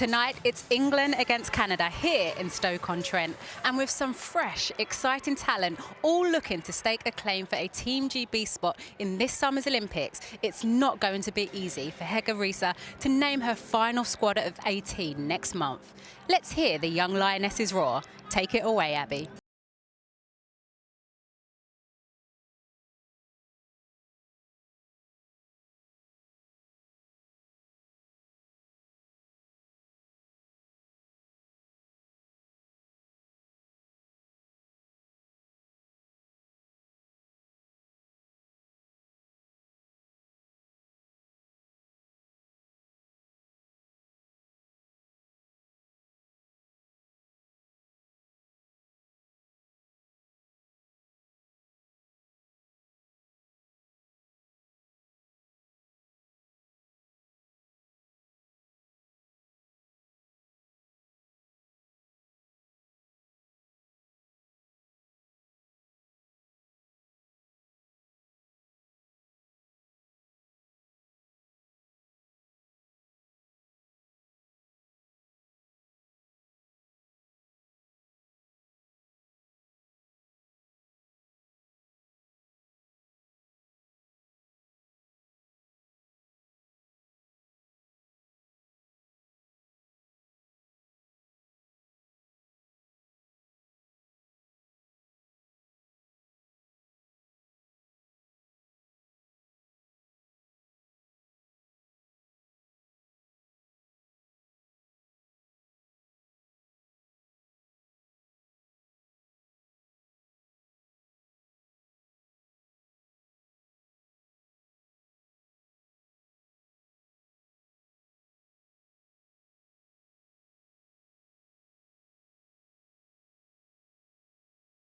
Tonight, it's England against Canada here in Stoke-on-Trent. And with some fresh, exciting talent, all looking to stake a claim for a Team GB spot in this summer's Olympics, it's not going to be easy for Hege Riise to name her final squad of 18 next month. Let's hear the young Lionesses roar. Take it away, Abby.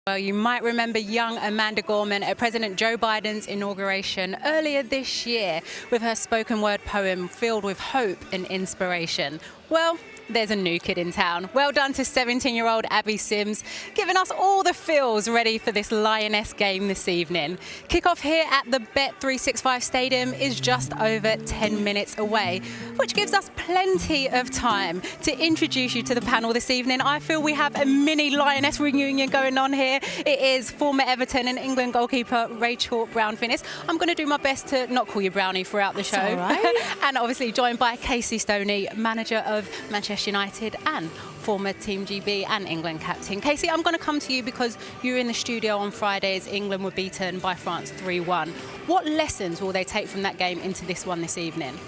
Well, you might remember young Amanda Gorman at President Joe Biden's inauguration earlier this year with her spoken word poem filled with hope and inspiration. Well, there's a new kid in town. Well done to 17-year-old Abby Sims, giving us all the feels ready for this Lioness game this evening. Kick-off here at the Bet365 Stadium is just over 10 minutes away, which gives us plenty of time to introduce you to the panel this evening. I feel we have a mini Lioness reunion going on here. It is former Everton and England goalkeeper Rachel Brown-Finnis. I'm going to do my best to not call you Brownie throughout the show. All right. And obviously joined by Casey Stoney, manager of Manchester United and former Team GB and England captain. Casey, I'm going to come to you because you were in the studio on Friday as England were beaten by France 3-1. What lessons will they take from that game into this one this evening?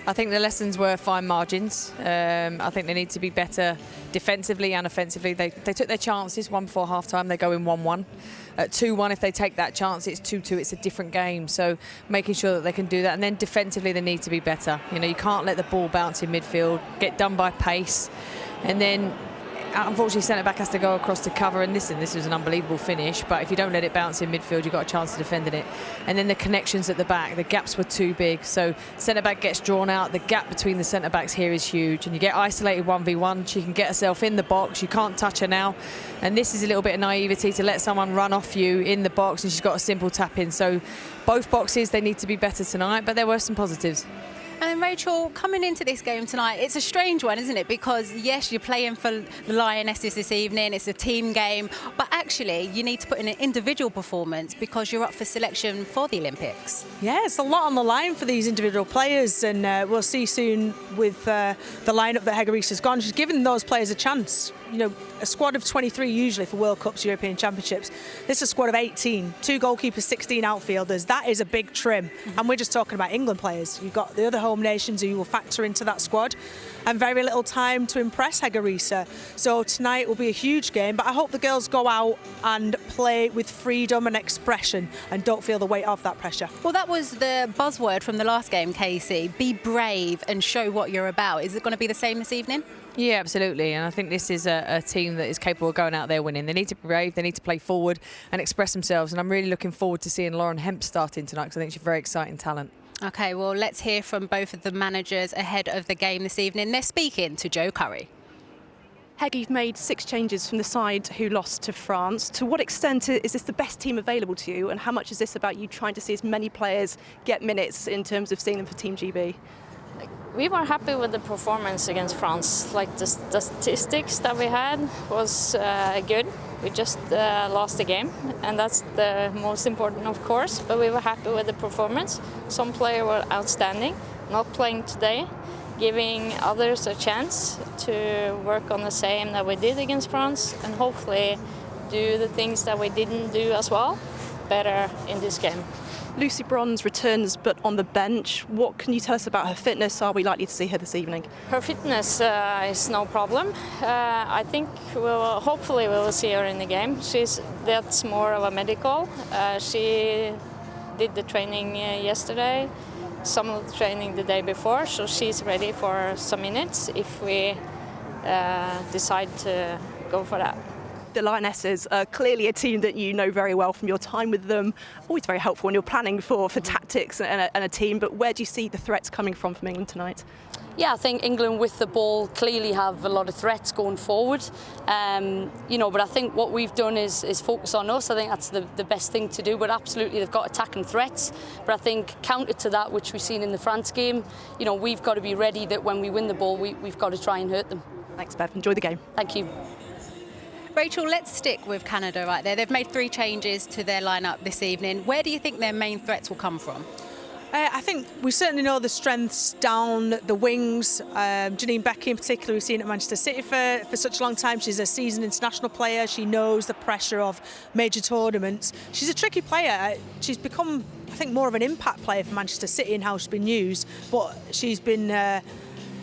I think the lessons were fine margins. I think they need to be better defensively and offensively. They took their chances, 1 before half-time, they go in 1-1. At 2-1, if they take that chance, it's 2-2, it's a different game. So making sure that they can do that. And then defensively, they need to be better. You know, you can't let the ball bounce in midfield, get done by pace. And then, unfortunately, centre-back has to go across to cover. And listen, this was an unbelievable finish. But if you don't let it bounce in midfield, you've got a chance of defending it. And then the connections at the back, the gaps were too big. So centre-back gets drawn out. The gap between the centre-backs here is huge. And you get isolated 1v1. She can get herself in the box. You can't touch her now. And this is a little bit of naivety to let someone run off you in the box. And she's got a simple tap in. So both boxes, they need to be better tonight. But there were some positives. And Rachel, coming into this game tonight, it's a strange one, isn't it? Because, yes, you're playing for the Lionesses this evening. It's a team game. But actually, you need to put in an individual performance because you're up for selection for the Olympics. Yeah, it's a lot on the line for these individual players. And we'll see soon with the lineup that Hege Riise has gone. She's given those players a chance. You know, a squad of 23 usually for World Cups, European Championships. This is a squad of 18, 2 goalkeepers, 16 outfielders. That is a big trim. And we're just talking about England players. You've got the other home nations who will factor into that squad. And very little time to impress Hege Riise. So tonight will be a huge game. But I hope the girls go out and play with freedom and expression and don't feel the weight of that pressure. Well, that was the buzzword from the last game, Casey. Be brave and show what you're about. Is it going to be the same this evening? Yeah, absolutely. And I think this is a team that is capable of going out there winning. They need to be brave, they need to play forward and express themselves. And I'm really looking forward to seeing Lauren Hemp starting tonight because I think she's a very exciting talent. OK, well, let's hear from both of the managers ahead of the game this evening. They're speaking to Joe Curry. Hege, you've made 6 changes from the side who lost to France. To what extent is this the best team available to you? And how much is this about you trying to see as many players get minutes in terms of seeing them for Team GB? We were happy with the performance against France. Like the statistics that we had was good. We just lost the game, and that's the most important, of course. But we were happy with the performance. Some players were outstanding, not playing today, giving others a chance to work on the same that we did against France, and hopefully do the things that we didn't do as well better in this game. Lucy Bronze returns but on the bench. What can you tell us about her fitness? Are we likely to see her this evening? Her fitness is no problem. I think hopefully we will see her in the game. That's more of a medical. She did the training yesterday, some of the training the day before, so she's ready for some minutes if we decide to go for that. The Lionesses are clearly a team that you know very well from your time with them. Always very helpful when you're planning for tactics and a team, but where do you see the threats coming from England tonight? Yeah, I think England with the ball clearly have a lot of threats going forward. But I think what we've done is focus on us. I think that's the best thing to do, but absolutely they've got attacking threats. But I think counter to that, which we've seen in the France game, we've got to be ready that when we win the ball, we've got to try and hurt them. Thanks, Bev. Enjoy the game. Thank you. Rachel, let's stick with Canada right there. They've made 3 changes to their lineup this evening. Where do you think their main threats will come from? I think we certainly know the strengths down the wings. Janine Becky in particular, we've seen at Manchester City for such a long time. She's a seasoned international player. She knows the pressure of major tournaments. She's a tricky player. She's become, I think, more of an impact player for Manchester City in how she's been used. But she's been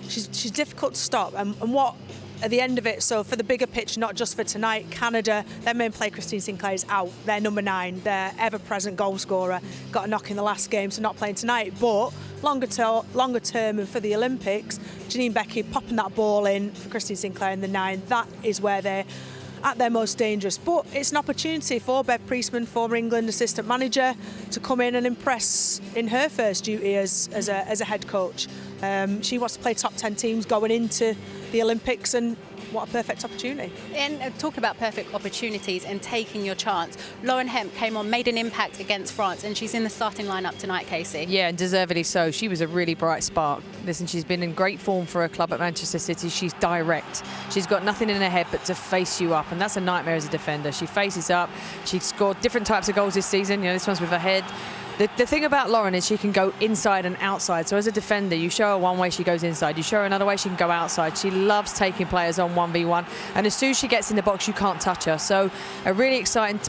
she's difficult to stop. And what at the end of it, so for the bigger pitch, not just for tonight, Canada, their main player Christine Sinclair is out. Their number 9, their ever-present goal scorer, got a knock in the last game, so not playing tonight. But longer term and for the Olympics, Janine Becky popping that ball in for Christine Sinclair in the 9, that is where they're at their most dangerous. But it's an opportunity for Bev Priestman, former England assistant manager, to come in and impress in her first duty as a head coach. She wants to play top 10 teams going into the Olympics, and what a perfect opportunity. And talk about perfect opportunities and taking your chance. Lauren Hemp came on, made an impact against France, and she's in the starting lineup tonight, Casey. Yeah, and deservedly so. She was a really bright spark. Listen, she's been in great form for her club at Manchester City. She's direct. She's got nothing in her head but to face you up, and that's a nightmare as a defender. She faces up. She's scored different types of goals this season. This one's with her head. The thing about Lauren is she can go inside and outside. So as a defender, you show her one way, she goes inside. You show her another way, she can go outside. She loves taking players on 1v1. And as soon as she gets in the box, you can't touch her. So a really exciting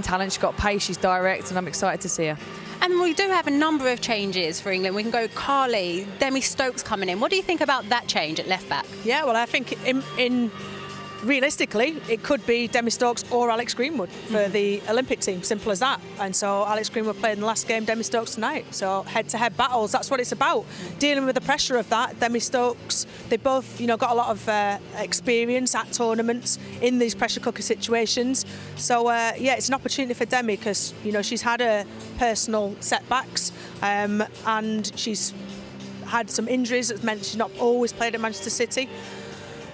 talent. She's got pace, she's direct, and I'm excited to see her. And we do have a number of changes for England. We can go Carly, Demi Stokes coming in. What do you think about that change at left back? Yeah, well, I think in realistically, it could be Demi Stokes or Alex Greenwood for the Olympic team, simple as that. And so Alex Greenwood played in the last game, Demi Stokes tonight. So head-to-head battles, that's what it's about. Dealing with the pressure of that. Demi Stokes, they both, got a lot of experience at tournaments in these pressure cooker situations. So it's an opportunity for Demi because she's had her personal setbacks and she's had some injuries that's meant she's not always played at Manchester City.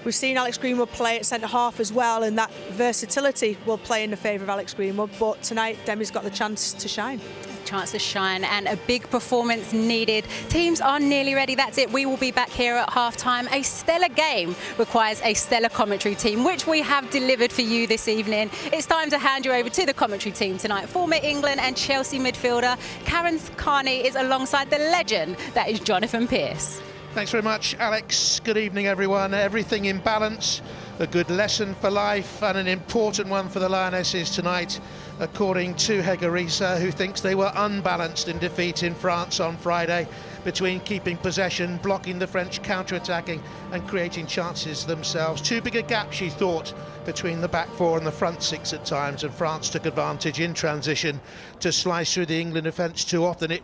We've seen Alex Greenwood play at centre-half as well, and that versatility will play in the favour of Alex Greenwood. But tonight, Demi's got the chance to shine. Chance to shine, and a big performance needed. Teams are nearly ready. That's it. We will be back here at half-time. A stellar game requires a stellar commentary team, which we have delivered for you this evening. It's time to hand you over to the commentary team tonight. Former England and Chelsea midfielder Karen Carney is alongside the legend that is Jonathan Pearce. Thanks very much, Alex. Good evening, everyone. Everything in balance, a good lesson for life and an important one for the Lionesses tonight, according to Hege Riise, who thinks they were unbalanced in defeat in France on Friday between keeping possession, blocking the French counter-attacking and creating chances themselves. Too big a gap, she thought, between the back 4 and the front 6 at times, and France took advantage in transition to slice through the England defence too often. It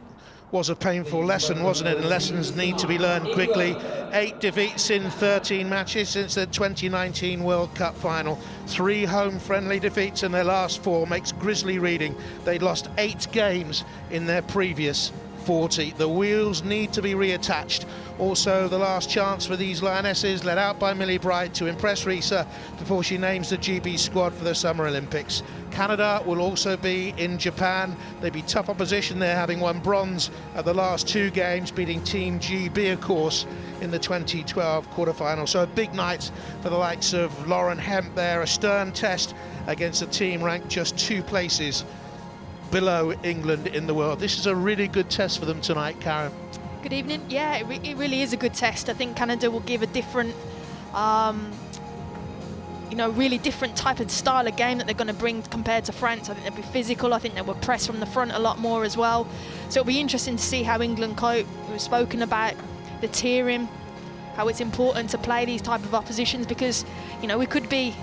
was a painful lesson, wasn't it? And lessons need to be learned quickly. 8 defeats in 13 matches since the 2019 World Cup final. 3 home friendly defeats in their last 4 makes grisly reading. They'd lost 8 games in their previous 40. The wheels need to be reattached. Also, the last chance for these Lionesses, led out by Millie Bright, to impress Risa before she names the GB squad for the Summer Olympics. Canada will also be in Japan. They'd be tough opposition there, having won bronze at the last 2 games, beating Team GB, of course, in the 2012 quarterfinal. So a big night for the likes of Lauren Hemp there, a stern test against a team ranked just 2 places below England in the world. This is a really good test for them tonight, Karen. Good evening. Yeah, it really is a good test. I think Canada will give a different, really different type of style of game that they're going to bring compared to France. I think they'll be physical. I think they will press from the front a lot more as well. So it'll be interesting to see how England cope. We've spoken about the tiering, how it's important to play these type of oppositions because, we could be,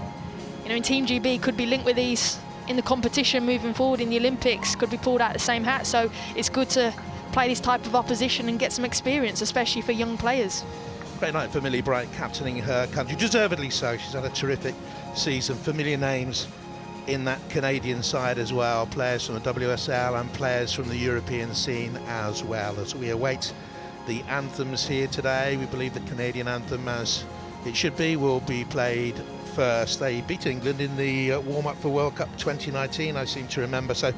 in Team GB could be linked with these in the competition moving forward in the Olympics, could be pulled out the same hat. So it's good to play this type of opposition and get some experience, especially for young players. Great night for Millie Bright, captaining her country, deservedly so. She's had a terrific season. Familiar names in that Canadian side as well, players from the WSL and players from the European scene as well. As we await the anthems here today, we believe the Canadian anthem, as it should be, will be played first. They beat England in the warm-up for World Cup 2019, I seem to remember. So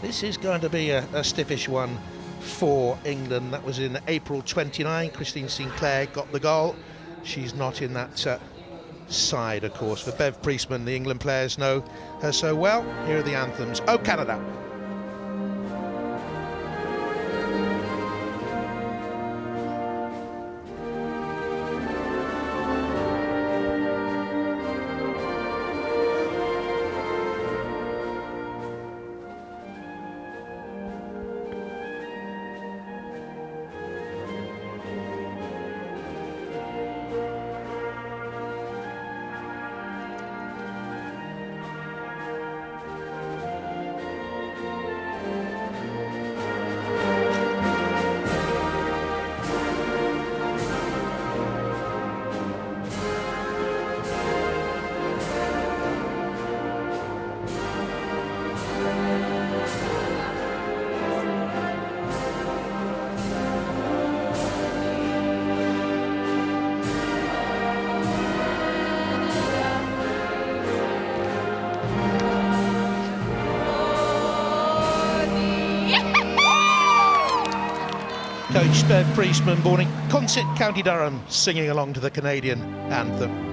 this is going to be a stiffish one for England. That was in April 29. Christine Sinclair got the goal. She's not in that side, of course. For Bev Priestman, the England players know her so well. Here are the anthems. Oh, Canada. Coach Bev Priestman, born in Consett, County Durham, singing along to the Canadian anthem.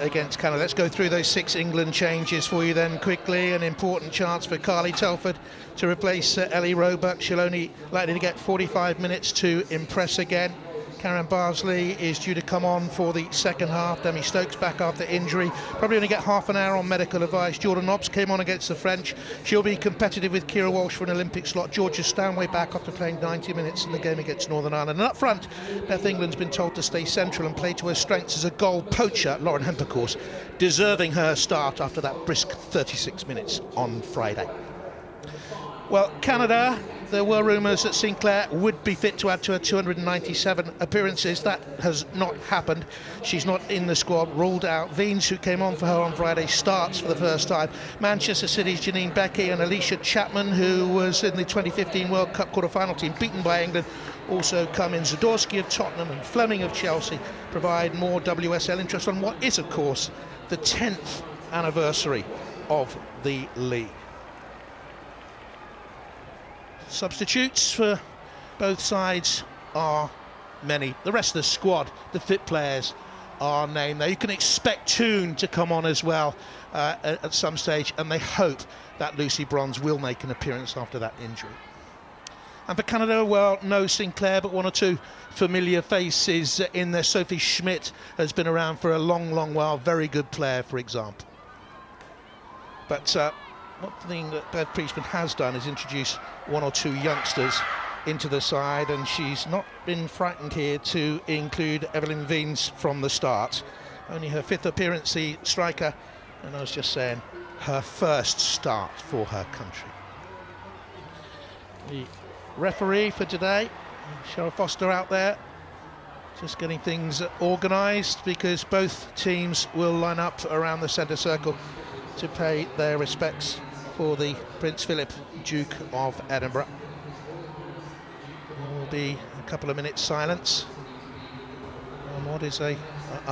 Against Canada. Let's go through those 6 England changes for you then quickly. An important chance for Carly Telford to replace Ellie Roebuck. She'll only likely to get 45 minutes to impress again. Karen Barnsley is due to come on for the second half. Demi Stokes back after injury. Probably only get half an hour on medical advice. Jordan Nobbs came on against the French. She'll be competitive with Kira Walsh for an Olympic slot. Georgia Stanway back after playing 90 minutes in the game against Northern Ireland. And up front, Beth England's been told to stay central and play to her strengths as a goal poacher. Lauren Hemp, of course, deserving her start after that brisk 36 minutes on Friday. Well, Canada, there were rumours that Sinclair would be fit to add to her 297 appearances. That has not happened. She's not in the squad, ruled out. Veens, who came on for her on Friday, starts for the first time. Manchester City's Janine Becky and Alicia Chapman, who was in the 2015 World Cup quarter-final team, beaten by England, also come in. Zadorsky of Tottenham and Fleming of Chelsea provide more WSL interest on what is, of course, the 10th anniversary of the league. Substitutes for both sides are many. The rest of the squad, the fit players, are named there. You can expect Toon to come on as well at some stage, and they hope that Lucy Bronze will make an appearance after that injury. And for Canada, well, no Sinclair, but one or two familiar faces in there. Sophie Schmidt has been around for a long, long while. Very good player, for example. But one thing that Bev Priestman has done is introduce one or two youngsters into the side, and she's not been frightened here to include Evelyn Wiens from the start. Only her 5th appearance, the striker, and I was just saying, her first start for her country. The referee for today, Cheryl Foster, out there just getting things organised, because both teams will line up around the centre circle to pay their respects for the Prince Philip, Duke of Edinburgh. There will be a couple of minutes silence on what is a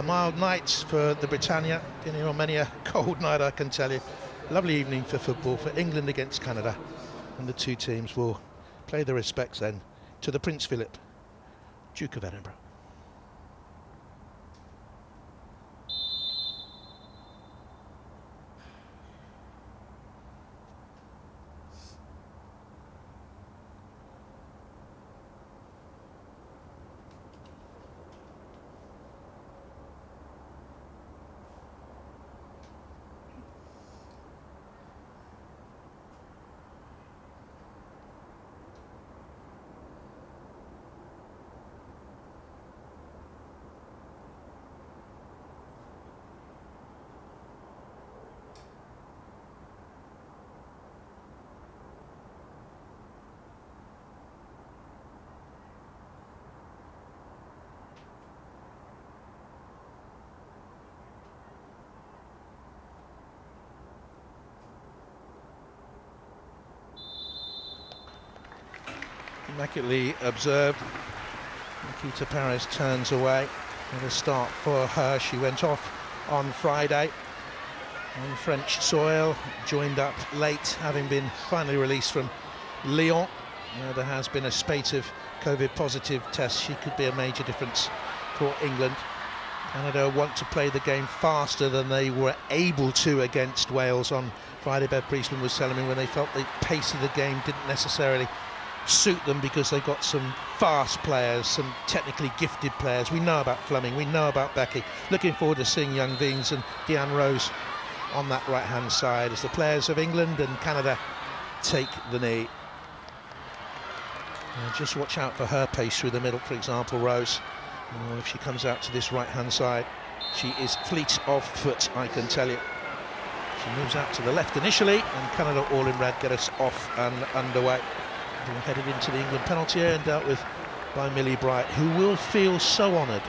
mild night for the Britannia. Been here on many a cold night, I can tell you. Lovely evening for football, for England against Canada, and the two teams will play their respects then to the Prince Philip, Duke of Edinburgh. Immaculately observed. Nikita Paris turns away. And a start for her. She went off on Friday on French soil, joined up late, having been finally released from Lyon. There has been a spate of COVID positive tests. She could be a major difference for England. Canada want to play the game faster than they were able to against Wales on Friday. Bev Priestman was telling me when they felt the pace of the game didn't necessarily suit them, because they've got some fast players, some technically gifted players. We know about Fleming, we know about Becky. Looking forward to seeing young Wiens and Deanne Rose on that right hand side as the players of England and Canada take the knee. Just watch out for her pace through the middle, for example, Rose. If she comes out to this right hand side, she is fleet of foot, I can tell you. She moves out to the left initially, and Canada, all in red, get us off and underway. We're headed into the England penalty area and dealt with by Millie Bright, who will feel so honoured,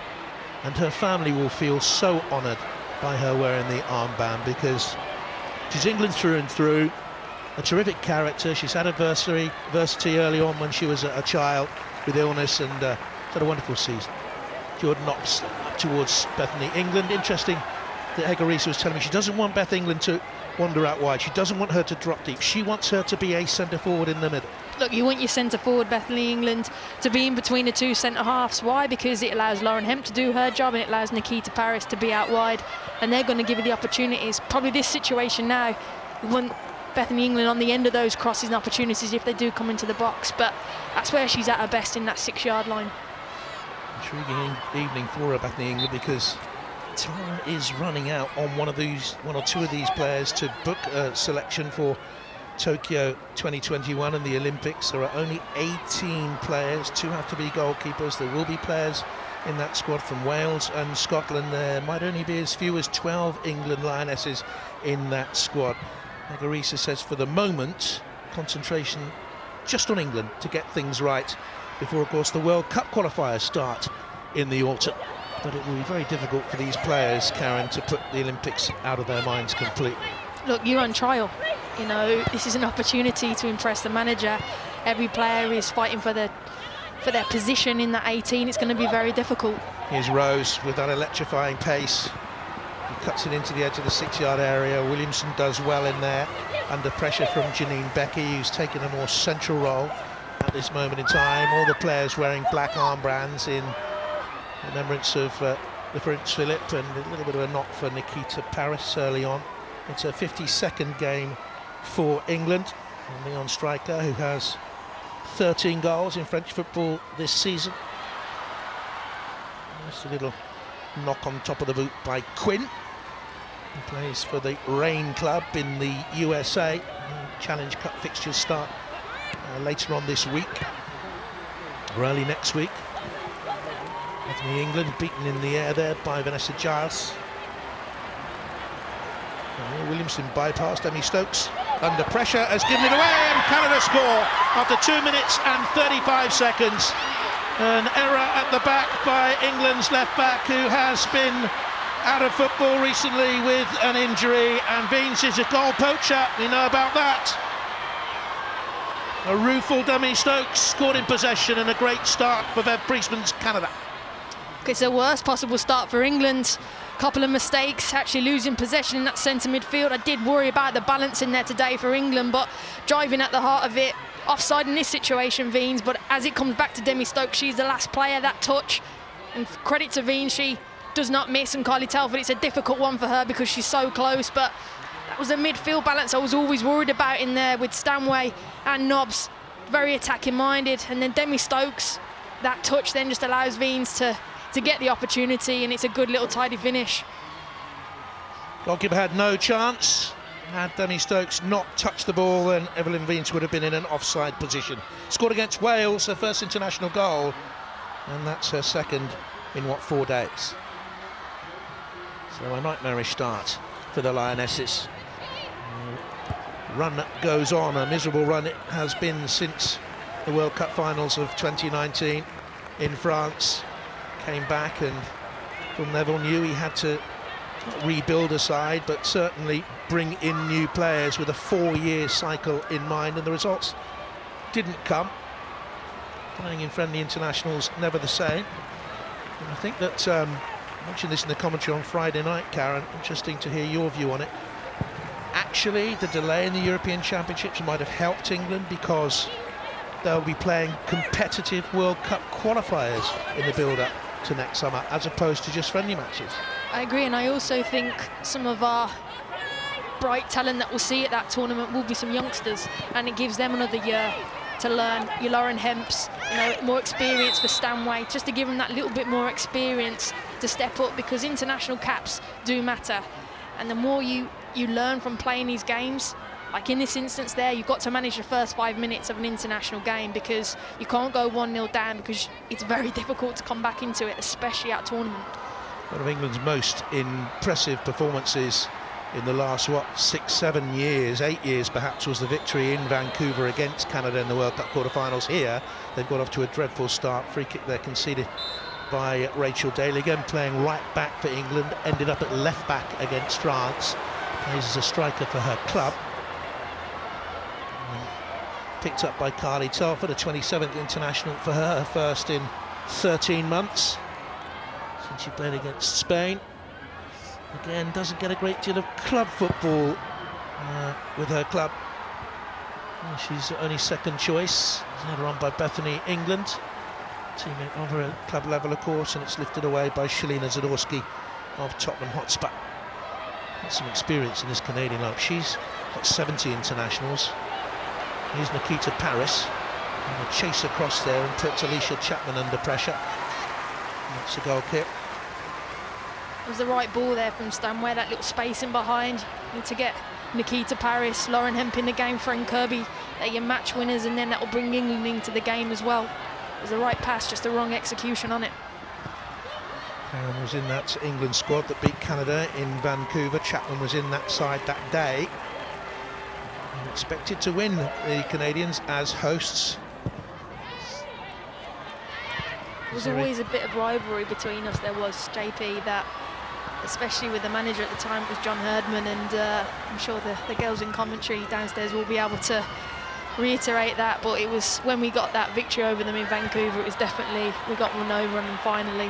and her family will feel so honoured by her wearing the armband, because she's England through and through, a terrific character. She's had adversity early on when she was a child with illness, and had a wonderful season. Jordan Knox up towards Bethany England. Interesting that Hege Riise was telling me she doesn't want Beth England to wander out wide. She doesn't want her to drop deep. She wants her to be a centre forward in the middle. Look, you want your centre forward, Bethany England, to be in between the two centre halves. Why? Because it allows Lauren Hemp to do her job, and it allows Nikita Paris to be out wide, and they're going to give you the opportunities. Probably this situation now, you want Bethany England on the end of those crosses and opportunities if they do come into the box, but that's where she's at her best, in that 6-yard line. Intriguing evening for her, Bethany England, because time is running out on one or two of these players to book a selection for Tokyo 2021 and the Olympics. There are only 18 players. 2 have to be goalkeepers. There will be players in that squad from Wales and Scotland. There might only be as few as 12 England Lionesses in that squad. Hege Riise says for the moment, concentration just on England to get things right before, of course, the World Cup qualifiers start in the autumn. But it will be very difficult for these players, Karen, to put the Olympics out of their minds completely. Look, you're on trial. You know, this is an opportunity to impress the manager. Every player is fighting for their position in that 18. It's going to be very difficult. Here's Rose with that electrifying pace. He cuts it into the edge of the 6-yard area. Williamson does well in there, under pressure from Janine Becky, who's taken a more central role at this moment in time. All the players wearing black armbands in remembrance of the Prince Philip, and a little bit of a knock for Nikita Paris early on. It's a 52nd game for England. And Leon Striker, who has 13 goals in French football this season. Just a little knock on top of the boot by Quinn. He plays for the Reign Club in the USA. Challenge Cup fixtures start later on this week, or early next week. Anthony England beaten in the air there by Vanessa Giles. Williamson bypassed Demi Stokes. Under pressure, has given it away, and Canada score after 2 minutes and 35 seconds. An error at the back by England's left back, who has been out of football recently with an injury, and Veens is a goal poacher, we know about that. A rueful Demi Stokes scored in possession, and a great start for Bev Priestman's Canada. It's the worst possible start for England. Couple of mistakes, actually losing possession in that centre midfield. I did worry about the balance in there today for England, but driving at the heart of it. Offside in this situation, Veens, but as it comes back to Demi Stokes, she's the last player, that touch. And credit to Veens, she does not miss, and Kylie Telford, it's a difficult one for her because she's so close, but that was a midfield balance I was always worried about in there with Stanway and Nobbs, very attacking minded, and then Demi Stokes, that touch then just allows Veens to get the opportunity, and it's a good little tidy finish. Goalkeeper had no chance. Had Demi Stokes not touched the ball, then Evelyn Veens would have been in an offside position. Scored against Wales, her first international goal, and that's her second in, 4 days. So a nightmarish start for the Lionesses. Run goes on, a miserable run it has been since the World Cup finals of 2019 in France. Came back, and Phil Neville knew he had to rebuild a side, but certainly bring in new players with a 4-year cycle in mind, and the results didn't come. Playing in friendly internationals, never the same. And I think that, I mentioned this in the commentary on Friday night, Karen, interesting to hear your view on it. Actually, the delay in the European Championships might have helped England, because they'll be playing competitive World Cup qualifiers in the build-up to next summer, as opposed to just friendly matches. I agree, and I also think some of our bright talent that we'll see at that tournament will be some youngsters, and it gives them another year to learn. Your Lauren Hemps, more experience for Stanway, just to give them that little bit more experience to step up, because international caps do matter, and the more you learn from playing these games, like in this instance there, you've got to manage the first 5 minutes of an international game, because you can't go 1-0 down, because it's very difficult to come back into it, especially at tournament. One of England's most impressive performances in the last, 6, 7 years, 8 years perhaps, was the victory in Vancouver against Canada in the World Cup quarter-finals. Here, they've got off to a dreadful start. Free kick there conceded by Rachel Daly, again playing right back for England, ended up at left back against France. Plays as a striker for her club. Picked up by Kylie Telford, a 27th international for her, her first in 13 months since she played against Spain. Again, doesn't get a great deal of club football with her club. She's only second choice. She's had her on by Bethany England, teammate of her at club level, of course, and it's lifted away by Shalina Zadorsky of Tottenham Hotspur. Got some experience in this Canadian lineup. She's got 70 internationals. Here's Nikita Paris, and a chase across there and puts Alicia Chapman under pressure. That's a goal kick. It was the right ball there from Stanway, that little spacing behind. Need to get Nikita Paris, Lauren Hemp in the game, Fran Kirby. They're your match winners, and then that will bring England into the game as well. It was the right pass, just the wrong execution on it. Karen was in that England squad that beat Canada in Vancouver. Chapman was in that side that day. And expected to win the Canadians as hosts. There was always a bit of rivalry between us, there was, JP, that especially with the manager at the time, it was John Herdman, and I'm sure the girls in commentary downstairs will be able to reiterate that, but it was when we got that victory over them in Vancouver, it was definitely, we got run over on them finally.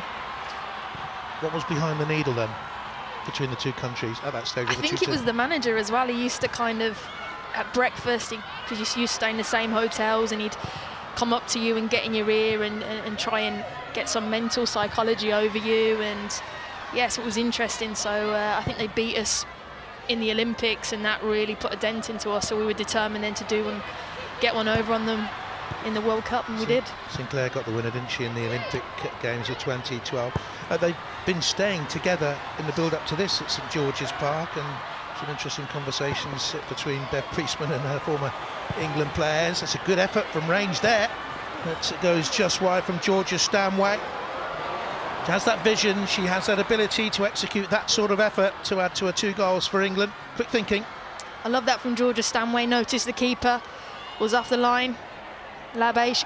What was behind the needle then, between the two countries at that stage? I think it was the manager as well. He used to kind of, at breakfast, because you used to stay in the same hotels, and he'd come up to you and get in your ear and try and get some mental psychology over you, and yes, it was interesting. So I think they beat us in the Olympics, and that really put a dent into us, so we were determined then to do and get one over on them in the World Cup, and we did. Sinclair got the winner, didn't she, in the Olympic Games of 2012. They've been staying together in the build-up to this at St George's Park, and some interesting conversations between Bev Priestman and her former England players. That's a good effort from range there. It goes just wide from Georgia Stanway. She has that vision, she has that ability to execute that sort of effort to add to her 2 goals for England. Quick thinking. I love that from Georgia Stanway. Noticed the keeper was off the line. Labbe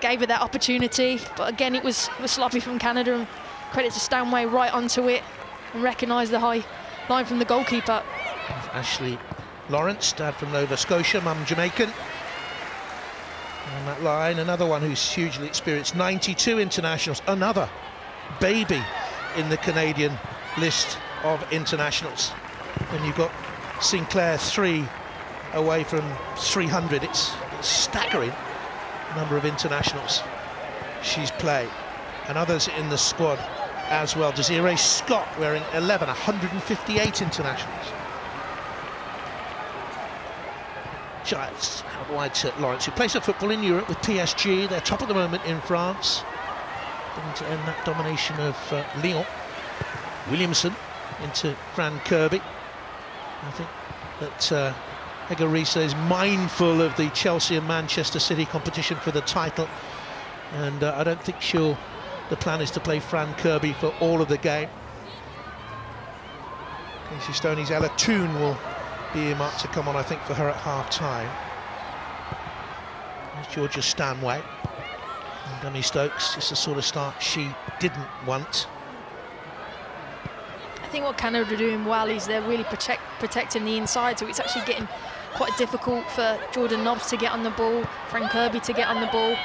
gave her that opportunity, but again it was sloppy from Canada, and credit to Stanway right onto it and recognised the high line from the goalkeeper. Ashley Lawrence, dad from Nova Scotia, mum Jamaican. On that line, another one who's hugely experienced, 92 internationals, another baby in the Canadian list of internationals. When you've got Sinclair 3 away from 300, it's staggering number of internationals she's played, and others in the squad as well. Desiree Scott wearing 11, 158 internationals. Giles out wide to Lawrence, who plays her football in Europe with PSG. They're top at the moment in France. Looking to end that domination of Lyon. Williamson into Fran Kirby. I think that Egarisa is mindful of the Chelsea and Manchester City competition for the title, and I don't think the plan is to play Fran Kirby for all of the game. Casey Stoney's Ella Toon will be earmarked to come on, I think, for her at half-time. There's Georgia Stanway. And Demi Stokes, just the sort of start she didn't want. I think what Canada are doing well is they're really protecting the inside, so it's actually getting quite difficult for Jordan Nobbs to get on the ball, Fran Kirby to get on the ball.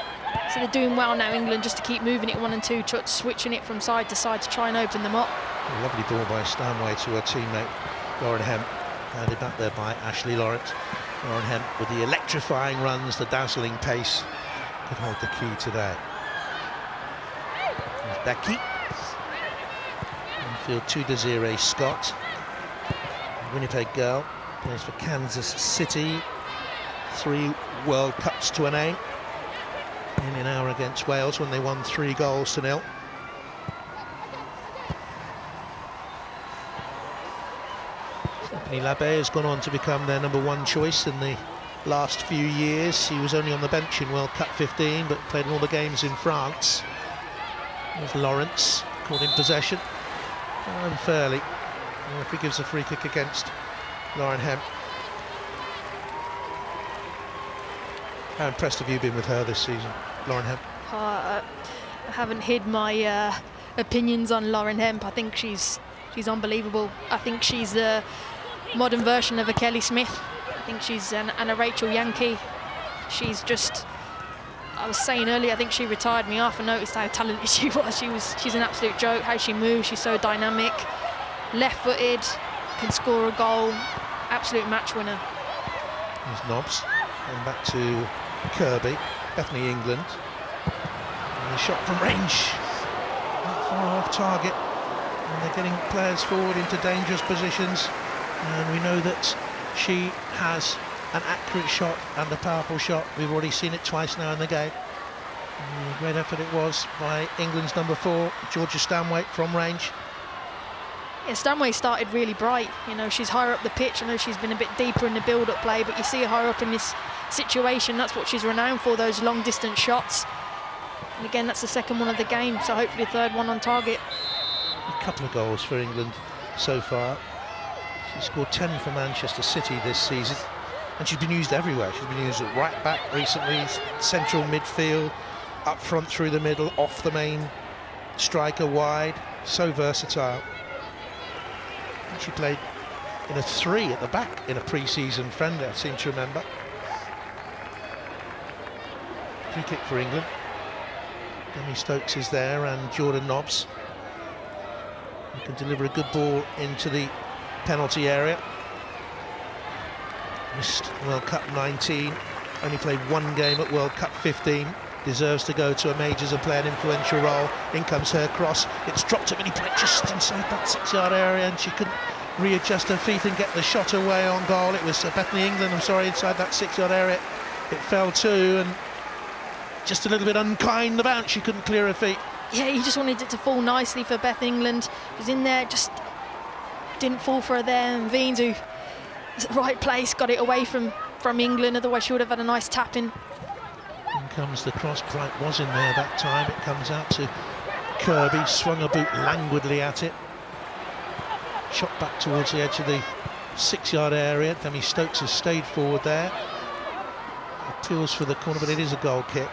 So they're doing well now, England, just to keep moving it 1 and 2, switching it from side to side to try and open them up. A lovely ball by Stanway to her teammate Lauren Hemp, handed back there by Ashley Lawrence. Lauren Hemp with the electrifying runs, the dazzling pace, could hold the key today. There's Becky. Infield to Desiree Scott. Winnipeg girl, plays for Kansas City. 3 World Cups to a name. In an hour against Wales when they won 3-0. Stephanie Labbe has gone on to become their #1 choice in the last few years. She was only on the bench in World Cup 15, but played in all the games in France. There's Lawrence, caught in possession. Unfairly. The referee gives a free kick against Lauren Hemp. How impressed have you been with her this season, Lauren Hemp? I haven't hid my opinions on Lauren Hemp. I think she's unbelievable. I think she's the modern version of a Kelly Smith. I think she's an Anna Rachel Yankee. She's just, I was saying earlier, I think she retired me off. I noticed how talented she was. She's an absolute joke, how she moves. She's so dynamic, left-footed, can score a goal, absolute match winner. There's Nobbs, and back to Kirby, Bethany England. And the shot from range, not far off target. And they're getting players forward into dangerous positions. And we know that she has an accurate shot and a powerful shot. We've already seen it twice now in the game. And a great effort it was by England's #4, Georgia Stanway, from range. Yeah, Stanway started really bright. You know, she's higher up the pitch. I know she's been a bit deeper in the build-up play, but you see her higher up in this situation. That's what she's renowned for, those long-distance shots. And again, that's the second one of the game, so hopefully the third one on target. A couple of goals for England so far. She scored 10 for Manchester City this season, and she's been used everywhere. She's been used at right back recently, central midfield, up front through the middle, off the main striker wide. So versatile. And she played in a 3 at the back in a pre-season friendly, I seem to remember. Free kick for England. Demi Stokes is there, and Jordan Nobbs. He can deliver a good ball into the penalty area. Missed World Cup 19, only played 1 game at World Cup 15. Deserves to go to a majors and play an influential role. In comes her cross. It's dropped at many points just inside that 6-yard area, and she couldn't readjust her feet and get the shot away on goal. It was Bethany England, inside that 6-yard area. It fell too, and just a little bit unkind, the bounce, she couldn't clear her feet. Yeah, he just wanted it to fall nicely for Beth England. She was in there, just didn't fall for her there, and Wiens, who was at the right place, got it away from England, otherwise she would have had a nice tap in. In comes the cross, Bright was in there that time, it comes out to Kirby, swung a boot languidly at it. Shot back towards the edge of the 6-yard area. Demi Stokes has stayed forward there. Appeals for the corner, but it is a goal kick.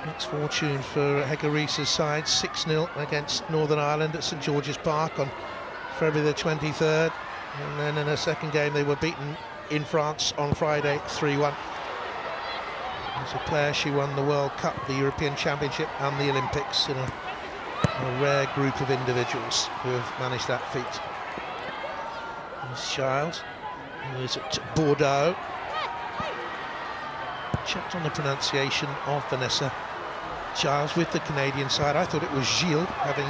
Next fortune for Hegerese's side, 6-0 against Northern Ireland at St George's Park on February the 23rd. And then in a second game they were beaten in France on Friday 3-1. As a player she won the World Cup, the European Championship and the Olympics in a rare group of individuals who have managed that feat. This Giles, who is at Bordeaux. Checked on the pronunciation of Vanessa Giles with the Canadian side. I thought it was Gilles, having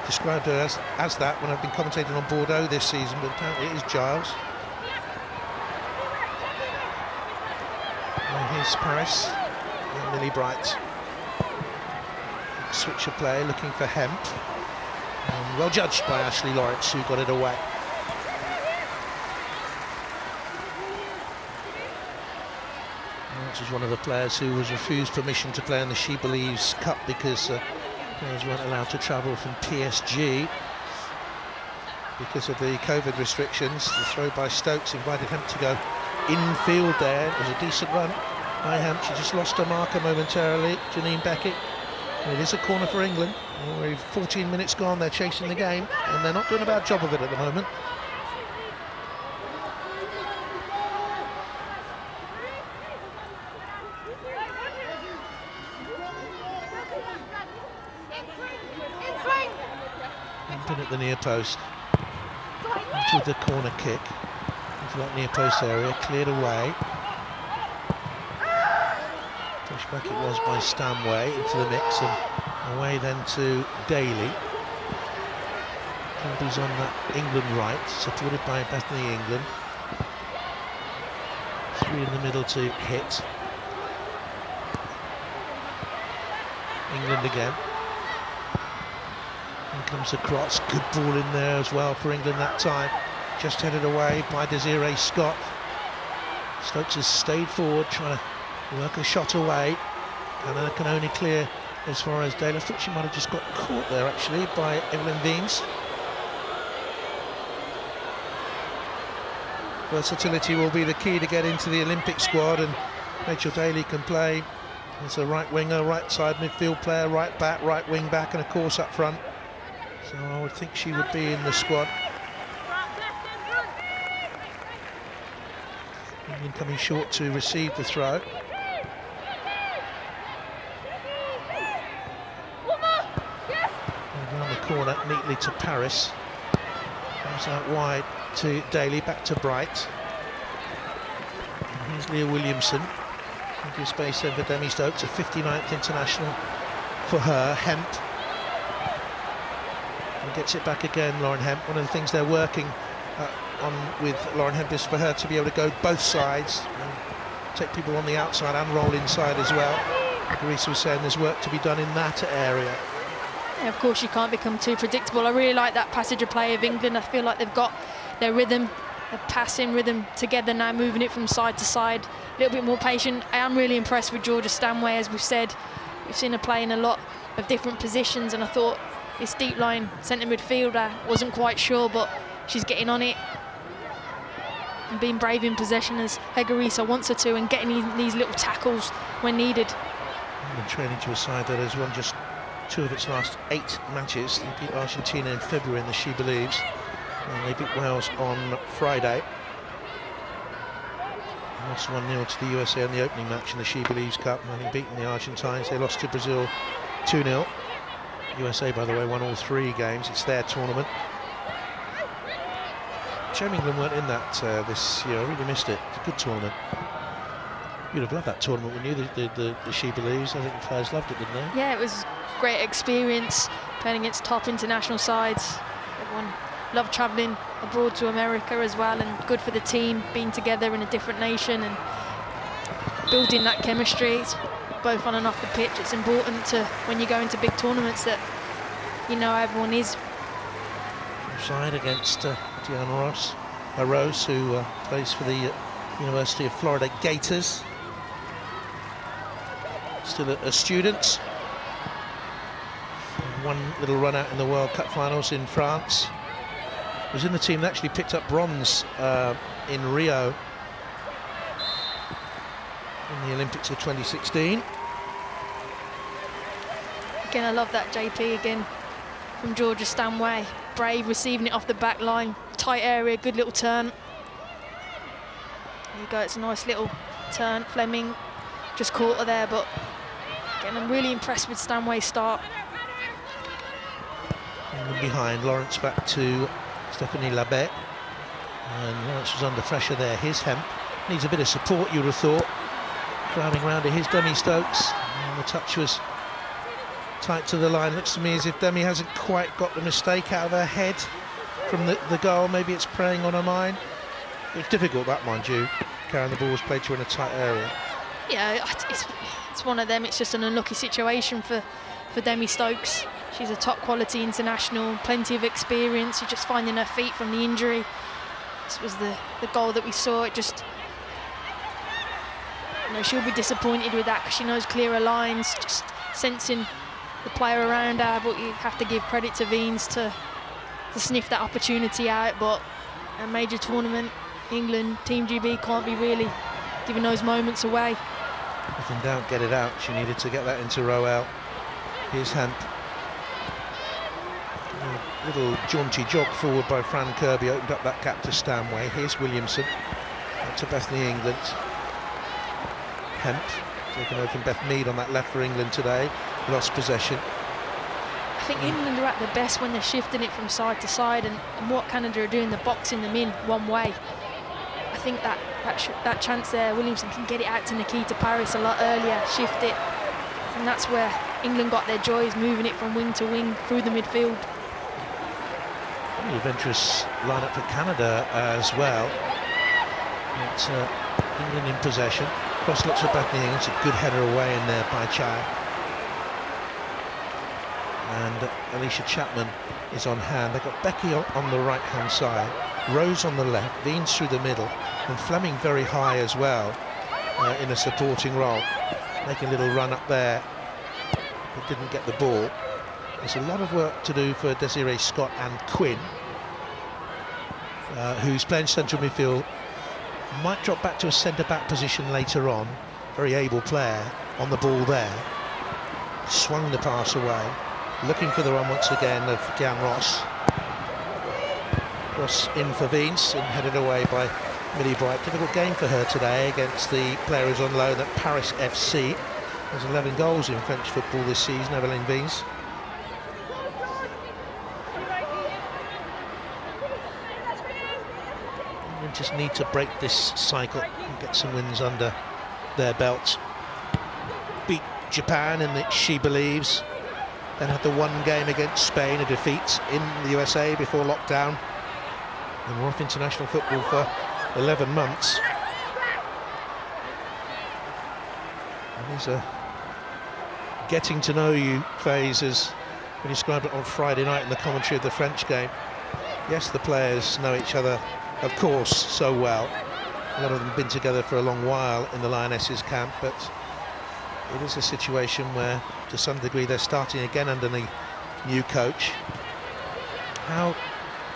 described her as that when I've been commentating on Bordeaux this season, but apparently it is Giles. Here's Paris and Millie Bright. Switch of play, looking for Hemp. And well judged by Ashley Lawrence, who got it away. Lawrence is one of the players who was refused permission to play in the She Believes Cup because players weren't allowed to travel from PSG because of the COVID restrictions. The throw by Stokes invited Hemp to go infield there. It was a decent run by Hemp. She just lost her marker momentarily, Janine Beckett. And it is a corner for England. We've 14 minutes gone, they're chasing the game, and they're not doing a bad job of it at the moment. Pin at the near post. Into the corner kick. Into that near post area, cleared away. Pushed back it was by Stanway into the mix and away then to Daly. Kirby's on that England right, supported by Bethany England. 3 in the middle to hit. England again. Here comes the cross, good ball in there as well for England that time. Just headed away by Desiree Scott. Stokes has stayed forward, trying to work a shot away. And can only clear as far as Dale. I thought she might have just got caught there actually by Evelyn Wiens. Versatility will be the key to get into the Olympic squad, and Rachel Daly can play as a right winger, right side midfield player, right back, right wing back, and of course up front. So I would think she would be in the squad. England coming short to receive the throw. And around the corner neatly to Paris. Comes out wide to Daly, back to Bright. And here's Leah Williamson. Into space then for Demi Stokes, a 59th international for her. Hemp. And gets it back again, Lauren Hemp. One of the things they're working on with Lauren Hemp is for her to be able to go both sides and take people on the outside and roll inside as well. Hegerese was saying there's work to be done in that area. Yeah, of course you can't become too predictable. I really like that passage of play of England. I feel like they've got their rhythm, their passing rhythm together now, moving it from side to side, a little bit more patient. I am really impressed with Georgia Stanway, as we've said. We've seen her play in a lot of different positions, and I thought this deep line centre midfielder, wasn't quite sure, but she's getting on it and being brave in possession as Hegerese wants her to, and getting these little tackles when needed. And training to a side that has won just 2 of its last 8 matches. They beat Argentina in February in the She Believes, and they beat Wales on Friday. They lost 1-0 to the USA in the opening match in the She Believes Cup, having beaten the Argentines. They lost to Brazil 2-0. USA, by the way, won all 3 games. It's their tournament. Shame England weren't in that this year. I really missed it. It's a good tournament. You'd have loved that tournament, wouldn't you? The She Believes. I think the players loved it, didn't they? Yeah, it was great experience playing against top international sides. Everyone love travelling abroad to America as well, and good for the team being together in a different nation and building that chemistry. It's both on and off the pitch. It's important to, when you go into big tournaments, that you know everyone is. Side against Deanna Rose, who plays for the University of Florida Gators. Still a student. One little run out in the World Cup finals in France. Was in the team that actually picked up bronze in Rio in the Olympics of 2016. Again, I love that JP again from Georgia Stanway. Brave, receiving it off the back line. Tight area, good little turn. There you go, it's a nice little turn. Fleming just caught her there, but again, I'm really impressed with Stanway's start. And behind, Lawrence back to Stephanie Labette. And Lawrence was under pressure there. Here's Hemp. Needs a bit of support, you would have thought. Crowding round it, here's Demi Stokes. And the touch was tight to the line. Looks to me as if Demi hasn't quite got the mistake out of her head from the goal. Maybe it's preying on her mind. It was difficult, that, mind you. Karen, the ball was played to her in a tight area. Yeah, it's one of them. It's just an unlucky situation for Demi Stokes. She's a top quality international, plenty of experience. She's just finding her feet from the injury. This was the goal that we saw. It just, you know, she'll be disappointed with that because she knows clearer lines, just sensing the player around her. But you have to give credit to Veens to sniff that opportunity out. But a major tournament, England, Team GB can't be really giving those moments away. If in doubt, get it out. She needed to get that into Roel. Here's Hemp. A little jaunty jog forward by Fran Kirby opened up that gap to Stanway. Here's Williamson. Back to Bethany England. Hemp taken over from Beth Mead on that left for England today. Lost possession. I think England are at their best when they're shifting it from side to side, and what Canada are doing, they're boxing them in one way. I think that chance there, Williamson can get it out to Nikita Paris a lot earlier, shift it, and that's where England got their joys, moving it from wing to wing through the midfield. Really adventurous lineup for Canada as well. It's England in possession. Cross looks for Bethany England. It's a good header away in there by Chai. And Alicia Chapman is on hand. They've got Becky on the right-hand side, Rose on the left, Veens through the middle, and Fleming very high as well in a supporting role. Making a little run up there, but didn't get the ball. There's a lot of work to do for Desiree Scott and Quinn, who's playing central midfield. Might drop back to a centre-back position later on. Very able player on the ball there. Swung the pass away. Looking for the run once again of Gian Ross. Ross in for Veens and headed away by Millie Bright. Difficult game for her today against the player who's on loan at Paris FC. There's 11 goals in French football this season, Evelyn Veens. They just need to break this cycle and get some wins under their belts. Beat Japan in that she believes. Then had the one game against Spain, a defeat in the USA before lockdown. And we're off international football for 11 months. And there's a getting to know you phase, as we described it on Friday night in the commentary of the French game. Yes, the players know each other, of course, so well. A lot of them have been together for a long while in the Lionesses camp, but it is a situation where, to some degree, they're starting again under the new coach. How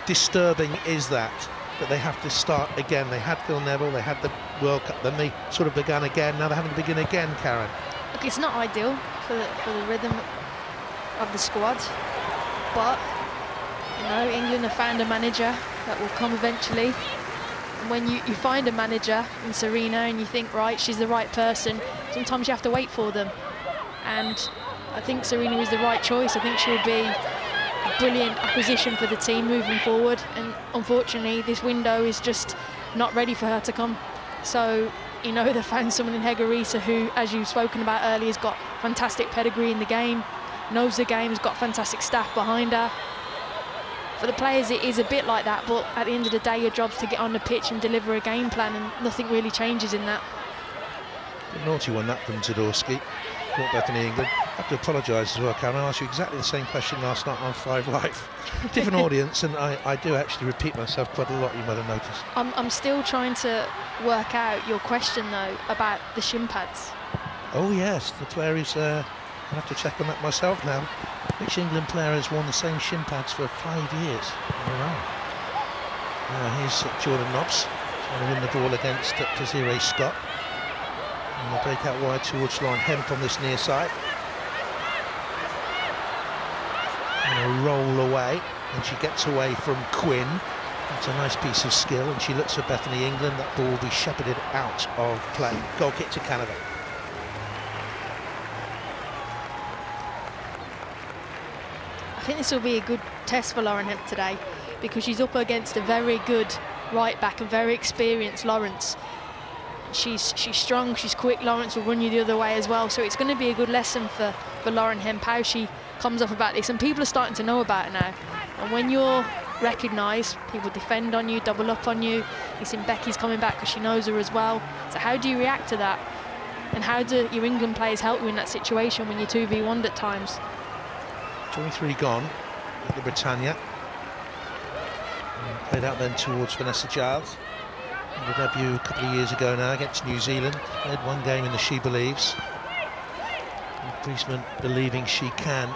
disturbing is that they have to start again? They had Phil Neville, they had the World Cup, then they sort of began again, now they're having to begin again, Karen. Look, it's not ideal for the rhythm of the squad, but, you know, England have found a manager that will come eventually. And when you find a manager in Serena and you think, right, she's the right person, sometimes you have to wait for them. And I think Serena is the right choice. I think she'll be a brilliant acquisition for the team moving forward. And unfortunately, this window is just not ready for her to come. So, you know, they found someone in Hegarisa who, as you've spoken about earlier, has got fantastic pedigree in the game, knows the game, has got fantastic staff behind her. for the players it is a bit like that, but at the end of the day your job's to get on the pitch and deliver a game plan, and nothing really changes in that. A naughty one that from Zadorsky. Caught Bethany England. I have to apologise as well, Karen. I asked you exactly the same question last night on 5 Live. Different audience, and I do actually repeat myself quite a lot, you might have noticed. I'm still trying to work out your question though about the shin pads. Oh yes, the player is, I'll have to check on that myself now. Which England player has worn the same shin pads for 5 years in a row? Now here's Jordan Nobbs trying to win the ball against Desiree Scott. And we'll break out wide towards Lauren Hemp on this near side. And a roll away, and she gets away from Quinn. That's a nice piece of skill, and she looks for Bethany England. That ball will be shepherded out of play. Goal kick to Canada. I think this will be a good test for Lauren Hemp today, because she's up against a very good right back and very experienced Lawrence. She's strong, she's quick. Lawrence will run you the other way as well, so it's going to be a good lesson for Lauren Hemp how she comes up about this, and people are starting to know about it now. And when you're recognised, people defend on you, double up on you. You've seen Becky's coming back because she knows her as well. So how do you react to that? And how do your England players help you in that situation when you're 2v1'd at times? 23 gone at the Britannia. And played out then towards Vanessa Giles. The debut a couple of years ago now against New Zealand. Played one game in the She Believes. Priestman believing she can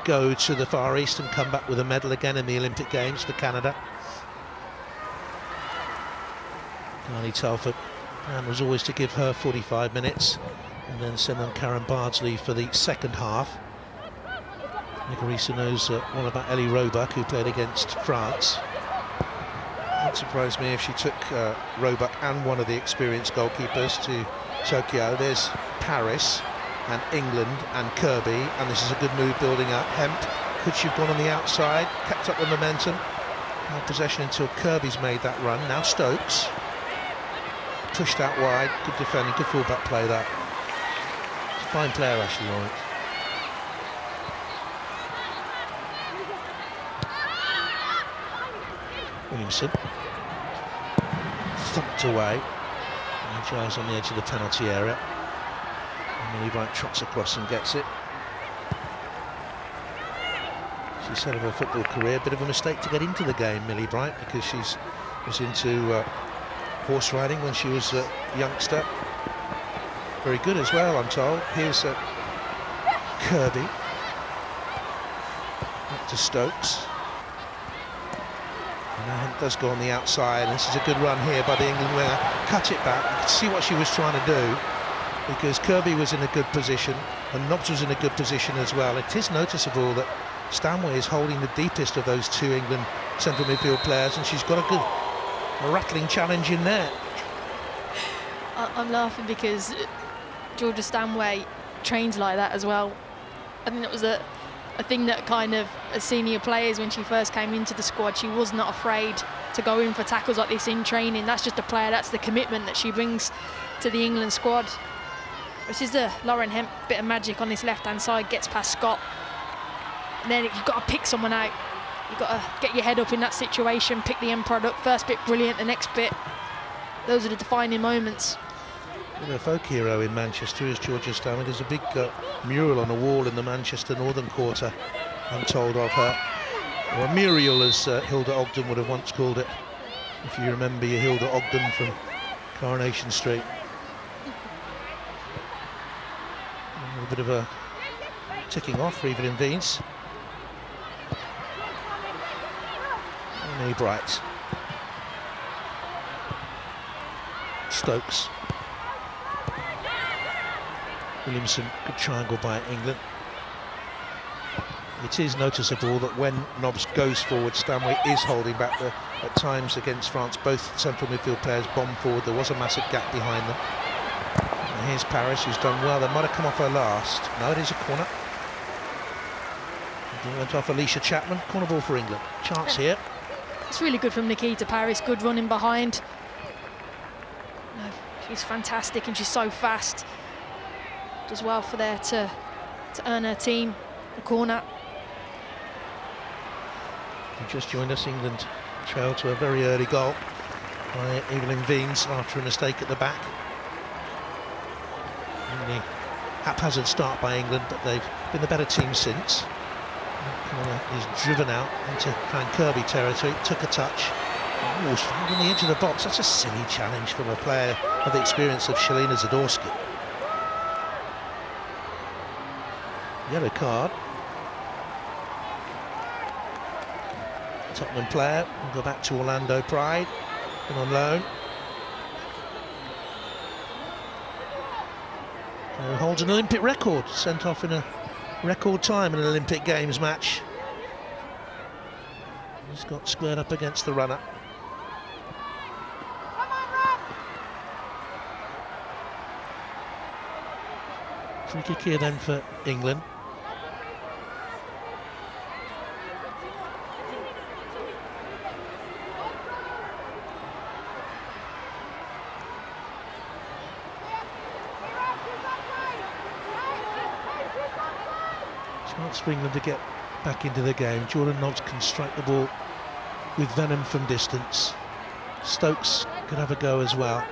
go to the Far East and come back with a medal again in the Olympic Games for Canada. Carly Telford plan was always to give her 45 minutes and then send on Karen Bardsley for the second half. Muguruza knows all about Ellie Roebuck, who played against France. It wouldn't surprise me if she took Roebuck and one of the experienced goalkeepers to Tokyo. There's Paris and England and Kirby, and this is a good move building up. Hemp, could she have gone on the outside, kept up the momentum? Now possession until Kirby's made that run. Now Stokes. Pushed out wide, good defending, good full-back play that. It's a fine player, Ashley Lawrence. Williamson. Thumped away. And Giles on the edge of the penalty area. And Millie Bright trots across and gets it. She said of her football career, a bit of a mistake to get into the game, Millie Bright, because she was into horse riding when she was a youngster. Very good as well, I'm told. Here's Kirby. Back to Stokes. And now Hemp does go on the outside, and this is a good run here by the England winger. Cut it back. You can see what she was trying to do, because Kirby was in a good position and Nobbs was in a good position as well. It is noticeable that Stanway is holding the deepest of those two England central midfield players, and she's got a rattling challenge in there. I'm laughing because Georgia Stanway trains like that as well. I think that was a thing that kind of, as senior players, when she first came into the squad, she was not afraid to go in for tackles like this in training. That's just a player, that's the commitment that she brings to the England squad. This is the Lauren Hemp bit of magic on this left-hand side, gets past Scott. And then you've got to pick someone out. You've got to get your head up in that situation, pick the end product. First bit brilliant, the next bit, those are the defining moments. A folk hero in Manchester is Georgia Stanway. There's a big mural on a wall in the Manchester Northern Quarter, I'm told, of her. Or a murial, as Hilda Ogden would have once called it, if you remember your Hilda Ogden from Coronation Street. A little bit of a ticking off for Evelyn Veens. Millie Bright. Stokes. Williamson, good triangle by England. It is noticeable that when Nobbs goes forward, Stanway is holding back at times against France. Both central midfield players bomb forward. There was a massive gap behind them. And here's Paris, who's done well. They might have come off her last. No, it is a corner. It went off Alicia Chapman. Corner ball for England. Chance here. It's really good from Nikita Paris. Good running behind. No, she's fantastic and she's so fast. Does well for there to earn her team the corner. You just joined us. England trailed to a very early goal by Evelyn Veens after a mistake at the back. Really haphazard start by England, but they've been the better team since. Corner is driven out into Van Kirby territory, took a touch. Was found on the edge of the box. That's a silly challenge from a player of the experience of Shelina Zadorsky. Yellow card. Tottenham player will go back to Orlando Pride, been on loan. Player holds an Olympic record, sent off in a record time in an Olympic Games match. He's got squared up against the runner. Free kick here then for England. Chance for England to get back into the game. Jordan Nobbs can strike the ball with venom from distance. Stokes could have a go as well.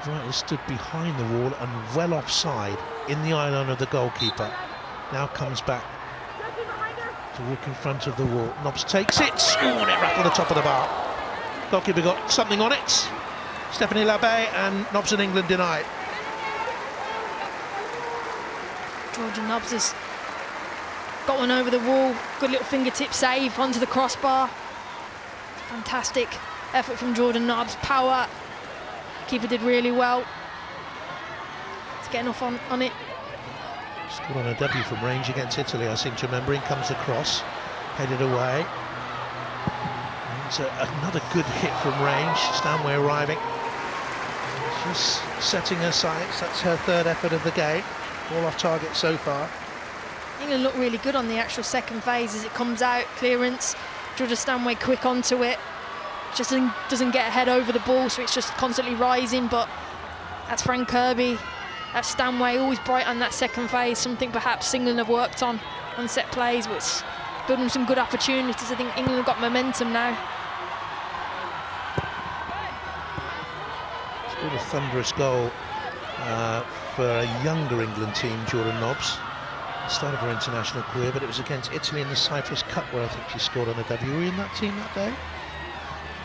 The right has stood behind the wall and well offside in the eye line of the goalkeeper. Now comes back to walk in front of the wall. Nobbs takes it. Ooh, and it rattled the top of the bar. Goalkeeper got something on it. Stephanie Labbe, and Nobbs and England denied. Georgia Nobbs has got one over the wall. Good little fingertip save onto the crossbar. Fantastic effort from Jordan Nobbs. Power. Keeper did really well. It's getting off on it. Scored on a W from range against Italy, I seem to remember. In comes the cross, headed away. And it's another good hit from range. Stanway arriving. She's setting her sights. That's her third effort of the game. All off target so far. England look really good on the actual second phase as it comes out. Clearance. Georgia Stanway quick onto it. Just doesn't get ahead over the ball, so it's just constantly rising. But that's Frank Kirby, that's Stanway, always bright on that second phase. Something perhaps England have worked on set plays, which building some good opportunities. I think England have got momentum now. Scored a thunderous goal for a younger England team, Jordan Nobbs. The start of her international career, but it was against Italy in the Cyprus Cup where I think she scored on a W. Were you in that team that day?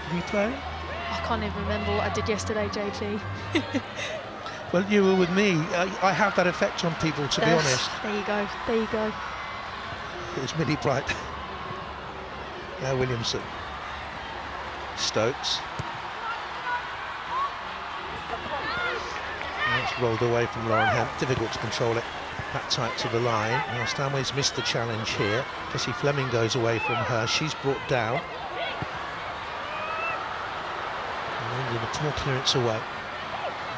Did you play? I can't even remember what I did yesterday, JT. Well, you were with me. I have that effect on people, to be honest. There you go, there you go. It was Millie Bright. Now Williamson. Stokes. Now it's rolled away from Lauren Hemp. Difficult to control it. Back tight to the line. Now Stanway's missed the challenge here. Jessie Fleming goes away from her. She's brought down. A poor clearance away.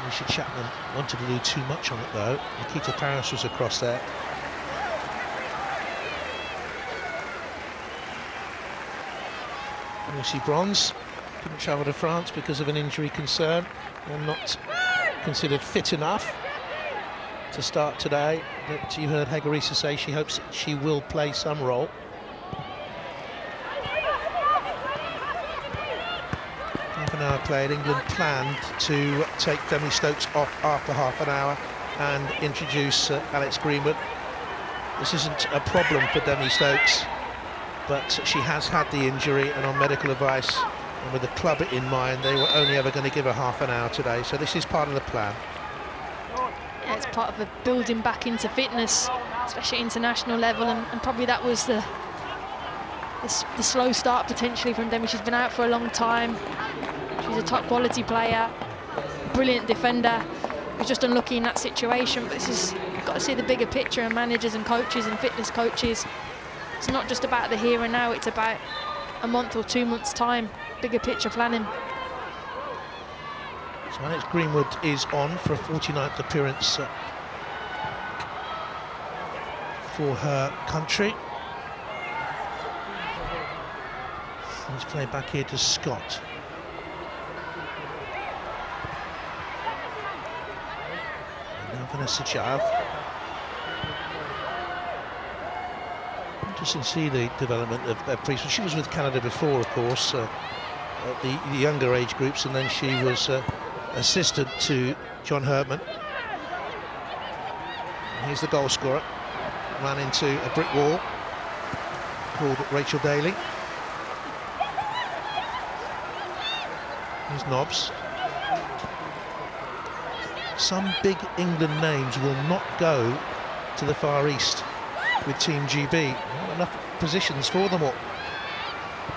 Alicia Chapman wanted to do too much on it though. Nikita Paris was across there. Lucy Bronze couldn't travel to France because of an injury concern, and not considered fit enough to start today. But you heard Hegarisa say she hopes she will play some role. Half an hour played. England planned to take Demi Stokes off after half an hour and introduce Alex Greenwood. This isn't a problem for Demi Stokes, but she has had the injury, and on medical advice and with the club in mind, they were only ever going to give her half an hour today, so this is part of the plan. Yeah, it's part of the building back into fitness, especially international level, and probably that was the slow start potentially from Demi. She's been out for a long time. She's a top quality player, brilliant defender. Was just unlucky in that situation, but this is, you've got to see the bigger picture, and managers and coaches and fitness coaches. It's not just about the here and now, it's about a month or 2 months' time, bigger picture planning. So Alex Greenwood is on for a 49th appearance for her country. He's playing back here to Scott. And now Vanessa Child. interesting to see the development of Priestman. She was with Canada before, of course, at the younger age groups, and then she was assistant to John Herdman. And here's the goal scorer. Ran into a brick wall called Rachel Daly. Here's Nobbs. Some big England names will not go to the Far East with Team GB. Not enough positions for them all,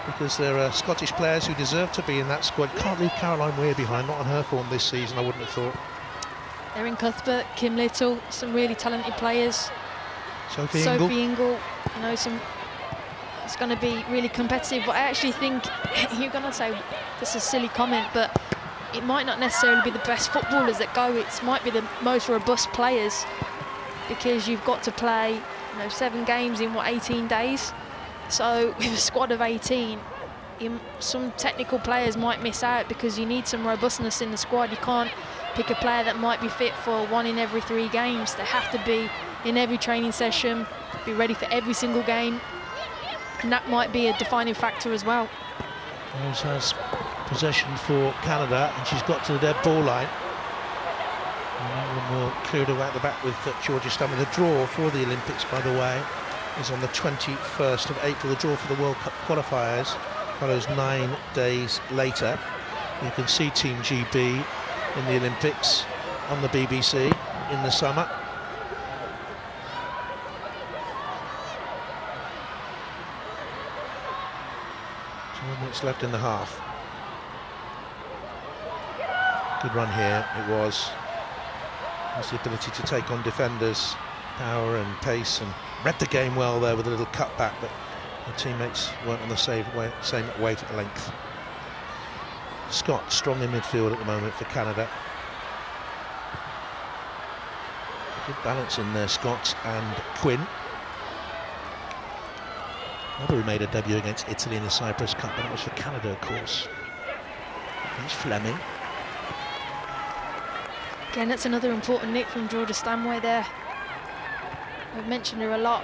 because there are Scottish players who deserve to be in that squad. Can't leave Caroline Weir behind, not on her form this season, I wouldn't have thought. Erin Cuthbert, Kim Little, some really talented players. Sophie Ingle, you know, it's going to be really competitive, but I actually think you're going to say this is a silly comment, but it might not necessarily be the best footballers that go. It might be the most robust players, because you've got to play, you know, 7 games in 18 days. So with a squad of 18, some technical players might miss out because you need some robustness in the squad. You can't pick a player that might be fit for 1 in every 3 games. They have to be in every training session, be ready for every single game, and that might be a defining factor as well. Rose has possession for Canada, and she's got to the dead ball line. And England will clear it away at the back with Georgia Stanley. The draw for the Olympics, by the way, is on the 21st of April. The draw for the World Cup qualifiers follows 9 days later. You can see Team GB in the Olympics on the BBC in the summer. 2 minutes left in the half. Good run here, it was. Has the ability to take on defenders, power and pace, and read the game well there with a little cutback, but her teammates weren't on the same weight length. Scott strong in midfield at the moment for Canada. Good balance in there, Scott and Quinn. Another who made a debut against Italy in the Cyprus Cup, and that was for Canada, of course. Here's Fleming. Again, that's another important nick from Georgia Stanway there. I've mentioned her a lot.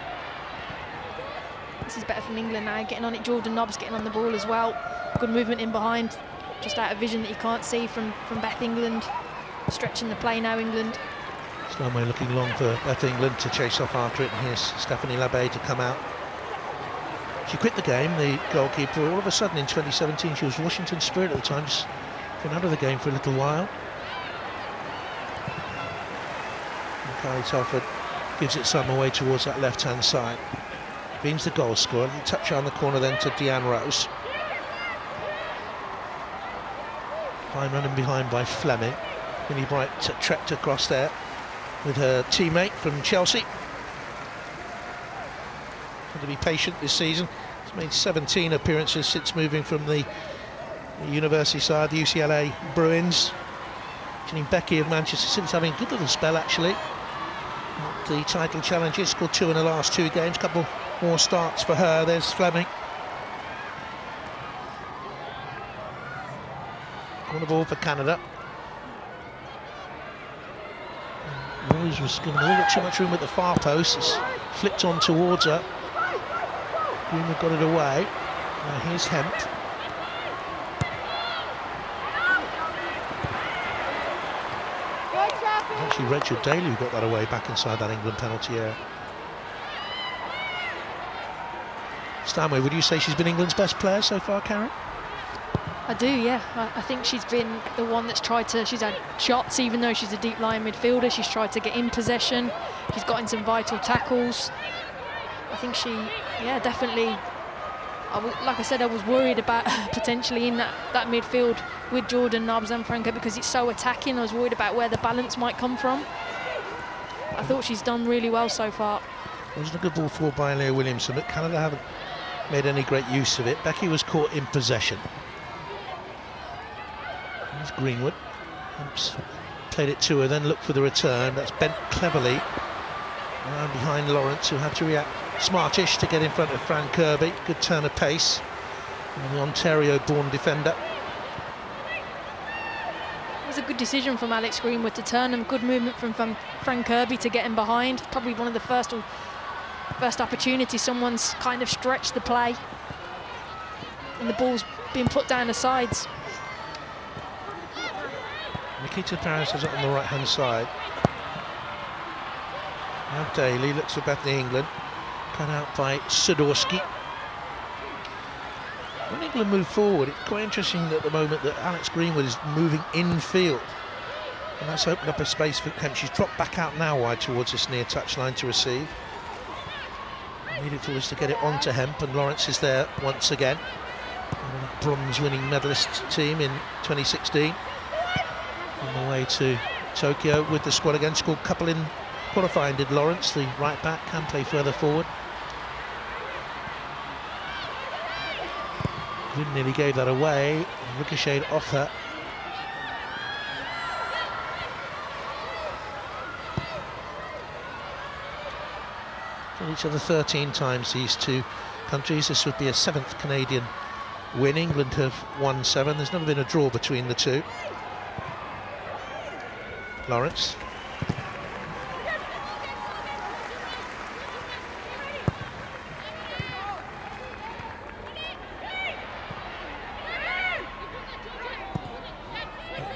This is better from England now, getting on it. Jordan Nobbs getting on the ball as well. Good movement in behind, just out of vision that you can't see from Beth England. Stretching the play now, England. Stanway looking long for Beth England to chase off after it, and here's Stephanie Labbe to come out. She quit the game, the goalkeeper. All of a sudden in 2017, she was Washington Spirit at the time, just been out of the game for a little while. And Kylie Telford gives it some away towards that left-hand side. Bean's the goal scorer. A touch on the corner then to Deanne Rose. Fine running behind by Fleming. Minnie Bright trekked across there with her teammate from Chelsea. To be patient this season. He's made 17 appearances since moving from the university side, the UCLA Bruins. Janine Becky of Manchester City's having a good little spell actually. The title challenges, scored 2 in the last 2 games, couple more starts for her. There's Fleming. Corner ball for Canada. Rose was given a little bit too much room at the far post. It's flicked on towards her. Greenwood got it away. Now here's Hemp. Actually, Rachel Daly who got that away back inside that England penalty area. Stanway, would you say she's been England's best player so far, Karen? I do, yeah. I think she's been the one that's tried to, she's had shots even though she's a deep lying midfielder. She's tried to get in possession. She's got in some vital tackles. I think she, yeah, definitely, like I said, I was worried about potentially in that midfield with Jordan Nobbs and Franco because it's so attacking. I was worried about where the balance might come from. I thought she's done really well so far. It wasn't a good ball forward by Leah Williamson, but Canada haven't made any great use of it. Becky was caught in possession. There's Greenwood. Oops. Played it to her, then looked for the return. That's bent cleverly around behind Lawrence, who had to react smartish to get in front of Fran Kirby. Good turn of pace. And the Ontario-born defender. It was a good decision from Alex Greenwood to turn, and good movement from Fran Kirby to get in behind. Probably one of the first First opportunity, someone's kind of stretched the play. And the ball's been put down the sides. Nikita Parris has it on the right-hand side. Now Daly looks for Bethany England. Cut out by Sadorski. When England move forward, it's quite interesting at the moment that Alex Greenwood is moving infield. And that's opened up a space for Kemp. She's dropped back out now wide towards this near touchline to receive. Needful is to get it onto Hemp, and Lawrence is there once again. That bronze-winning medalist team in 2016. On the way to Tokyo with the squad again. Scored a couple in qualifying, did Lawrence, the right back, can play further forward. Gwynn nearly gave that away, ricocheted off her. Played each other 13 times, these two countries. This would be a 7th Canadian win. England have won 7. There's never been a draw between the two. Lawrence.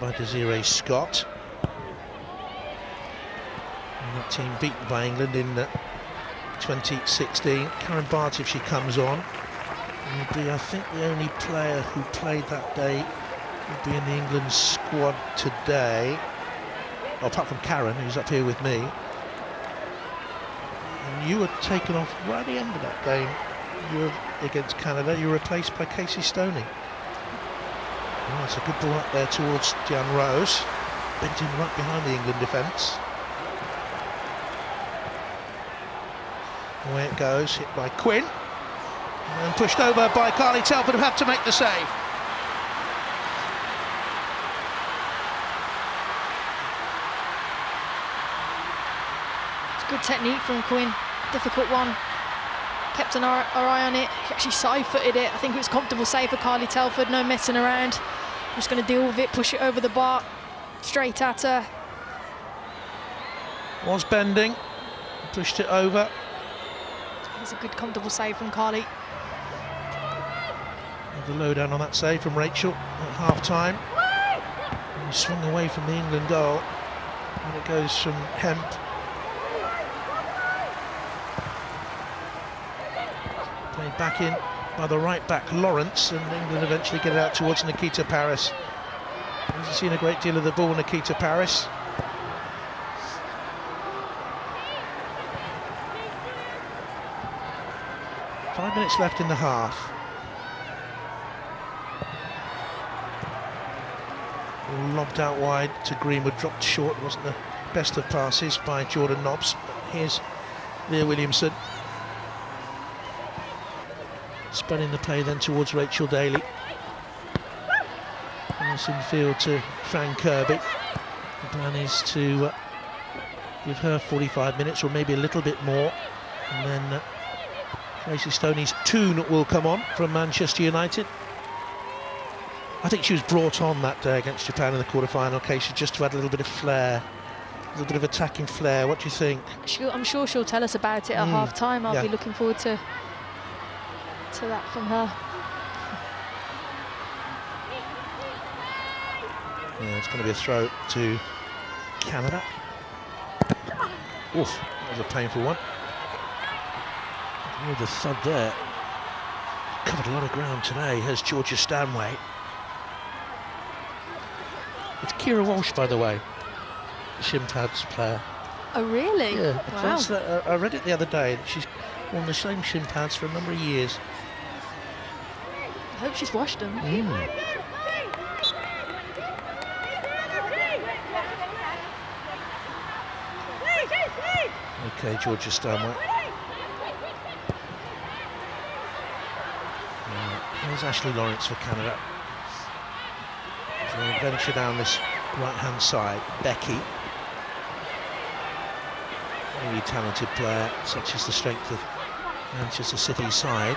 By Desiree Scott. And that team beaten by England in 2016. Karen Barty, if she comes on, will be, I think, the only player who played that day would be in the England squad today. Well, apart from Karen, who's up here with me. And you were taken off right at the end of that game. You were against Canada. You were replaced by Casey Stoney. Oh, it's a good ball up there towards Diane Rose. Bent in right behind the England defence. Away it goes, hit by Quinn. And pushed over by Carly Telford, who had to make the save. It's good technique from Quinn. Difficult one. Kept an eye on it. She actually side-footed it. I think it was a comfortable save for Carly Telford. No messing around. Just going to deal with it, push it over the bar, straight at her. Was bending, pushed it over. It's a good, comfortable save from Carly. The lowdown on that save from Rachel at half-time. And swung away from the England goal. And it goes from Hemp. Played back in by the right back Lawrence, and England eventually get it out towards Nikita Parris. Hasn't seen a great deal of the ball, Nikita Parris. Five minutes left in the half. Lobbed out wide to Greenwood, dropped short. It wasn't the best of passes by Jordan Nobbs. But here's Leah Williamson. Spreading the play then towards Rachel Daly. Nice in field to Fran Kirby. The plan is to give her 45 minutes or maybe a little bit more. And then Casey Stoney's tune will come on from Manchester United. I think she was brought on that day against Japan in the quarter-final, Casey, just to add a little bit of flair, a little bit of attacking flair. What do you think? I'm sure she'll tell us about it at half-time. I'll be looking forward to that from her. Yeah, it's going to be a throw to Canada. Oof, that was a painful one. Oh, the thud there. Covered a lot of ground today. Here's Georgia Stanway. It's Kira Walsh, by the way, the shin pads player. Oh, really? Yeah, wow. I read it the other day. She's worn the same shin pads for a number of years. I hope she's washed them. Okay, Georgia Stanway. Here's Ashley Lawrence for Canada. So they venture down this right-hand side. Becky. Really talented player, such is the strength of Manchester City's side.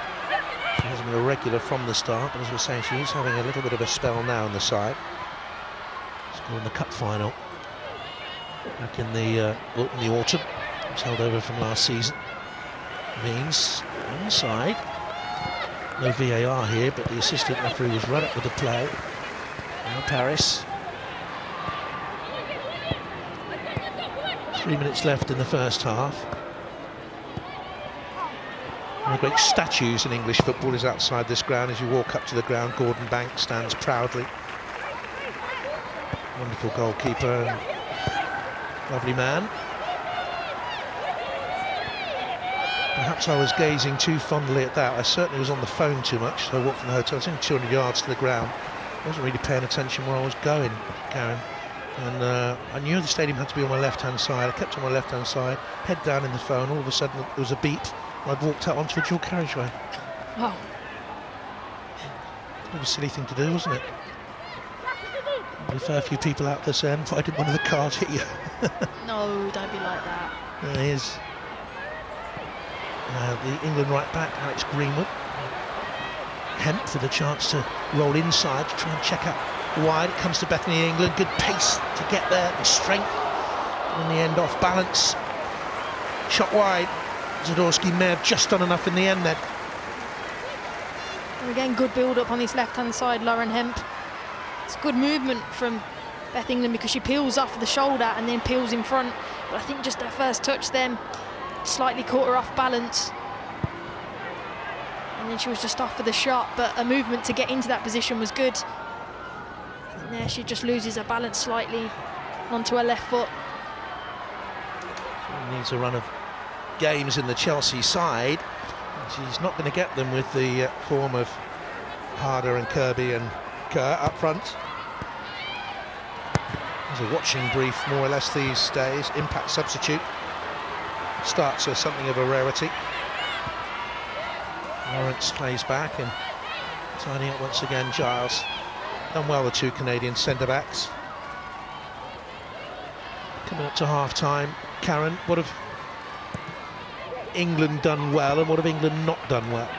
She hasn't been a regular from the start, but as we're saying, she is having a little bit of a spell now on the side. Scored in the cup final back in the autumn. It was held over from last season. Means onside. No VAR here, but the assistant referee was right up with the play. Now Paris. 3 minutes left in the first half. One of the great statues in English football is outside this ground. As you walk up to the ground, Gordon Banks stands proudly. Wonderful goalkeeper and lovely man. Perhaps I was gazing too fondly at that. I certainly was on the phone too much, so I walked from the hotel. I was only 200 yards to the ground. I wasn't really paying attention where I was going, Karen. And I knew the stadium had to be on my left-hand side. I kept on my left-hand side, head down in the phone. All of a sudden, there was a beep. I'd walked out onto a dual carriageway. Wow. It was a silly thing to do, wasn't it? There were a fair few people out this end. Why did one of the cars hit you? No, don't be like that. There he is. The England right back, Alex Greenwood. Hemp with a chance to roll inside to try and check out wide. It comes to Bethany England. Good pace to get there and strength. And in the end, off balance. Shot wide. Zadorsky may have just done enough in the end then. And again, good build-up on this left-hand side, Lauren Hemp. It's good movement from Beth England because she peels off the shoulder and then peels in front. But I think just her first touch then slightly caught her off balance. And then she was just off for the shot, but her movement to get into that position was good. And there she just loses her balance slightly onto her left foot. She needs a run of games in the Chelsea side. She's not going to get them with the form of Harder and Kirby and Kerr up front. There's a watching brief more or less these days. Impact substitute. Starts as something of a rarity. Lawrence plays back and tidying up once again Giles. Done well, the two Canadian centre-backs. Coming up to half-time. Karen, what have England done well and what have England not done well?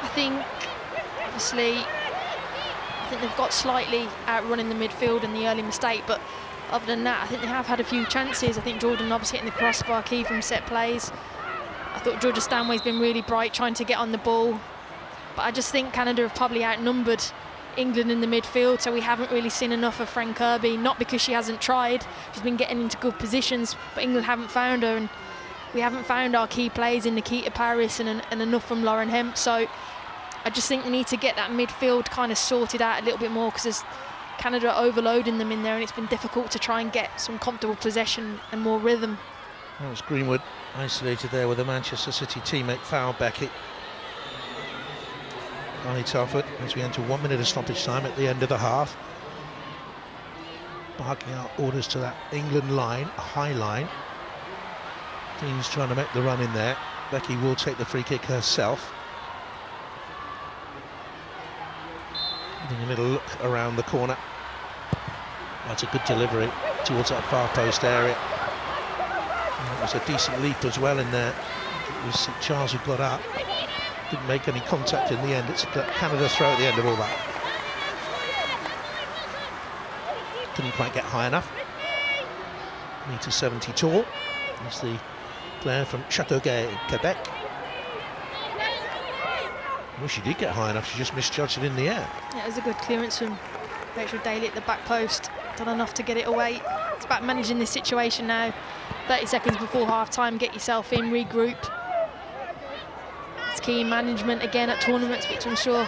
I think, obviously, they've got slightly outrunning the midfield and the early mistake, but other than that, I think they have had a few chances. I think Jordan Nobbs hitting the crossbar, key from set plays. I thought Georgia Stanway's been really bright trying to get on the ball. But I just think Canada have probably outnumbered England in the midfield, so we haven't really seen enough of Fran Kirby, not because she hasn't tried. She's been getting into good positions, but England haven't found her, and we haven't found our key plays in Nikita Paris and enough from Lauren Hemp. So I just think we need to get that midfield kind of sorted out a little bit more, because Canada are overloading them in there and it's been difficult to try and get some comfortable possession and more rhythm. That was Greenwood isolated there with a Manchester City teammate, foul Beckett. Carly Telford as we enter 1 minute of stoppage time at the end of the half. Barking out orders to that England line, a high line. Dean's trying to make the run in there. Becky will take the free kick herself. Getting a little look around the corner. That's a good delivery towards that far post area. And it was a decent leap as well in there. It was St. Charles who got up. Didn't make any contact in the end. It's a Canada throw at the end of all that. Couldn't quite get high enough. 1.70 m tall. He's the player from Châteauguay in Quebec. Well, she did get high enough, she just misjudged it in the air. Yeah, it was a good clearance from Rachel Daly at the back post. Done enough to get it away. It's about managing this situation now. 30 seconds before half-time, get yourself in, regroup. It's key in management again at tournaments, which I'm sure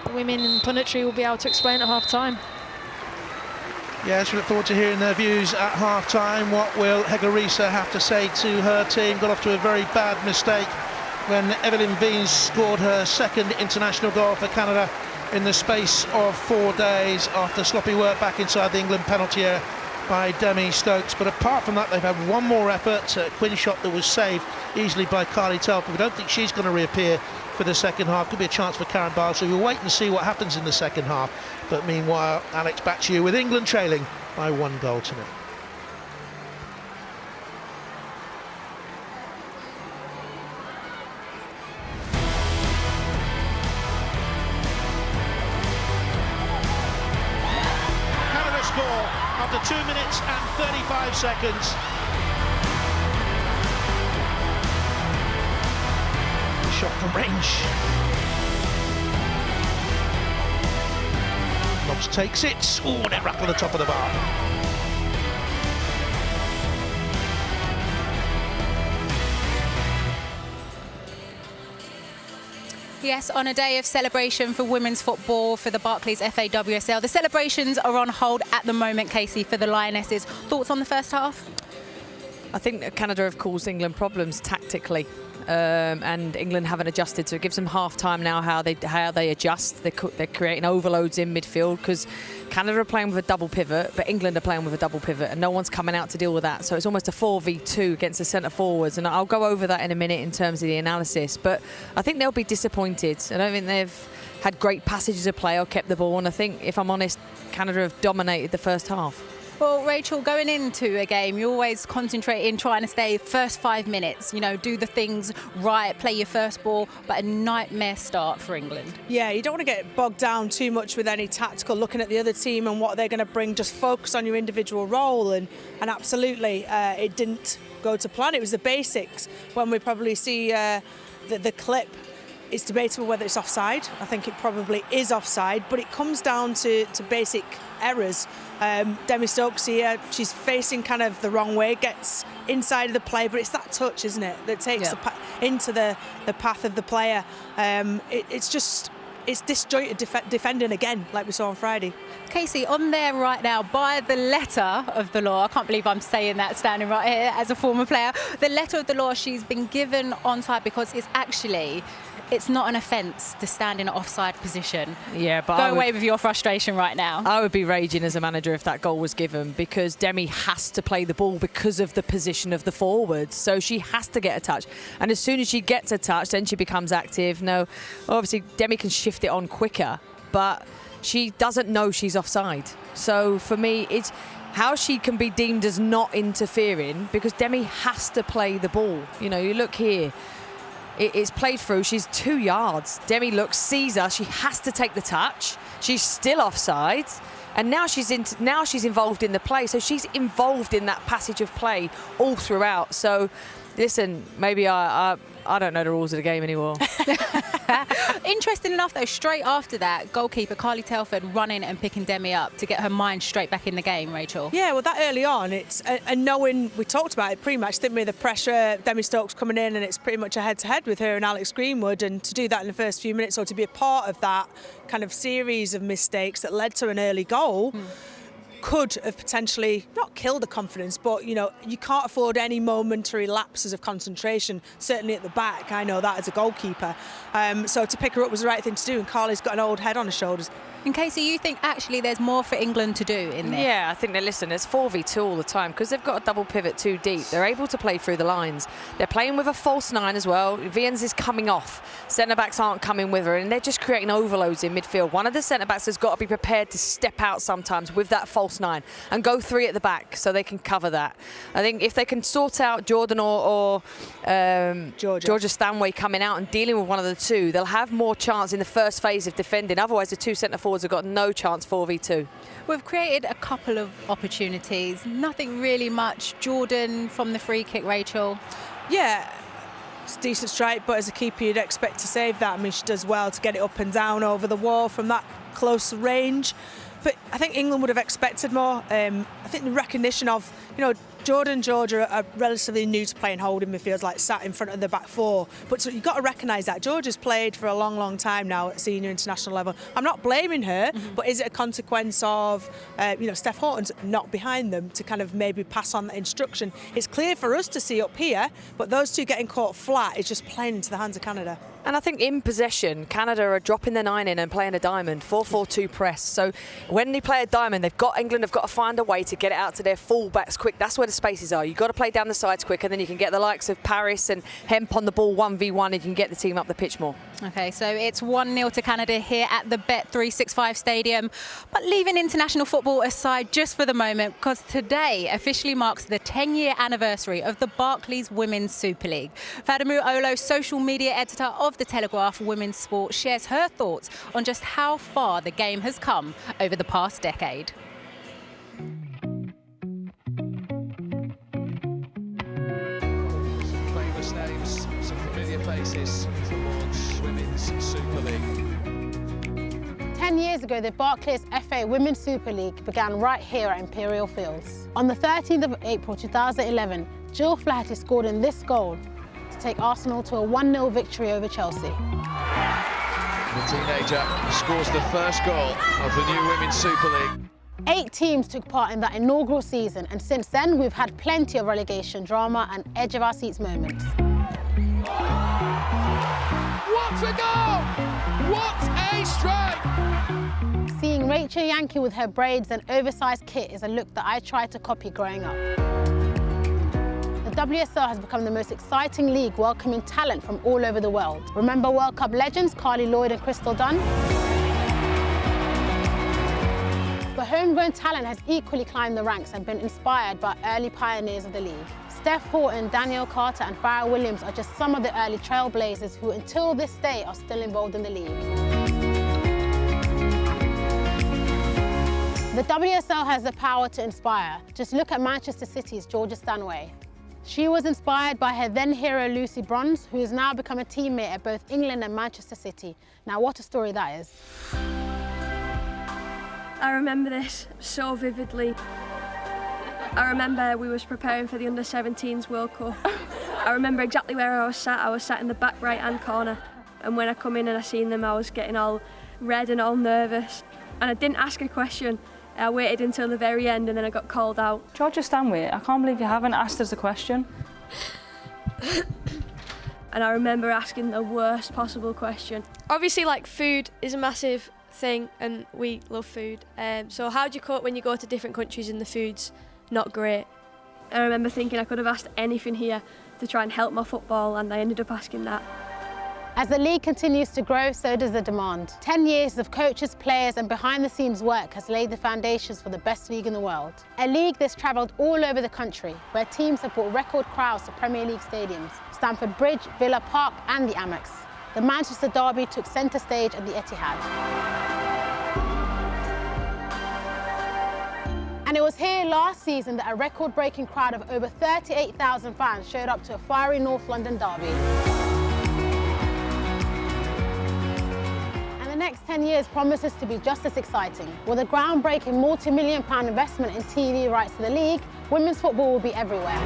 the women in punditry will be able to explain at half-time. Yes, we look forward to hearing their views at half-time. What will Hege Riise have to say to her team? Got off to a very bad mistake when Evelyn Wiens scored her second international goal for Canada in the space of 4 days after sloppy work back inside the England penalty area by Demi Stokes. But apart from that, they've had one more effort, a Quinn shot that was saved easily by Carly Telford. We don't think she's going to reappear for the second half. Could be a chance for Karen Barlow, so we'll wait and see what happens in the second half. But meanwhile, Alex, back to you with England trailing by 1 goal to 0. Canada score after 2 minutes and 35 seconds. shot from range. Nobbs takes it. Oh, net wrap on the top of the bar. Yes, on a day of celebration for women's football for the Barclays FA WSL. The celebrations are on hold at the moment, Casey, for the Lionesses. Thoughts on the first half? I think that Canada have caused England problems tactically, and England haven't adjusted. So it gives them half time now how they adjust. They're creating overloads in midfield because Canada are playing with a double pivot, but England are playing with a double pivot, and no one's coming out to deal with that. So it's almost a 4v2 against the centre forwards, and I'll go over that in a minute in terms of the analysis. But I think they'll be disappointed. I don't think they've had great passages of play or kept the ball, and I think, if I'm honest, Canada have dominated the first half. Well, Rachel, going into a game, you always concentrate in trying to stay first 5 minutes, you know, do the things right, play your first ball, but a nightmare start for England. Yeah, you don't want to get bogged down too much with any tactical, looking at the other team and what they're going to bring. Just focus on your individual role, and absolutely, it didn't go to plan. It was the basics. When we probably see the clip, it's debatable whether it's offside. I think it probably is offside, but it comes down to basic errors. Demi Stokes here, she's facing kind of the wrong way, gets inside of the play, but it's that touch, isn't it, that takes into the path of the player. It's disjointed defending again, like we saw on Friday. Casey, on there right now, by the letter of the law, I can't believe I'm saying that standing right here as a former player, the letter of the law, she's been given onside because it's not an offence to stand in an offside position. Yeah, but go away with your frustration right now. I would be raging as a manager if that goal was given, because Demi has to play the ball because of the position of the forwards. So she has to get a touch. And as soon as she gets a touch, then she becomes active. No, obviously Demi can shift it on quicker, but she doesn't know she's offside. So for me, it's how she can be deemed as not interfering, because Demi has to play the ball. You know, you look here. It's played through. She's 2 yards. Demi looks, sees her. She has to take the touch. She's still offside, and now she's involved in the play. So she's involved in that passage of play all throughout. So, listen, maybe I don't know the rules of the game anymore. Interesting enough, though, straight after that, goalkeeper Carly Telford running and picking Demi up to get her mind straight back in the game, Rachel. Yeah, well, that early on, it's and knowing, we talked about it pre-match, didn't we? The pressure, Demi Stokes coming in, and it's pretty much a head-to-head with her and Alex Greenwood, and to do that in the first few minutes, or to be a part of that kind of series of mistakes that led to an early goal. Could have potentially not killed the confidence, but you know, you can't afford any momentary lapses of concentration, certainly at the back. I know that as a goalkeeper. So to pick her up was the right thing to do, and Carly's got an old head on her shoulders. And Casey, you think actually there's more for England to do in this? Yeah, I think listen, there's 4v2 all the time because they've got a double pivot too deep. They're able to play through the lines. They're playing with a false nine as well. Viens is coming off. Centre-backs aren't coming with her, and they're just creating overloads in midfield. One of the centre-backs has got to be prepared to step out sometimes with that false nine and go three at the back so they can cover that. I think if they can sort out Jordan or Georgia Stanway coming out and dealing with one of the two, they'll have more chance in the first phase of defending. Otherwise, the two centre-forwards have got no chance 4v2. We've created a couple of opportunities, nothing really much. Jordan from the free kick, Rachel. Yeah, it's a decent strike, but as a keeper you'd expect to save that. I mean, she does well to get it up and down over the wall from that close range. But I think England would have expected more. I think the recognition of, you know, Jordan and Georgia are relatively new to playing holding midfields, like sat in front of the back four. But so you've got to recognise that. Georgia's played for a long, long time now at senior international level. I'm not blaming her, but is it a consequence of, you know, Steph Houghton's not behind them to kind of maybe pass on that instruction? It's clear for us to see up here, but those two getting caught flat is just playing into the hands of Canada. And I think in possession, Canada are dropping their nine in and playing a diamond, 4-4-2 press. So when they play a diamond, England have got to find a way to get it out to their full-backs quick. That's where the spaces are. You've got to play down the sides quick, and then you can get the likes of Paris and Hemp on the ball 1v1, and you can get the team up the pitch more. Okay, so it's 1-0 to Canada here at the Bet365 Stadium. But leaving international football aside just for the moment, because today officially marks the 10-year anniversary of the Barclays Women's Super League. Fadamu Olo, social media editor of The Telegraph Women's Sport, shares her thoughts on just how far the game has come over the past decade. Some famous names, some familiar faces, some more Women's Super League. 10 years ago, the Barclays FA Women's Super League began right here at Imperial Fields. On the 13th of April 2011, Jill Flaherty scored in this goal to take Arsenal to a 1-0 victory over Chelsea. The teenager scores the first goal of the new Women's Super League. 8 teams took part in that inaugural season, and since then we've had plenty of relegation drama and edge of our seats moments. What a goal! What a strike! Seeing Rachel Yankee with her braids and oversized kit is a look that I tried to copy growing up. The WSL has become the most exciting league, welcoming talent from all over the world. Remember World Cup legends Carly Lloyd and Crystal Dunn? But homegrown talent has equally climbed the ranks and been inspired by early pioneers of the league. Steph Horton, Danielle Carter and Farrah Williams are just some of the early trailblazers who until this day are still involved in the league. The WSL has the power to inspire. Just look at Manchester City's Georgia Stanway. She was inspired by her then hero Lucy Bronze, who has now become a teammate at both England and Manchester City. Now what a story that is. I remember this so vividly. I remember we was preparing for the Under-17s World Cup. I remember exactly where I was sat. I was sat in the back right-hand corner. And when I come in and I seen them, I was getting all red and all nervous. And I didn't ask a question. I waited until the very end and then I got called out. Georgia Stanway, I can't believe you haven't asked us a question. And I remember asking the worst possible question. Obviously, like, food is a massive thing and we love food. So how do you cope when you go to different countries and the food's not great? I remember thinking I could have asked anything here to try and help my football, and I ended up asking that. As the league continues to grow, so does the demand. 10 years of coaches, players and behind-the-scenes work has laid the foundations for the best league in the world. A league that's travelled all over the country, where teams have brought record crowds to Premier League stadiums, Stamford Bridge, Villa Park and the Amex. The Manchester Derby took centre stage at the Etihad. And it was here last season that a record-breaking crowd of over 38,000 fans showed up to a fiery North London derby. The next 10 years promises to be just as exciting. With a groundbreaking multi-million-pound investment in TV rights to the league, women's football will be everywhere.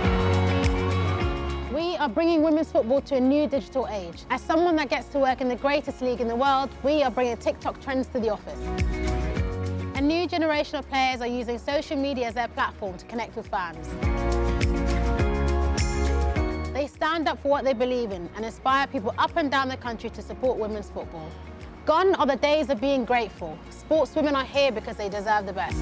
We are bringing women's football to a new digital age. As someone that gets to work in the greatest league in the world, we are bringing TikTok trends to the office. A new generation of players are using social media as their platform to connect with fans. They stand up for what they believe in and inspire people up and down the country to support women's football. Gone are the days of being grateful. Sportswomen are here because they deserve the best.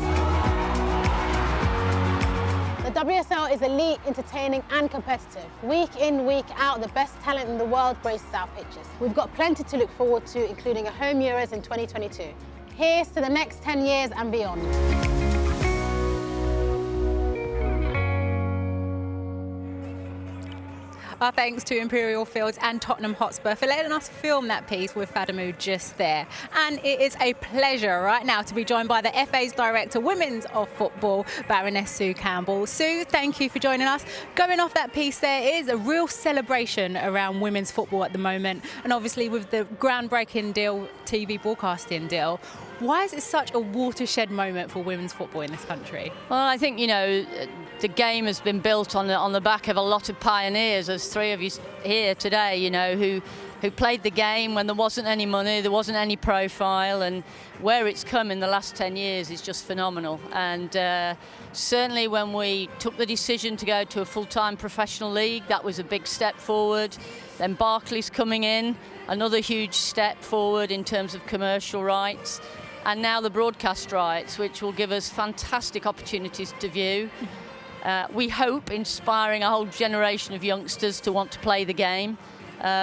The WSL is elite, entertaining and competitive. Week in, week out, the best talent in the world graces our pitches. We've got plenty to look forward to, including a home Euros in 2022. Here's to the next 10 years and beyond. Our thanks to Imperial Fields and Tottenham Hotspur for letting us film that piece with Fadamu just there. And it is a pleasure right now to be joined by the FA's Director Women's of Football, Baroness Sue Campbell. Sue, thank you for joining us. Going off that piece there, it is a real celebration around women's football at the moment. And obviously with the groundbreaking deal, TV broadcasting deal, why is it such a watershed moment for women's football in this country? Well, I think, you know, the game has been built on the back of a lot of pioneers. There's 3 of you here today, you know, who played the game when there wasn't any money, there wasn't any profile, and where it's come in the last 10 years is just phenomenal. And certainly when we took the decision to go to a full-time professional league, that was a big step forward. Then Barclays coming in, another huge step forward in terms of commercial rights. And now the broadcast rights, which will give us fantastic opportunities to view. We hope inspiring a whole generation of youngsters to want to play the game.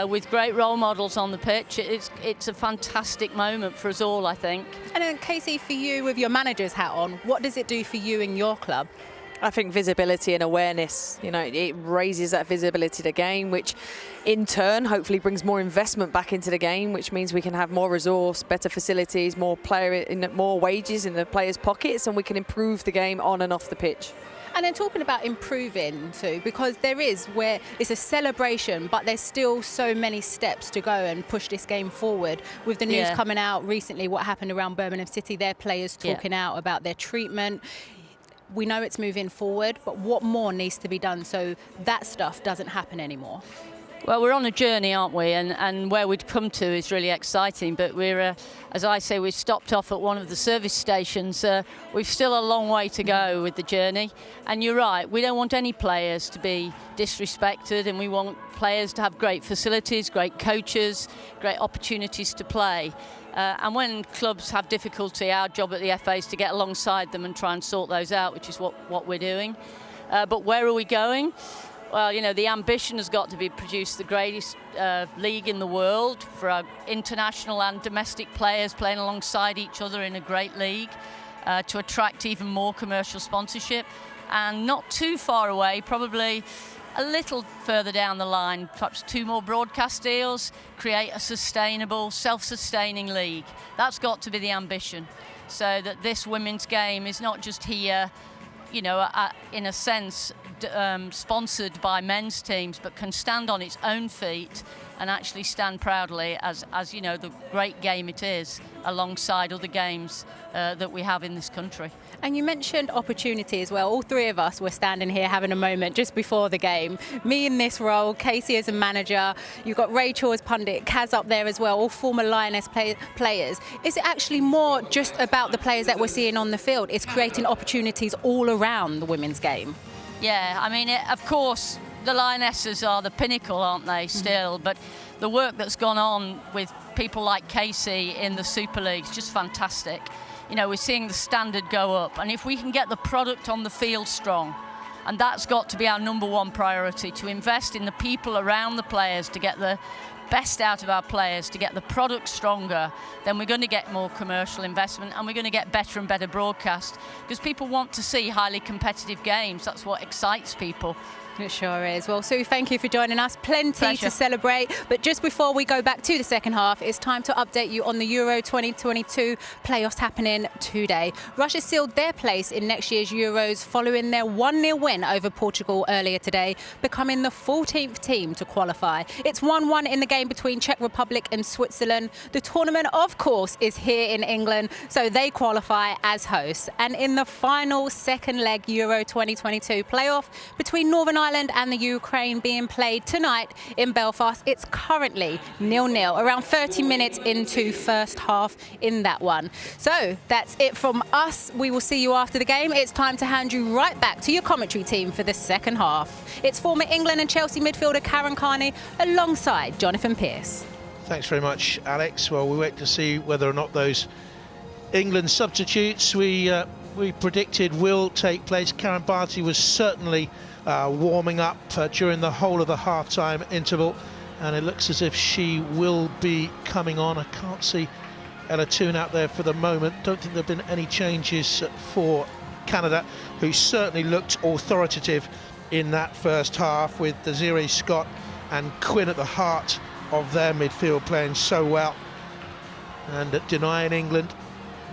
With great role models on the pitch, it's a fantastic moment for us all, I think. And then Casey, for you, with your manager's hat on, what does it do for you and your club? I think visibility and awareness, you know, it raises that visibility to the game, which in turn hopefully brings more investment back into the game, which means we can have more resource, better facilities, more wages in the players' pockets, and we can improve the game on and off the pitch. And then talking about improving too, because there is where it's a celebration, but there's still so many steps to go and push this game forward. With the news coming out recently, what happened around Birmingham City, their players talking out about their treatment. We know it's moving forward, but what more needs to be done so that stuff doesn't happen anymore? Well, we're on a journey, aren't we? And where we'd come to is really exciting. But we're, as I say, we've stopped off at one of the service stations. We've still a long way to go with the journey. And you're right, we don't want any players to be disrespected, and we want players to have great facilities, great coaches, great opportunities to play. And when clubs have difficulty, our job at the FA is to get alongside them and try and sort those out, which is what we're doing. But where are we going? Well, you know, the ambition has got to be produce the greatest league in the world for our international and domestic players playing alongside each other in a great league, to attract even more commercial sponsorship. And not too far away, probably a little further down the line, perhaps 2 more broadcast deals, create a sustainable, self-sustaining league. That's got to be the ambition, so that this women's game is not just here, you know, in a sense, sponsored by men's teams, but can stand on its own feet and actually stand proudly as you know, the great game it is, alongside other games that we have in this country. And you mentioned opportunity as well. All 3 of us were standing here having a moment just before the game. Me in this role, Casey as a manager, you've got Rachel as pundit, Kaz up there as well, all former Lioness players. Is it actually more just about the players that we're seeing on the field? It's creating opportunities all around the women's game. Yeah, I mean, of course, the Lionesses are the pinnacle, aren't they, still? But the work that's gone on with people like Casey in the Super League is just fantastic. You know, we're seeing the standard go up. And if we can get the product on the field strong, and that's got to be our #1 priority, to invest in the people around the players to get the best out of our players, to get the product stronger, then we're going to get more commercial investment, and we're going to get better and better broadcast, because people want to see highly competitive games. That's what excites people. It sure is. Well, Sue, thank you for joining us. Plenty Pleasure. to celebrate. But just before we go back to the second half, it's time to update you on the Euro 2022 playoffs happening today. Russia sealed their place in next year's Euros following their 1-0 win over Portugal earlier today, becoming the 14th team to qualify. It's 1-1 in the game between Czech Republic and Switzerland. The tournament, of course, is here in England, so they qualify as hosts. And in the final second leg Euro 2022 playoff between Northern Ireland and the Ukraine being played tonight in Belfast, it's currently 0-0, around 30 minutes into first half in that one. So that's it from us. We will see you after the game. It's time to hand you right back to your commentary team for the second half. It's former England and Chelsea midfielder Karen Carney alongside Jonathan Pearce. Thanks very much, Alex. Well, we wait to see whether or not those England substitutes we predicted will take place. Karen Barty was certainly warming up during the whole of the half-time interval, and it looks as if she will be coming on. I can't see Ella Toone out there for the moment. Don't think there have been any changes for Canada, who certainly looked authoritative in that first half, with Desiree Scott and Quinn at the heart of their midfield, playing so well and denying England.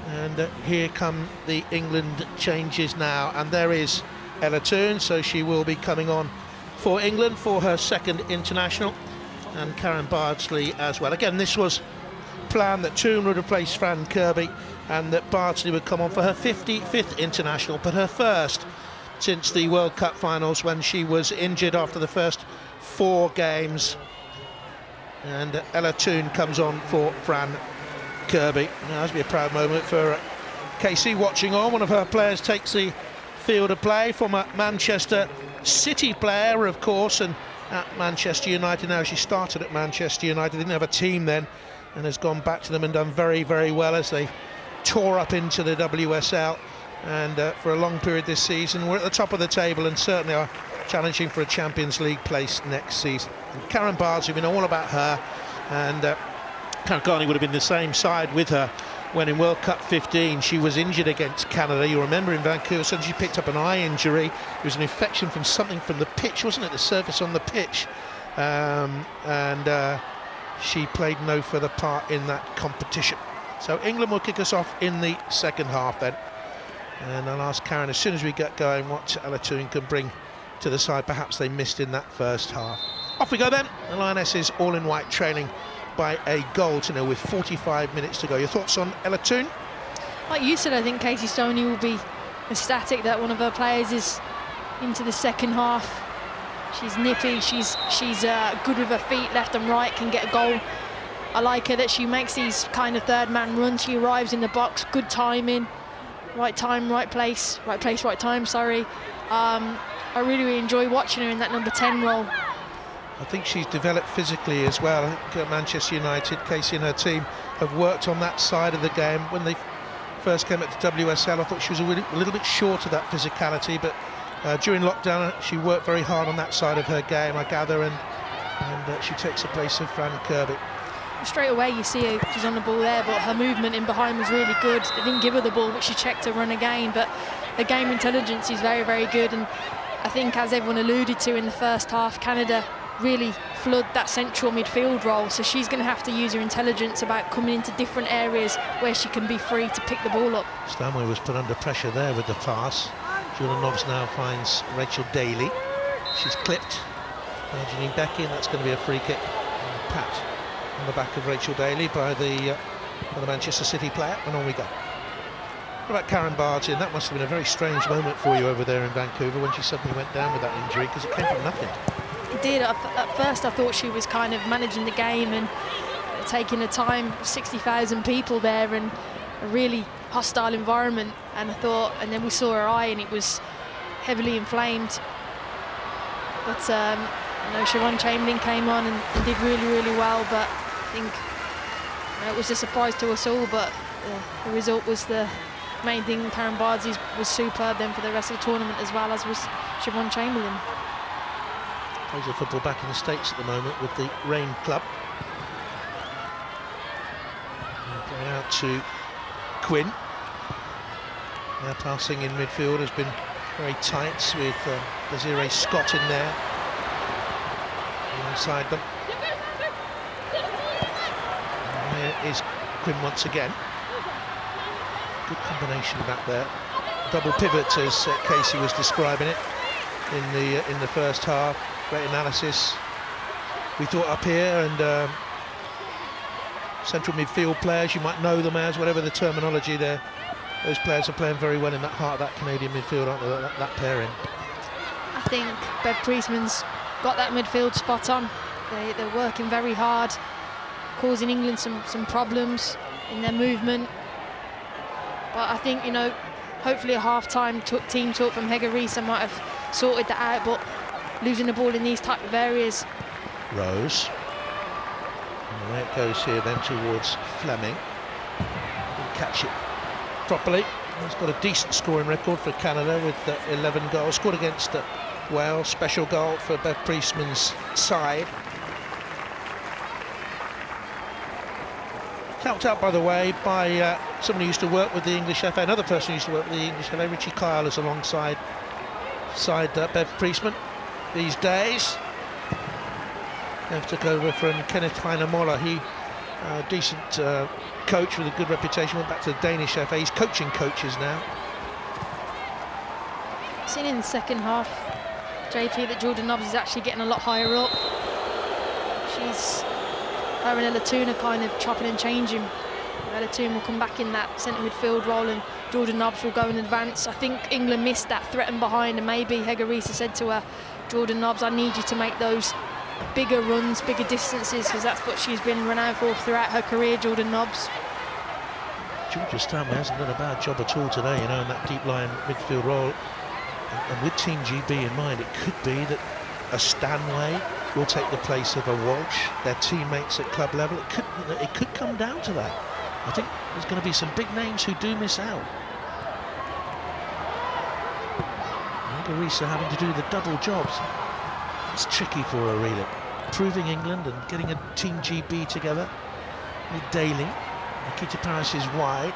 And here come the England changes now, and there is Ella Toone, so she will be coming on for England for her second international, and Karen Bardsley as well. Again, this was planned that Toone would replace Fran Kirby and that Bardsley would come on for her 55th international, but her first since the World Cup finals, when she was injured after the first 4 games. And Ella Toone comes on for Fran Kirby. Now, that'll be a proud moment for Casey watching on. One of her players takes the field of play, from a Manchester City player, of course, and at Manchester United now. She started at Manchester United, didn't have a team then, and has gone back to them and done very, very well as they tore up into the WSL. And for a long period this season, we're at the top of the table and certainly are challenging for a Champions League place next season. And Karen Bardsley, we know all about her, and Karen Carney would have been the same side with her when in World Cup 15 she was injured against Canada. You remember in Vancouver, suddenly she picked up an eye injury. It was an infection from something from the pitch, wasn't it? The surface on the pitch. She played no further part in that competition. So England will kick us off in the second half then. And I'll ask Karen as soon as we get going what Ella Toone can bring to the side. Perhaps they missed in that first half. Off we go then. The Lionesses all in white, trailing by a goal to nil with 45 minutes to go. Your thoughts on Ella Toone? Like you said, I think Casey Stoney will be ecstatic that one of her players is into the second half. She's nippy, she's good with her feet, left and right, can get a goal. I like her that she makes these kind of third man runs. She arrives in the box, good timing, right time, right place, right time, sorry. I really enjoy watching her in that number 10 role. I think she's developed physically as well. I think at Manchester United, Casey and her team have worked on that side of the game. When they first came at the WSL, I thought she was a little bit short of that physicality, but during lockdown she worked very hard on that side of her game, I gather, and she takes the place of Fran Kirby. Straight away you see her, she's on the ball there, but her movement in behind was really good. They didn't give her the ball, but she checked her run again. But her game intelligence is very, very good, and I think, as everyone alluded to in the first half, Canada really flood that central midfield role, so she's going to have to use her intelligence about coming into different areas where she can be free to pick the ball up. Stanway was put under pressure there with the pass. Jordan Nobbs now finds Rachel Daly. She's clipped by Janine Becky, and that's going to be a free kick. Pat on the back of Rachel Daly by the Manchester City player, and on we go. What about Karen Bargin? That must have been a very strange moment for you over there in Vancouver when she suddenly went down with that injury, because it came from nothing. It did. At first I thought she was kind of managing the game and taking her time. 60,000 people there and a really hostile environment, and I thought, and then we saw her eye and it was heavily inflamed. But you know, Siobhan Chamberlain came on and did really, really well, but I think it was a surprise to us all, but the result was the main thing. Karen Bardsey was superb then for the rest of the tournament, as well as was Siobhan Chamberlain. Plays her football back in the States at the moment with the Reign Club. Going out to Quinn. Now passing in midfield has been very tight with Desiree Scott in there alongside them. And there is Quinn once again. Good combination back there. Double pivot, as Casey was describing it in the first half. Great analysis. We thought up here, and central midfield players, you might know them as, whatever the terminology there. Those players are playing very well in that heart of that Canadian midfield, aren't they? That pairing. I think Bev Priestman's got that midfield spot on. They're working very hard, causing England some problems in their movement. But I think, you know, hopefully a half-time team talk from Hege Riise might have sorted that out, but losing the ball in these type of areas. Rose. And there it goes here then towards Fleming. Didn't catch it properly. He's got a decent scoring record for Canada with 11 goals. Scored against Wales. Special goal for Bev Priestman's side. Helped out, by the way, by someone who used to work with the English FA. Another person who used to work with the English FA, Richie Kyle, is alongside Bev Priestman these days. Bev took over from Kenneth Heine-Moller. He, decent coach with a good reputation, went back to the Danish FA. He's coaching coaches now. Seen in the second half, JP, that Jordan Nobbs is actually getting a lot higher up. Her and Ella Toone are kind of chopping and changing. Ella Toone will come back in that centre midfield role and Jordan Nobbs will go in advance. I think England missed that threat and behind, and maybe Hege Riise said to her, Jordan Nobbs, I need you to make those bigger runs, bigger distances, because that's what she's been renowned for throughout her career, Jordan Nobbs. Georgia Stanway hasn't done a bad job at all today, you know, in that deep line midfield role. And with Team GB in mind, it could be that a Stanway will take the place of a Walsh, their teammates at club level. It could come down to that. I think there's going to be some big names who do miss out. Hege Riise having to do the double jobs. It's tricky for her, really. Proving England and getting a Team GB together with Daly. Nikita Parris is wide.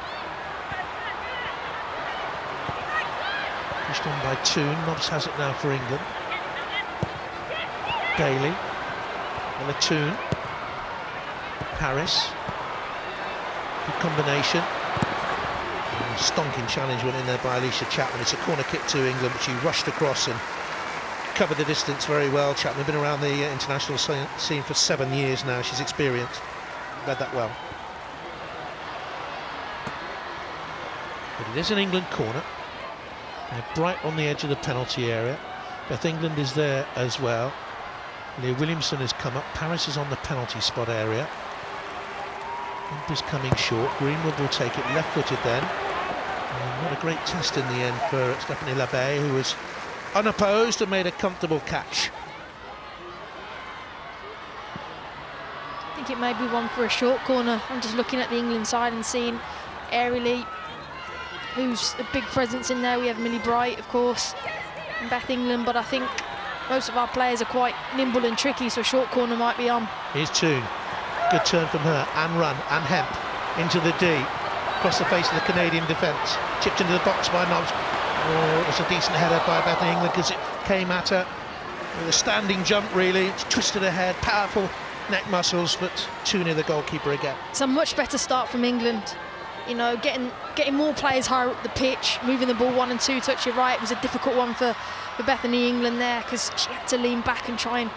Pushed on by Toone. Nobbs has it now for England. Daly. And a Toone. Parris. Good combination. And Stonking challenge went in there by Alicia Chapman. It's a corner kick to England, but she rushed across and covered the distance very well. Chapman been around the international scene for 7 years now. She's experienced, read that well. But it is an England corner. They're right on the edge of the penalty area. Beth England is there as well. Leah Williamson has come up. Paris is on the penalty spot area. Is coming short. Greenwood will take it left-footed then. And not a great test in the end for Stephanie Labbe, who was unopposed and made a comfortable catch. I think it may be one for a short corner. I'm just looking at the England side and seeing Airily, who's a big presence in there. We have Millie Bright, of course, and Beth England, but I think most of our players are quite nimble and tricky, so a short corner might be on. Here's Toon. Good turn from her. Anne Run, Anne Hemp into the D. Across the face of the Canadian defence. Chipped into the box by Nobbs. Oh, it was a decent header by Bethany England because it came at her with a standing jump, really. It's twisted her head, powerful neck muscles, but too near the goalkeeper again. It's a much better start from England. You know, getting more players higher up the pitch, moving the ball 1 and 2 touch it right. It was a difficult one for Bethany England there because she had to lean back and try and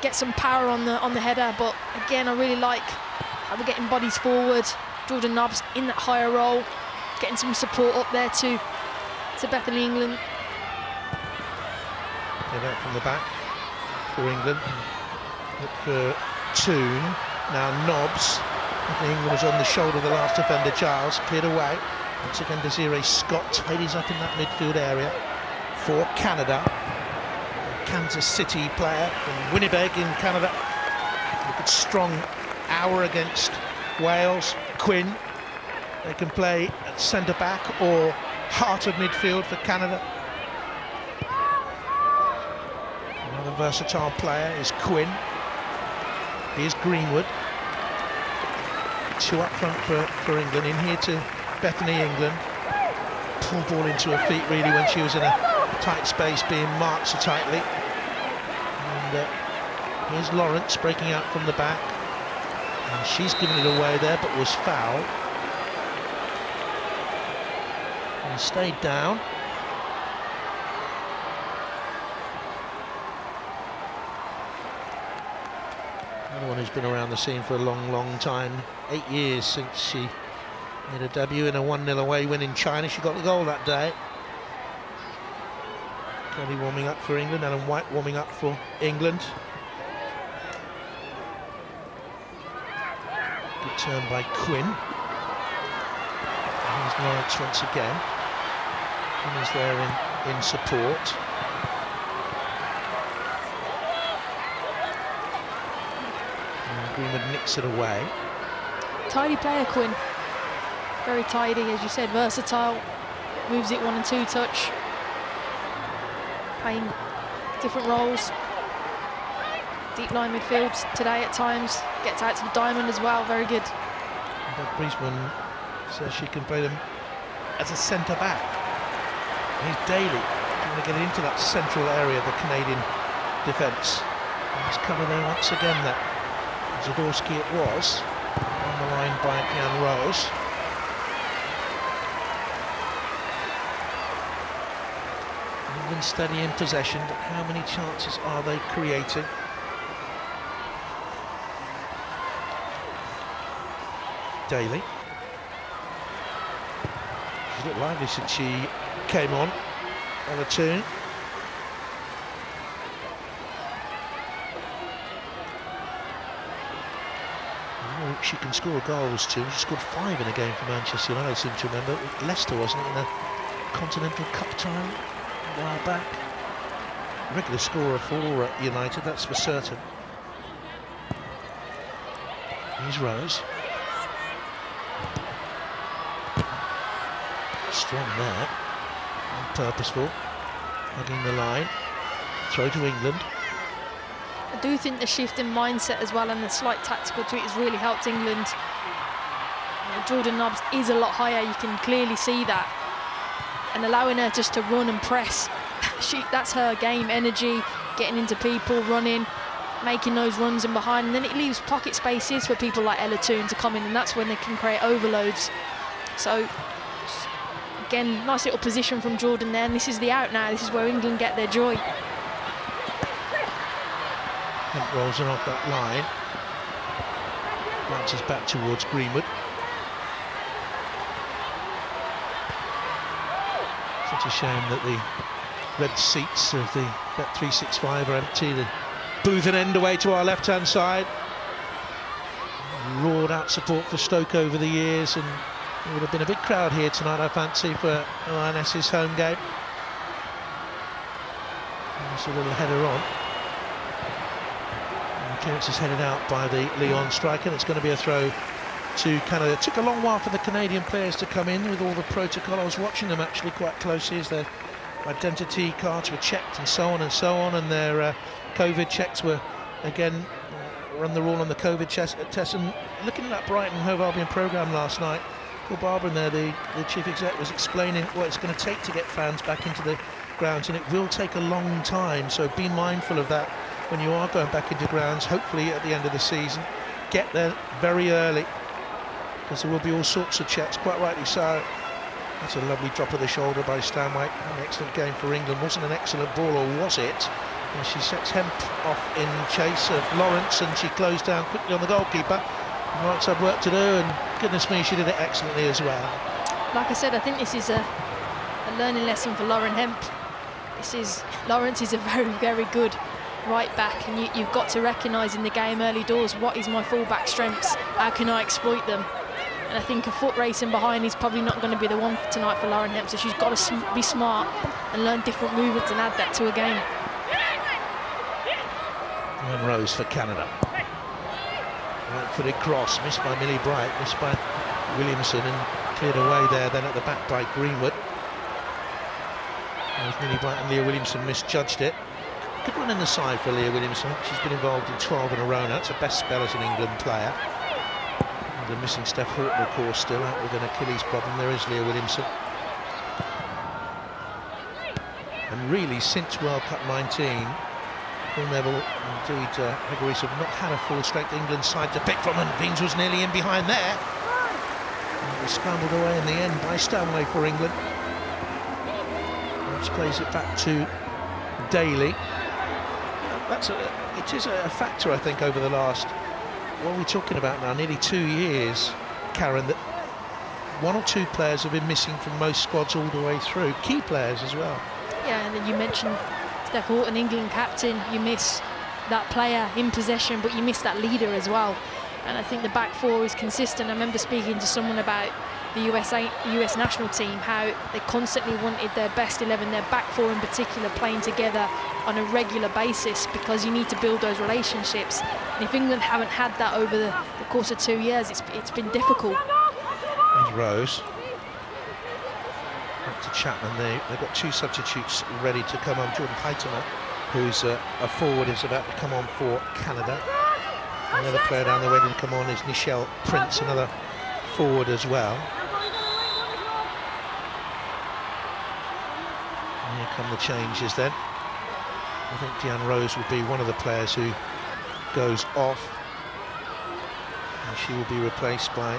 get some power on the header. But again, I really like how we're getting bodies forward. Jordan Nobbs in that higher role, getting some support up there to Bethany England. Get out from the back for England. Look for Toon. Now Nobbs. Bethany England was on the shoulder of the last defender, Giles. Cleared away. Once again, Desiree Scott tidies up in that midfield area for Canada. Kansas City player from Winnipeg in Canada. A good strong hour against Wales. Quinn. They can play at centre back or heart of midfield for Canada. Another versatile player is Quinn. Here's Greenwood. 2 up front for England. In here to Bethany England. Pull ball into her feet really when she was in a tight space, being marked so tightly. And here's Lawrence breaking out from the back. And she's given it away there, but was fouled. And stayed down. Another one who's been around the scene for a long, long time. 8 years since she made a debut in a 1-0 away win in China. She got the goal that day. Kelly warming up for England, Ellen White warming up for England. Good turn by Quinn. And here's Lawrence once again. And he's there in support. And Greenwood nicks it away. Tidy player, Quinn. Very tidy, as you said, versatile. Moves it 1 and 2 touch. Playing different roles. Deep line midfield today at times. Gets out to the diamond as well, very good. Beth Priestman says she can play them as a centre back. Here's Daly trying to get into that central area of the Canadian defence. Nice cover there once again, that Zadorsky it was, on the line by Jan Rose. England steady in possession, but how many chances are they creating? Daly. She's looked lively since she came on a tune. Oh, she can score goals too. She scored 5 in a game for Manchester United, I seem to remember. Leicester, wasn't it, in a Continental Cup time a while back? Regular scorer for United, that's for certain. Here's Rose. Strong there, and purposeful, hugging the line. Throw to England. I do think the shift in mindset as well and the slight tactical tweak has really helped England. You know, Jordan Nobbs is a lot higher, you can clearly see that. And allowing her just to run and press, that's her game, energy, getting into people, running, making those runs in behind, and then it leaves pocket spaces for people like Ella Toon to come in, and that's when they can create overloads. So Again, nice little position from Jordan there, and this is the out now. This is where England get their joy. Hemp rolls in off that line. Bounces back towards Greenwood. Such a shame that the red seats of the Bet365 are empty. The booth and end away to our left-hand side. Roared out support for Stoke over the years, and it would have been a big crowd here tonight, I fancy, for Lionesses' home game. Just a little header on. And the clearance is headed out by the Lyon striker, and it's going to be a throw to Canada. It took a long while for the Canadian players to come in with all the protocol. I was watching them actually quite closely as their identity cards were checked and so on, and their COVID checks were again run the rule on the COVID test. And looking at that Brighton Hove Albion programme last night, Paul Barber there, the chief exec, was explaining what it's going to take to get fans back into the grounds, and it will take a long time, so be mindful of that when you are going back into grounds, hopefully at the end of the season. Get there very early, because there will be all sorts of checks, quite rightly so. That's a lovely drop of the shoulder by Stanway. An excellent game for England. Wasn't an excellent ball, or was it? And she sets Hemp off in chase of Lawrence, and she closed down quickly on the goalkeeper. Right side work to do, and goodness me, she did it excellently as well. Like I said, I think this is a learning lesson for Lauren Hemp. Lawrence is a very, very good right back, and you've got to recognise in the game early doors, what is my full-back strengths, how can I exploit them? And I think a foot racing behind is probably not going to be the one for tonight for Lauren Hemp, so she's got to be smart and learn different movements and add that to a game. And Rose for Canada. Right-footed cross, missed by Millie Bright, missed by Williamson, and cleared away there then at the back by Greenwood. As Millie Bright and Leah Williamson misjudged it. Good run in the side for Leah Williamson. She's been involved in 12 in a row now. It's her best spell as an England player. And they're missing Steph Horton, of course, still out with an Achilles problem. There is Leah Williamson. And really, since World Cup 19, Phil Neville, indeed, Hegarese have not had a full-strength England side to pick from, and Veens was nearly in behind there. And it was scrambled away in the end by Stanway for England. Which plays it back to Daly. It is a factor, I think, over the last, what are we talking about now, nearly 2 years, Karen, that one or two players have been missing from most squads all the way through, key players as well. Yeah, and then you mentioned Steph Horton, England captain. You miss that player in possession, but you miss that leader as well. And I think the back four is consistent. I remember speaking to someone about the US national team, how they constantly wanted their best 11, their back four in particular, playing together on a regular basis, because you need to build those relationships. And if England haven't had that over the course of 2 years, it's been difficult. There's Rose. Back to Chapman. They've got two substitutes ready to come on. Jordan Heitemer, who's a forward, is about to come on for Canada. Another player down the way to come on is Nichelle Prince, another forward as well. And here come the changes then. I think Deanne Rose will be one of the players who goes off, and she will be replaced by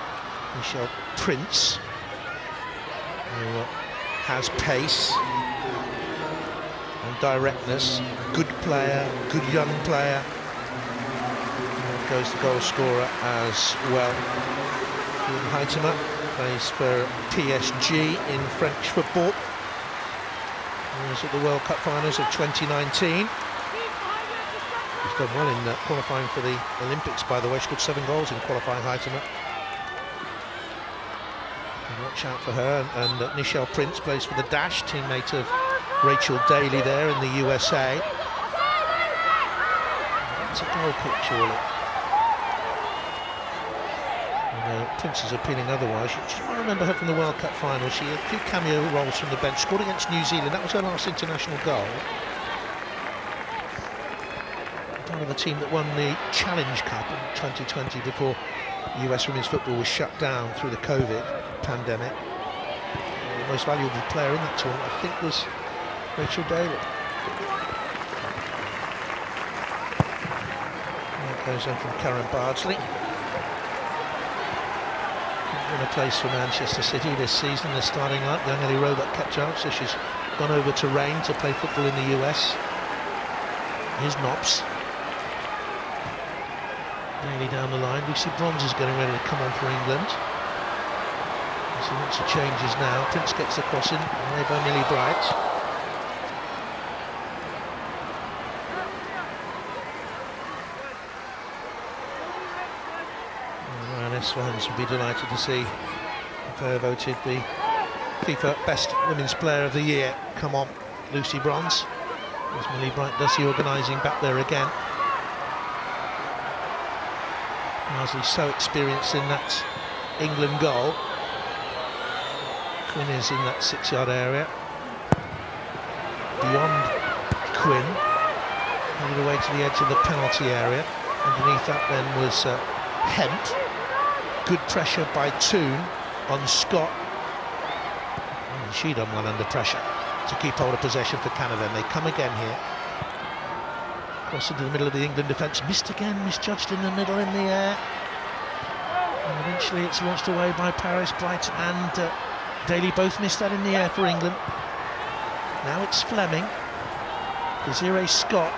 Nichelle Prince, who has pace and directness. Good player, good young player. And goes the goal scorer as well. Jordan Heitemer plays for PSG in French football. He was at the World Cup finals of 2019. She's done well in qualifying for the Olympics, by the way. She scored 7 goals in qualifying, Heitemer. Watch out for her. And Nichelle Prince plays for the Dash, teammate of Rachel Daly there in the USA. It's a goal kick, surely. Prince is appealing otherwise. You might remember her from the World Cup final. She had a few cameo roles from the bench, scored against New Zealand. That was her last international goal. Part of the team that won the Challenge Cup in 2020 before US women's football was shut down through the COVID pandemic. The most valuable player in that tournament, I think, was Rachel Daly. And that goes on from Karen Bardsley. been a place for Manchester City this season. They're starting up. Young Ellie Roebuck kept out, so she's gone over to Reign to play football in the US. Here's Knops. Nearly down the line. Lucy Bronze is getting ready to come on for England. So lots of changes now. Prince gets the cross in, away by Millie Bright. Lioness fans would be delighted to see the player voted the FIFA Best Women's Player of the Year. Come on, Lucy Bronze. As Millie Bright does the organising back there again. Marsley's so experienced in that England goal. Quinn is in that 6-yard area. Beyond Quinn, headed away to the edge of the penalty area. Underneath that then was Hent. Good pressure by Toon on Scott. And she done well under pressure to keep hold of possession for Canada. And they come again here. Cross into the middle of the England defence. Missed again, misjudged in the middle in the air. And eventually it's launched away by Paris. Bright and Daly both missed that in the air for England. Now it's Fleming. Desiree Scott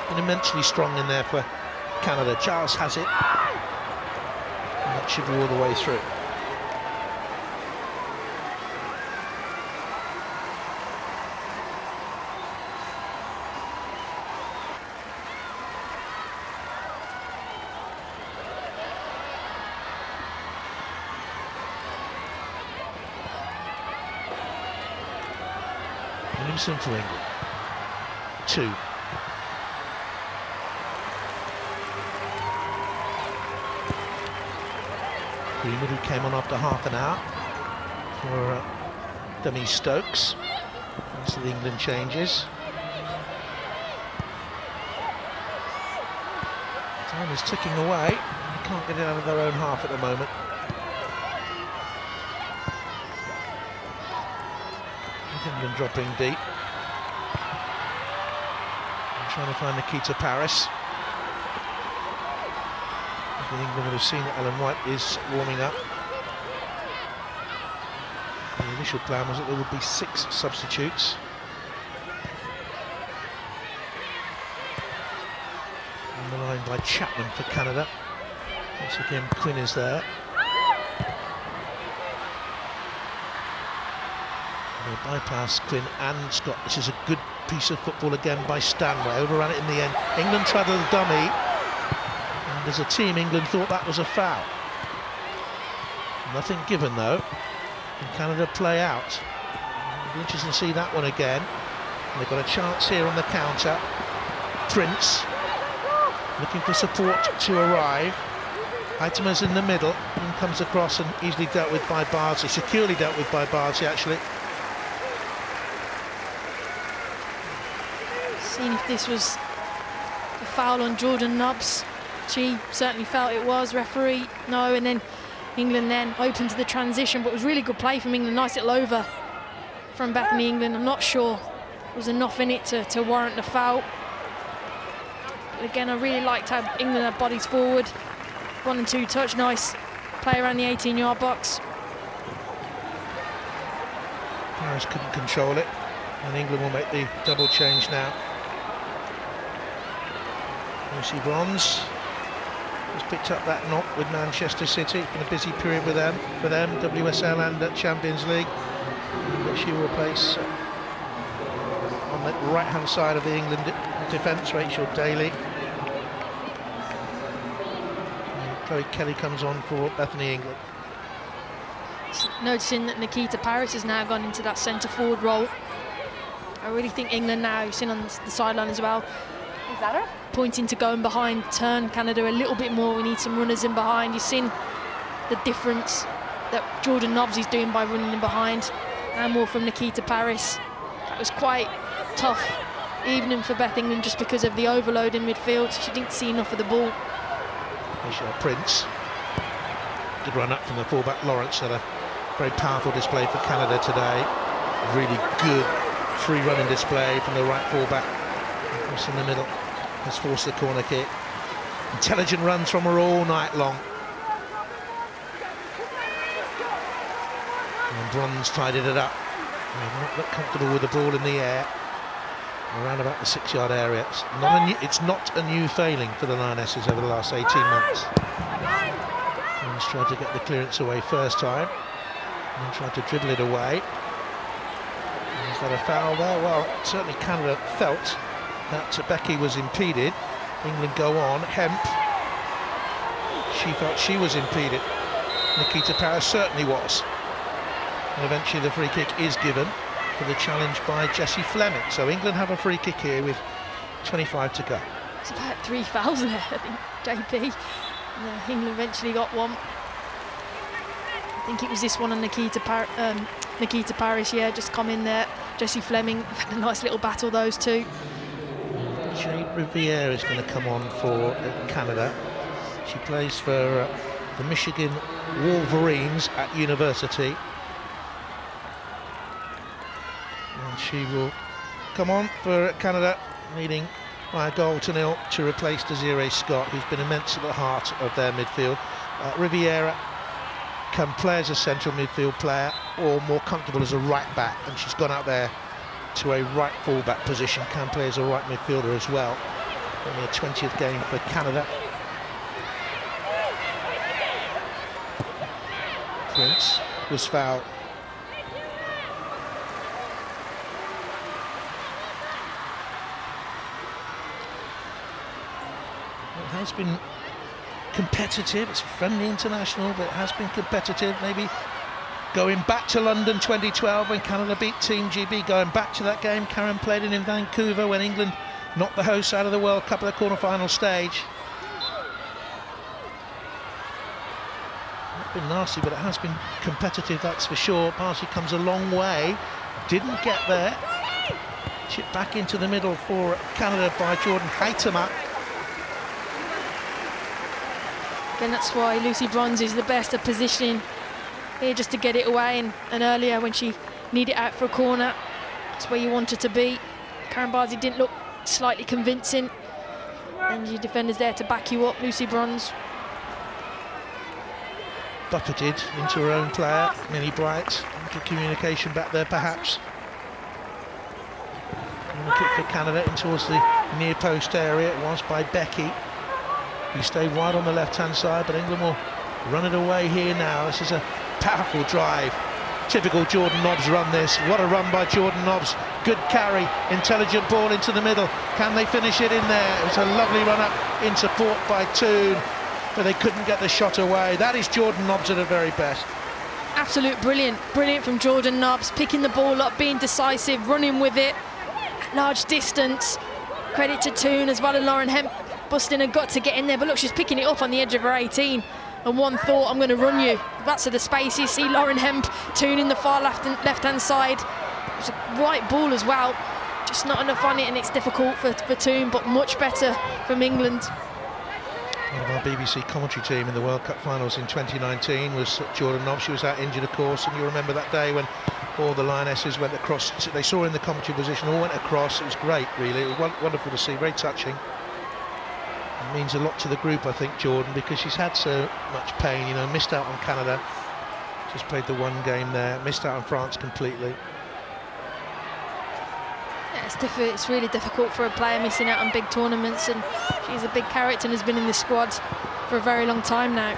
been immensely strong in there for Canada. Giles has it. And that should be all the way through. Williamson for England. 2. Greenwood, who came on after half an hour for Demi Stokes. Most of the England changes. Time is ticking away. They can't get it out of their own half at the moment. England dropping deep. And trying to find Nikita Paris. I think England would have seen that Ellen White is warming up. The initial plan was that there would be 6 substitutes. On the line by Chapman for Canada. Once again, Quinn is there. They bypass Quinn and Scott. This is a good piece of football again by Stanway. Overran it in the end. England tried a dummy. And as a team, England thought that was a foul. Nothing given though. Can Canada play out? It'll be interesting to see that one again. And they've got a chance here on the counter. Prince looking for support to arrive. Aitema's in the middle and comes across and easily dealt with by Bardsley. Securely dealt with by Bardsley actually. Seeing if this was a foul on Jordan Nobbs. She certainly felt it was. Referee, no. And then England then open to the transition, but it was really good play from England. Nice little over from Bethany England. I'm not sure there was enough in it to warrant the foul. But again, I really liked how England had bodies forward. 1 and 2 touch, nice play around the 18-yard box. Paris couldn't control it, and England will make the double change now. Lucy Bronze has picked up that knock with Manchester City. It's been a busy period with them, WSL and Champions League. But she will replace on the right-hand side of the England defence, Rachel Daly. And Chloe Kelly comes on for Bethany England. Noticing that Nikita Paris has now gone into that centre-forward role. I really think England now, you've seen on the sideline as well, is that her? Pointing to going behind, turn Canada a little bit more. We need some runners in behind. You've seen the difference that Jordan Nobbs is doing by running in behind, and more from Nikita Paris. That was quite tough evening for Beth England just because of the overload in midfield. She didn't see enough of the ball. Prince. Good run up from the fullback. Lawrence had a very powerful display for Canada today. Really good free running display from the right fullback. Across in the middle. Has forced the corner kick. Intelligent runs from her all night long. And Bronze tidied it up. They're not that comfortable with the ball in the air. Around about the 6-yard area. It's not a new failing for the Lionesses over the last 18 months. Bronze tried to get the clearance away first time. And then tried to dribble it away. Is that a foul there? Well, certainly Canada felt that Becky was impeded. England go on. Hemp. She felt she was impeded. Nikita Parris certainly was. And eventually the free kick is given for the challenge by Jessie Fleming. So England have a free kick here with 25 to go. It's about 3 fouls there, I think, JP. England eventually got one. I think it was this one on Nikita Parris, yeah, just come in there. Jessie Fleming, had a nice little battle, those two. Jade Riviere is going to come on for Canada. She plays for the Michigan Wolverines at university. And she will come on for Canada, leading by a 1-0 to replace Desiree Scott, who's been immense at the heart of their midfield. Riviera can play as a central midfield player or more comfortable as a right back, and she's gone out there to a right full-back position, can play as a right midfielder as well. Only a 20th game for Canada. Prince was fouled. It has been competitive, it's friendly international, but it has been competitive. Maybe going back to London 2012 when Canada beat Team GB, going back to that game Karen played in Vancouver when England knocked the hosts out of the World Cup at the quarter-final stage. Not been nasty, but it has been competitive, that's for sure. Parsley comes a long way, didn't get there. Chipped back into the middle for Canada by Jordan Haytema. Again, that's why Lucy Bronze is the best at positioning here, just to get it away, and earlier when she needed it out for a corner, that's where you want her to be. Karen Bardsey didn't look slightly convincing, and your defender's there to back you up. Lucy Bronze Buffeted into her own player, Minnie Bright. Good communication back there, perhaps. And a kick for Canada in towards the near post area. It was by Becky, who stayed wide on the left-hand side, but England will run it away here now. This is a powerful drive. Typical Jordan Nobbs run this. What a run by Jordan Nobbs. Good carry, intelligent ball into the middle. Can they finish it in there? It was a lovely run up in support by Toon, but they couldn't get the shot away. That is Jordan Nobbs at her very best. absolute brilliant from Jordan Nobbs, picking the ball up, being decisive, running with it at large distance. Credit to Toon as well, and Lauren Hemp busting her gut to get in there, but look, she's picking it up on the edge of her 18, and one thought, I'm going to run you. That's to the space. You see Lauren Hemp, Toon in the far left-hand side. It was a right ball as well, just not enough on it, and it's difficult for Toon, but much better from England. One of our BBC commentary team in the World Cup finals in 2019 was Jordan Nobbs. She was out injured, of course, and you remember that day when all the Lionesses went across. They saw her in the commentary position, all went across. It was great, really. It was wonderful to see, very touching. It means a lot to the group, I think, Jordan, because she's had so much pain, you know, missed out on Canada, just played the one game there, missed out on France completely. Yeah, it's really difficult for a player missing out on big tournaments, and she's a big character and has been in the squad for a very long time now.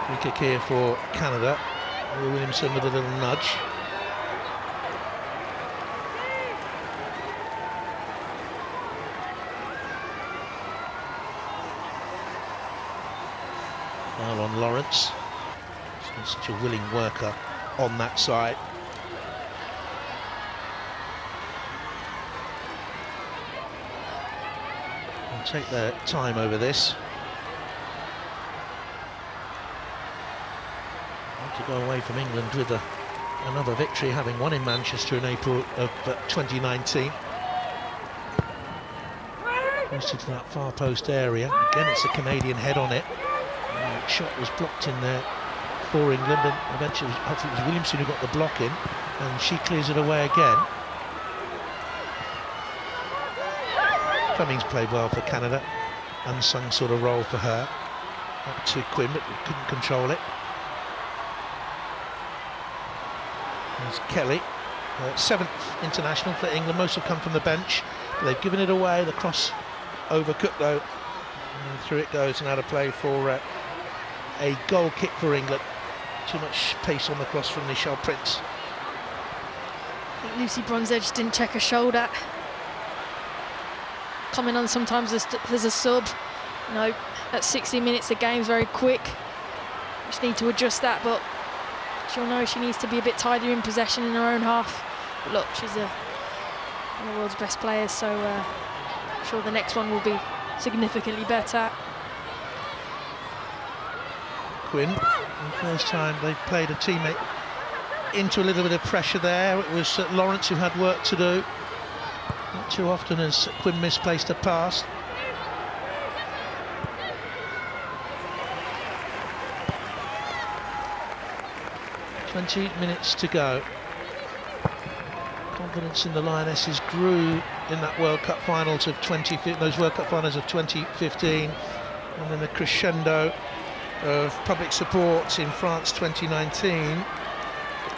Free kick here for Canada. Will Williamson with a little nudge. Foul on Lawrence. She's been such a willing worker on that side. They'll take their time over this. To go away from England with another victory, having won in Manchester in April of 2019. Posted to that far post area. Again, it's a Canadian head on it. Shot was blocked in there for England, and eventually I think it was Williamson who got the block in, and she clears it away again. Fleming's played well for Canada, unsung sort of role for her. Up to Quinn, but couldn't control it. There's Kelly, 7th international for England. Most have come from the bench. They've given it away. The cross overcooked though. And through it goes, and out of play for a goal kick for England. Too much pace on the cross from Nichelle Prince. I think Lucy Bronze-Edge didn't check her shoulder. Coming on sometimes as a sub. You know, at 60 minutes the game's very quick. Just need to adjust that, but she'll know she needs to be a bit tidier in possession in her own half. But look, she's one of the world's best players, so I'm sure the next one will be significantly better. Quinn, the first time they've played a teammate into a little bit of pressure there. It was Lawrence who had work to do. Not too often has Quinn misplaced a pass. "20 minutes to go." Confidence in the Lionesses grew in that World Cup finals of those World Cup finals of 2015, and then the crescendo of public support in France 2019.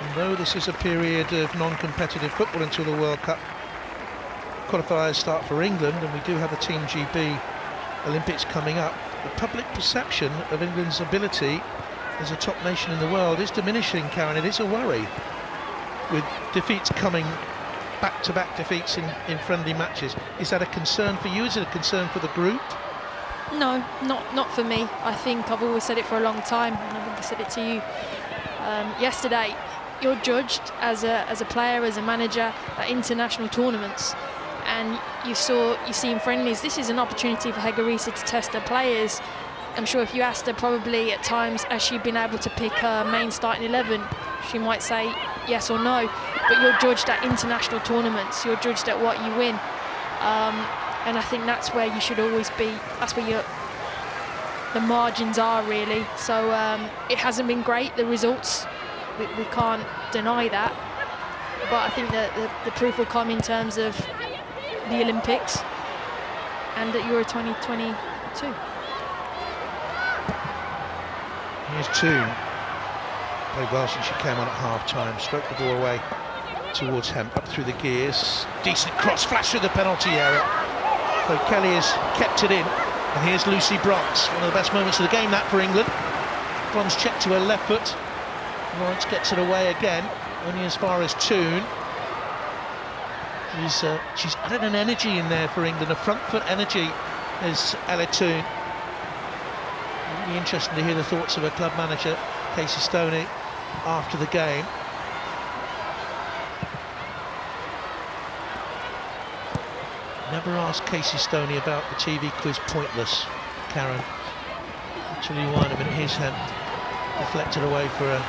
And though this is a period of non-competitive football until the World Cup qualifiers start for England, and we do have a Team GB Olympics coming up, the public perception of England's ability as a top nation in the world is diminishing, Karen. It is a worry, with defeats coming, back-to-back defeats in friendly matches. Is that a concern for you? Is it a concern for the group? No, not for me. I think I've always said it for a long time, and I think I said it to you yesterday. You're judged as a player, as a manager, at international tournaments, and you see in friendlies. This is an opportunity for Hegarisa to test her players. I'm sure if you asked her, probably at times, has she been able to pick her main starting 11, she might say yes or no. But you're judged at international tournaments. You're judged at what you win. And I think that's where you should always be. That's where the margins are, really. So it hasn't been great, the results. We can't deny that. But I think that the proof will come in terms of the Olympics and at Euro 2022. Here's Toon. Played well since she came on at half-time. Stroked the ball away towards Hemp, up through the gears. Decent cross, flash through the penalty area. So Kelly has kept it in, and here's Lucy Bronze. One of the best moments of the game, that, for England. Bronze checked to her left foot. Lawrence gets it away again, only as far as Toon. She's added an energy in there for England, a front foot energy, is Ella Toon. Really interesting to hear the thoughts of her club manager, Casey Stoney, after the game. Never asked Casey Stoney about the TV quiz Pointless, Karen. Actually won a minute. His hand deflected away for a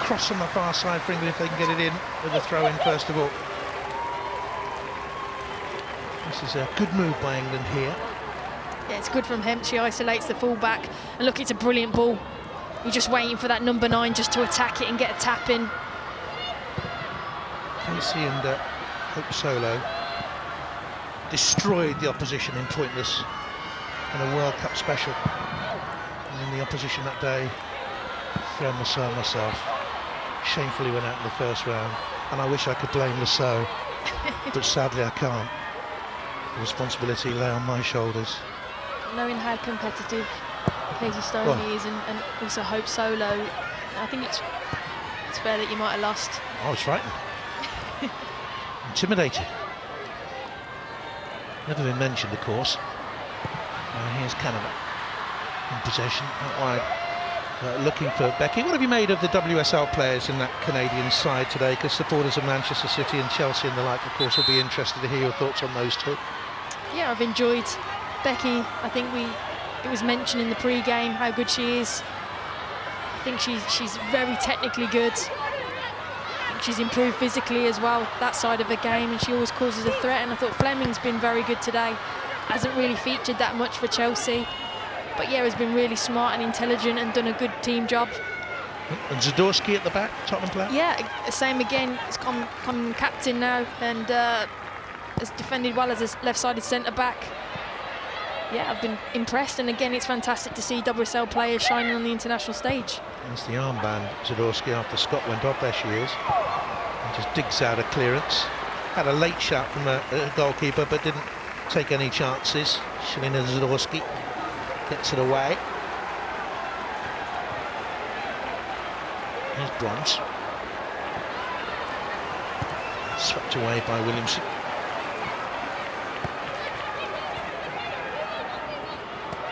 cross on the far side for England if they can get it in with a throw in first of all. This is a good move by England here. Yeah, it's good from Hemp. She isolates the full-back, and look, it's a brilliant ball. You're just waiting for that number 9 just to attack it and get a tap in. Casey and Hope Solo destroyed the opposition in Pointless in a World Cup special. And in the opposition that day, Fran Lasso myself shamefully went out in the first round, and I wish I could blame Lasso, but sadly I can't. The responsibility lay on my shoulders. Knowing how competitive Casey Stoney is, and also Hope Solo, I think it's fair that you might have lost. I was frightened. Intimidated. Never been mentioned, of course. Here's Canada in possession, out wide, looking for Becky. What have you made of the WSL players in that Canadian side today? Because supporters of Manchester City and Chelsea and the like, of course, will be interested to hear your thoughts on those two. Yeah, I've enjoyed Becky. I think it was mentioned in the pre-game how good she is. I think she's very technically good. She's improved physically as well, that side of the game, and she always causes a threat. And I thought Fleming's been very good today. Hasn't really featured that much for Chelsea, but yeah, has been really smart and intelligent and done a good team job. And Zadorsky at the back, Tottenham player? Yeah, same again. He's come captain now, and has defended well as a left-sided centre-back. Yeah, I've been impressed, and again, it's fantastic to see WSL players shining on the international stage. There's the armband, Zadorsky, after Scott went off. There she is. And just digs out a clearance. Had a late shot from a goalkeeper, but didn't take any chances. Shalina Zadorsky gets it away. Here's Bronze. Swept away by Williamson.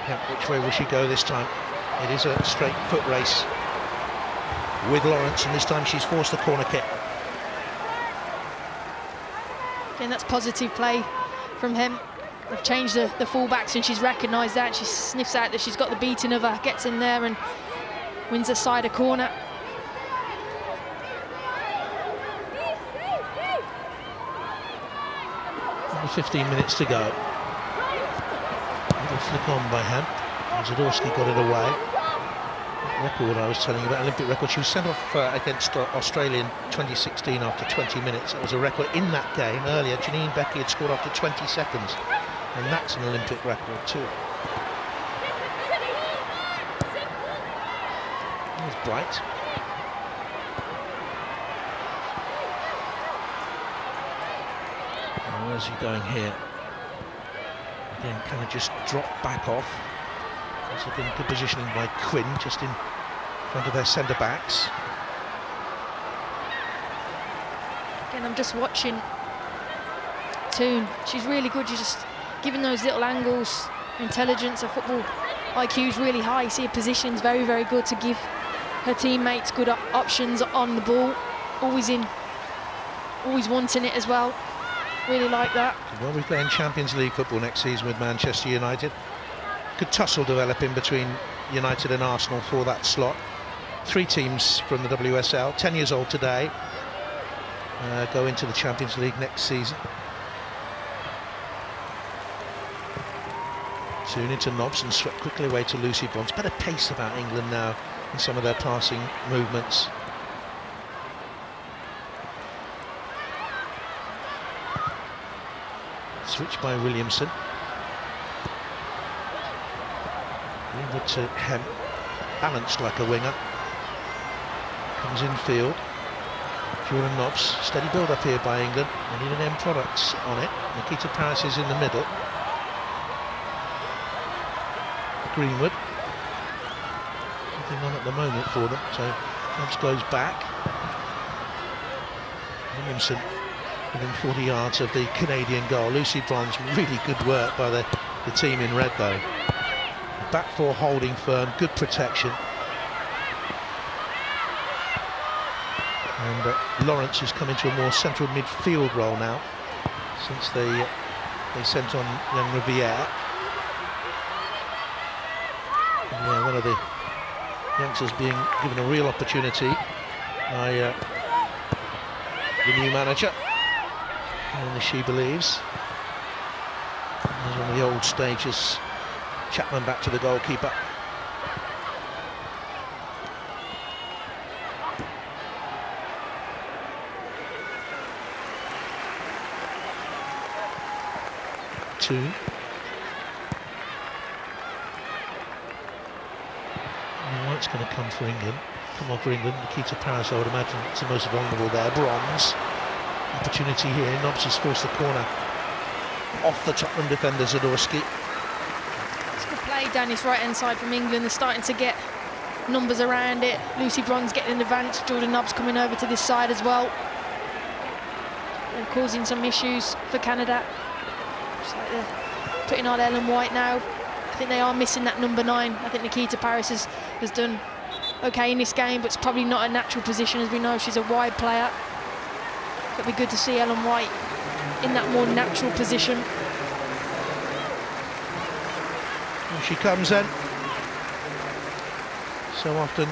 Yeah, which way will she go this time? It is a straight foot race with Lawrence, and this time she's forced the corner kick. Again, that's positive play from him. They've changed the fullbacks, and she's recognised that. She sniffs out that she's got the beating of her, gets in there and wins a side of corner. Only 15 minutes to go. Little flick on by Hem. Zadorsky got it away. Record I was telling you about, Olympic record. She was sent off against Australia in 2016 after 20 minutes. That was a record in that game. Earlier, Janine Becky had scored after 20 seconds. And that's an Olympic record too. Here's Bright. And where's he going here? Again, kind of just drop back off. There's been good positioning by Quinn, just in front of their centre backs. Again, I'm just watching Toon. She's really good. She's just giving those little angles. Intelligence, her football IQ is really high. You see her position's very, very good to give her teammates good options on the ball. Always wanting it as well. Really like that. Well, we're playing Champions League football next season with Manchester United. Good tussle developing between United and Arsenal for that slot. 3 teams from the WSL, 10 years old today, go into the Champions League next season. Soon into Nobbs and swept quickly away to Lucy Bronze. Better pace about England now in some of their passing movements. Switch by Williamson. Greenwood to Hem, balanced like a winger. Comes in field. Jordan Nobbs, steady build up here by England. They need an end product on it. Nikita Parris is in the middle. Greenwood. Nothing on at the moment for them, so Nobbs goes back. Williamson within 40 yards of the Canadian goal. Lucy Bronze, really good work by the team in red though. Back 4 holding firm, good protection. And Lawrence has come into a more central midfield role now since they sent on young Riviere. Yeah, one of the youngsters being given a real opportunity by the new manager, and she believes. There's one of the old stages. Chapman back to the goalkeeper. Toon. White's going to come for England. Come on for England. Nikita Parris, I would imagine, it's the most vulnerable there. Bronze. Opportunity here. Nobbs has forced the corner off the Tottenham defender, Zadorsky. It's good play down this right-hand side from England. They're starting to get numbers around it. Lucy Bronze getting in advance. Jordan Nobbs coming over to this side as well. They're causing some issues for Canada. Looks like they're putting on Ellen White now. I think they are missing that number 9. I think Nikita Parris has done okay in this game, but it's probably not a natural position. As we know, she's a wide player. It'll be good to see Ellen White in that more natural position. Here she comes then. So often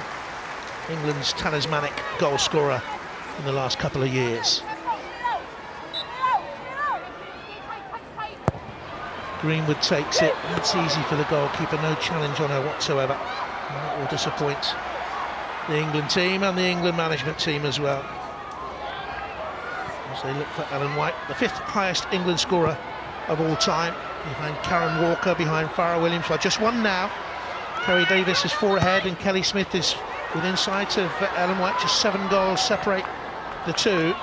England's talismanic goal scorer in the last couple of years. Greenwood takes it. It's easy for the goalkeeper, no challenge on her whatsoever. And that will disappoint the England team and the England management team as well, as they look for Ellen White, the 5th highest England scorer of all time, behind Karen Walker, behind Farrah Williams. Well, just one now. Kerry Davis is 4 ahead, and Kelly Smith is within sight of Ellen White. Just 7 goals separate the two.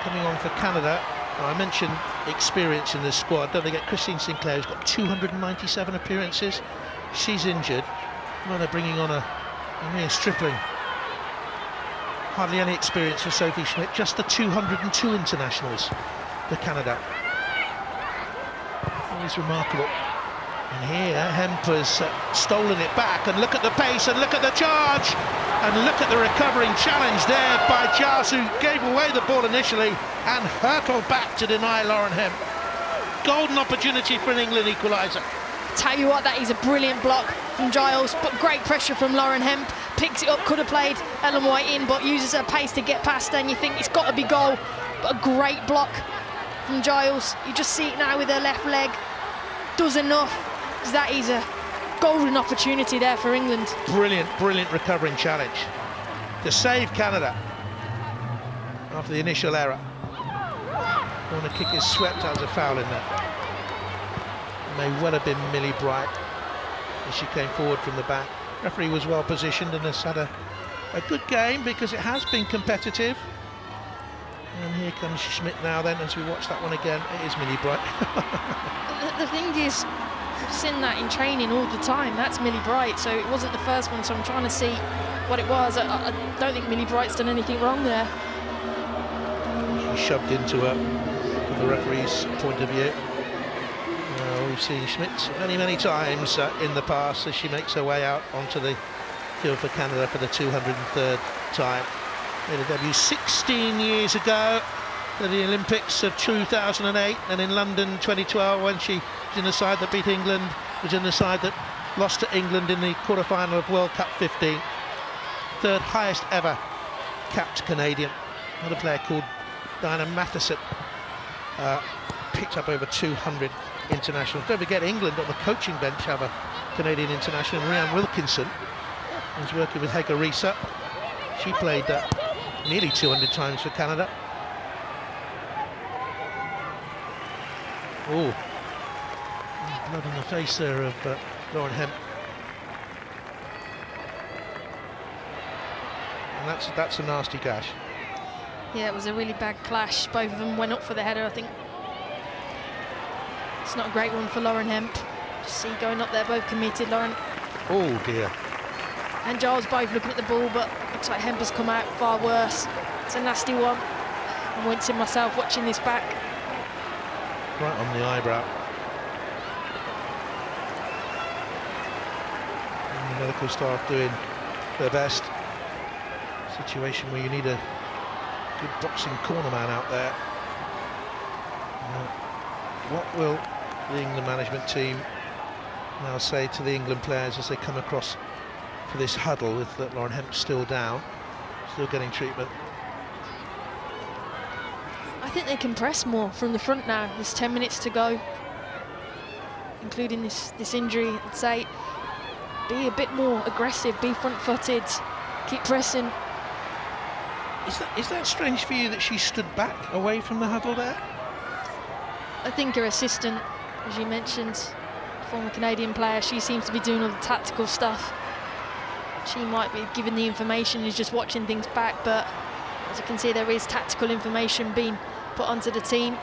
Coming on for Canada, I mentioned experience in this squad. Don't forget Christine Sinclair, who's got 297 appearances. She's injured. Well, they're bringing on a mere stripling. Hardly any experience for Sophie Schmidt, just the 202 internationals for Canada. Always remarkable. And here, Hemp has stolen it back, and look at the pace, and look at the charge, and look at the recovering challenge there by Giles, who gave away the ball initially and hurtled back to deny Lauren Hemp. Golden opportunity for an England equaliser. Tell you what, that is a brilliant block from Giles, but great pressure from Lauren Hemp. Picks it up, could have played Ellen White in, but uses her pace to get past, and you think it's got to be goal. But a great block from Giles. You just see it now with her left leg. Does enough, because that is a golden opportunity there for England. Brilliant, brilliant recovering challenge to save Canada after the initial error. Corner kick is swept as a foul in there. May well have been Millie Bright as she came forward from the back. Referee was well positioned and has had a good game because it has been competitive. And here comes Schmidt now then, as we watch that one again. It is Millie Bright. The thing is, I've seen that in training all the time. That's Millie Bright, so it wasn't the first one, so I'm trying to see what it was. I don't think Millie Bright's done anything wrong there. She shoved into her from the referee's point of view. We've seen Schmidt many times in the past as she makes her way out onto the field for Canada for the 203rd time. Made her debut 16 years ago at the Olympics of 2008, and in London 2012 when she was in the side that beat England, was in the side that lost to England in the quarter-final of World Cup 15. Third highest ever capped Canadian. Another player called Diana Matheson picked up over 200 internationals. Don't forget England on the coaching bench have a Canadian international, Rhian Wilkinson, who's working with Hege Riise. She played nearly 200 times for Canada. Oh, blood on the face there of Lauren Hemp. And that's a nasty gash. Yeah, it was a really bad clash. Both of them went up for the header, I think. It's not a great one for Lauren Hemp. Just see going up there, both committed, Lauren. Oh dear. And Giles both looking at the ball, but looks like Hemp has come out far worse. It's a nasty one. I'm wincing myself watching this back. Right on the eyebrow. And the medical staff doing their best. Situation where you need a good boxing corner man out there. What will the England management team now say to the England players as they come across for this huddle with Lauren Hemp still down, still getting treatment? I think they can press more from the front now. There's 10 minutes to go, including this injury. I'd say be a bit more aggressive, be front-footed, keep pressing. Is that strange for you that she stood back away from the huddle there? I think her assistant, as you mentioned, former Canadian player, she seems to be doing all the tactical stuff. She might be giving the information, is just watching things back, but as you can see, there is tactical information being put onto the team.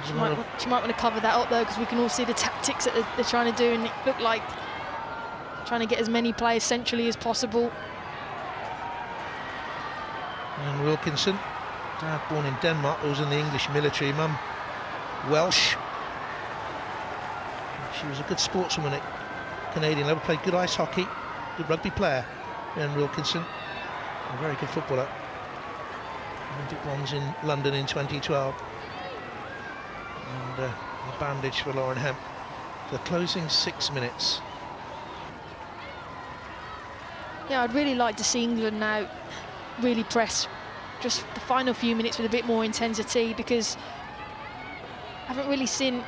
She might want to cover that up though, because we can all see the tactics that they're trying to do, and it looked like trying to get as many players centrally as possible. And Wilkinson, dad born in Denmark, was in the English military, mum Welsh. She was a good sportswoman at Canadian level, played good ice hockey, good rugby player. And Wilkinson, a very good footballer. Olympic bronze in London in 2012. And a bandage for Lauren Hemp. The closing 6 minutes. Yeah, I'd really like to see England now really press just the final few minutes with a bit more intensity, because I haven't really seen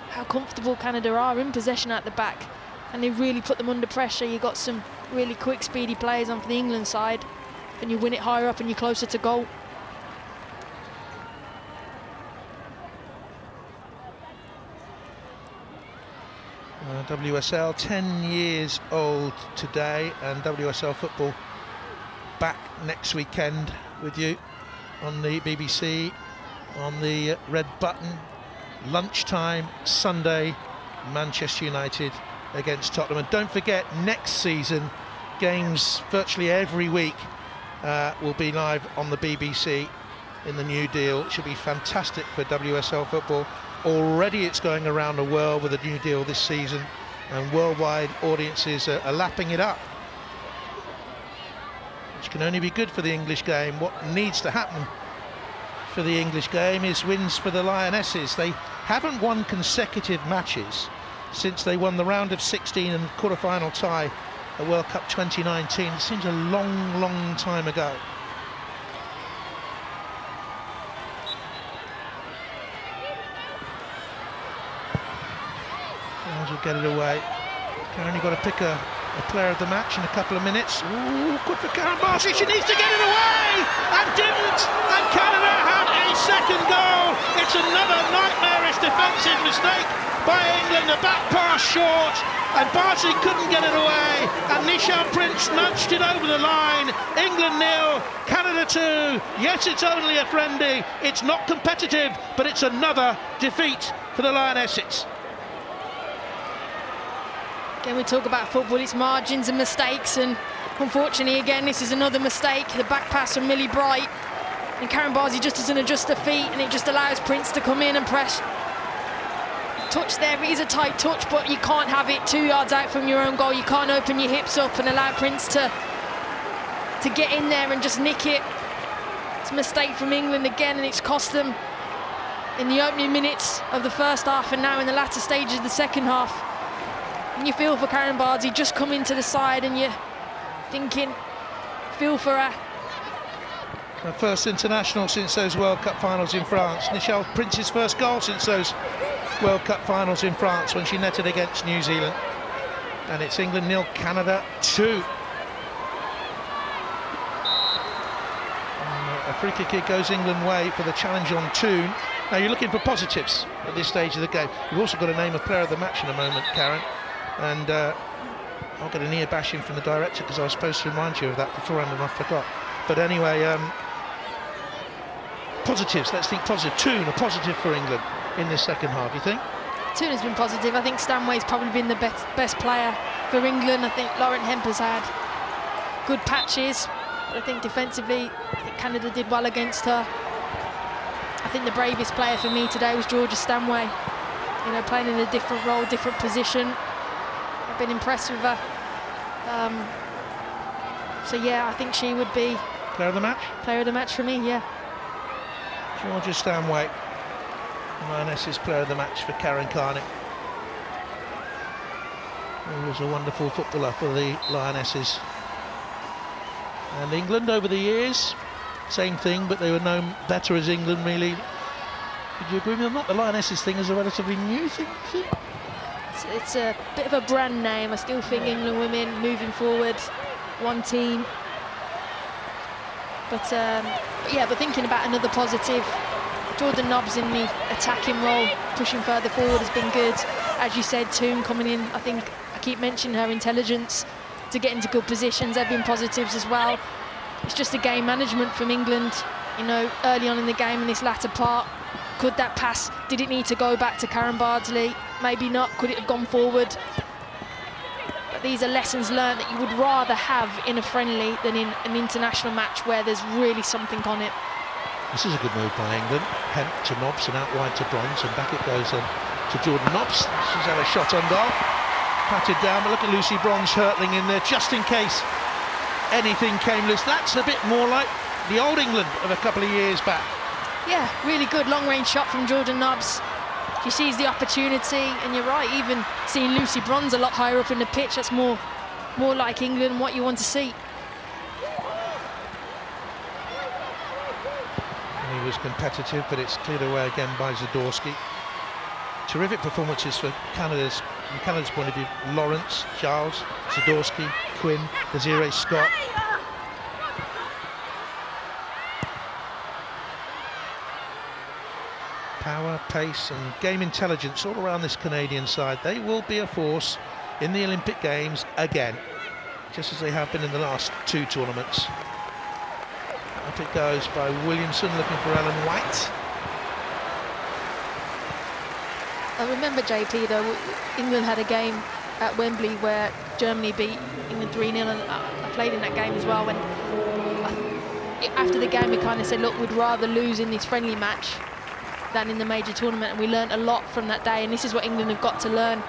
how comfortable Canada are in possession at the back, and they really put them under pressure. You got some really quick, speedy players on for the England side, and you win it higher up and you're closer to goal. WSL, 10 years old today, and WSL football back next weekend with you on the BBC, on the red button, lunchtime, Sunday, Manchester United against Tottenham. And don't forget, next season, games virtually every week will be live on the BBC in the new deal. It should be fantastic for WSL football. Already it's going around the world with a new deal this season, and worldwide audiences are lapping it up, which can only be good for the English game. What needs to happen for the English game is wins for the Lionesses. They haven't won consecutive matches since they won the round of 16 and quarter-final tie at World Cup 2019. It seems a long time ago. Will get it away. Karen, you've got to pick a player of the match in a couple of minutes. Ooh, good for Karen Barsi. She needs to get it away, and didn't. And Canada have a second goal. It's another nightmarish defensive mistake by England. The back pass short, and Barsi couldn't get it away. And Nichelle Prince nudged it over the line. England 0, Canada 2. Yes, it's only a friendly. It's not competitive, but it's another defeat for the Lionesses. Again, we talk about football, it's margins and mistakes, and unfortunately, again, this is another mistake. The back pass from Millie Bright, and Karen Barsi just doesn't adjust her feet, and it just allows Prince to come in and press. Touch there, it is a tight touch, but you can't have it 2 yards out from your own goal. You can't open your hips up and allow Prince to get in there and just nick it. It's a mistake from England again, and it's cost them in the opening minutes of the first half and now in the latter stages of the second half. And you feel for Karen Barsi just coming to the side, and you're thinking, feel for her. Her first international since those World Cup finals in France. Nichelle Prince's first goal since those World Cup finals in France when she netted against New Zealand. And it's England 0, Canada 2. A free kick goes England way for the challenge on Toon. Now you're looking for positives at this stage of the game. You've also got to name a player of the match in a moment, Karen. And I'll get an ear bashing from the director because I was supposed to remind you of that beforehand and I forgot. But anyway, positives, let's think positive. Toon, a positive for England in this second half, you think? Toon has been positive. I think Stanway's probably been the best player for England. I think Lauren Hemper's had good patches, but I think defensively, I think Canada did well against her. I think the bravest player for me today was Georgia Stanway. You know, playing in a different role, different position. I've been impressed with her. So yeah, I think she would be player of the match. Player of the match for me, yeah. Georgia Stanway, Lionesses player of the match for Karen Carney. Who was a wonderful footballer for the Lionesses. And England over the years, same thing, but they were known better as England, really. Would you agree with that? The Lionesses thing is a relatively new thing. It's a bit of a brand name. I still think England women moving forward, one team. But yeah, but thinking about another positive, Jordan Nobbs in the attacking role, pushing further forward has been good. As you said, Toon coming in, I think I keep mentioning her intelligence to get into good positions. They've been positives as well. It's just a game management from England, you know, early on in the game in this latter part. Could that pass, did it need to go back to Karen Bardsley? Maybe not. Could it have gone forward? But these are lessons learned that you would rather have in a friendly than in an international match where there's really something on it. This is a good move by England. Hemp to Nobbs and out wide to Bronze, and back it goes to Jordan Nobbs. She's had a shot on goal. Patted down, but look at Lucy Bronze hurtling in there just in case anything came loose. That's a bit more like the old England of a couple of years back. Yeah, really good long-range shot from Jordan Nobbs. She sees the opportunity, and you're right, even seeing Lucy Bronze a lot higher up in the pitch, that's more like England, what you want to see. And he was competitive, but it's cleared away again by Zadorsky. Terrific performances for Canada's, from Canada's point of view. Lawrence, Giles, Zadorsky, Quinn, Desiree Scott. Power, pace and game intelligence all around this Canadian side. They will be a force in the Olympic Games again, just as they have been in the last 2 tournaments. Up it goes by Williamson, looking for Ellen White. I remember, JP, though, England had a game at Wembley where Germany beat England 3-0, and I played in that game as well. And after the game, we kind of said, look, we'd rather lose in this friendly match than in the major tournament, and we learned a lot from that day. And this is what England have got to learn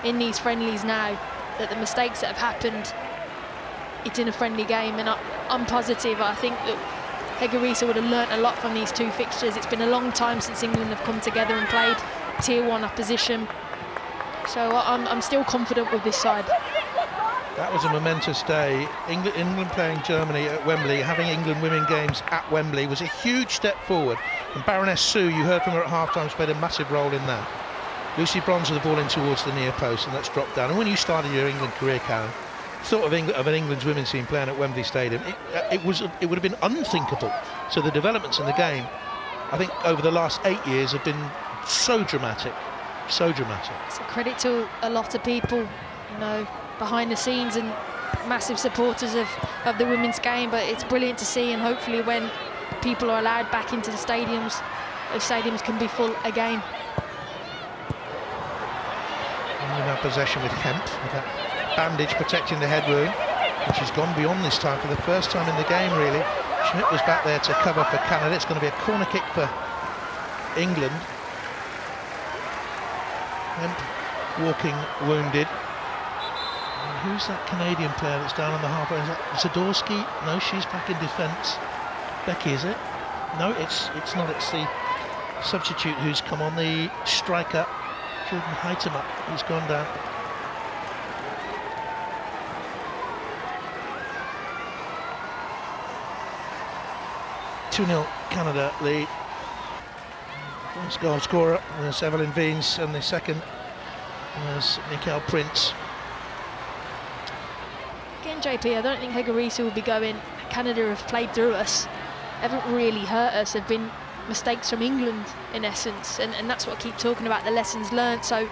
in these friendlies now, that the mistakes that have happened, it's in a friendly game. And I'm positive. I think that Hegarisa would have learnt a lot from these 2 fixtures. It's been a long time since England have come together and played Tier 1 opposition. So I'm still confident with this side. That was a momentous day. England playing Germany at Wembley, having England women games at Wembley was a huge step forward. And Baroness Sue, you heard from her at half-time, played a massive role in that. Lucy Bronze with the ball in towards the near post, and that's dropped down. And when you started your England career, Karen, thought of an England's women's team playing at Wembley Stadium, it would have been unthinkable. So the developments in the game, I think, over the last 8 years have been so dramatic, so dramatic. It's a credit to a lot of people, you know, behind the scenes and massive supporters of the women's game, but it's brilliant to see, and hopefully when people are allowed back into the stadiums, those stadiums can be full again. England have possession with Hemp, with that bandage protecting the head wound, which has gone beyond this time for the first time in the game, really. Schmidt was back there to cover for Canada. It's going to be a corner kick for England. Hemp walking wounded. And who's that Canadian player that's down on the halfway? Is that Zadorsky? No, she's back in defence. Becky, is it? No, it's not. It's the substitute who's come on, the striker, Jordan Heitema, who's gone down. (2-0) Canada lead. First goal scorer was Evelyn Veens, and the second was Mikael Prince. Again, JP, I don't think Hegarisa will be going, Canada have played through us, haven't really hurt us, have been mistakes from England in essence, and that's what I keep talking about, the lessons learned. So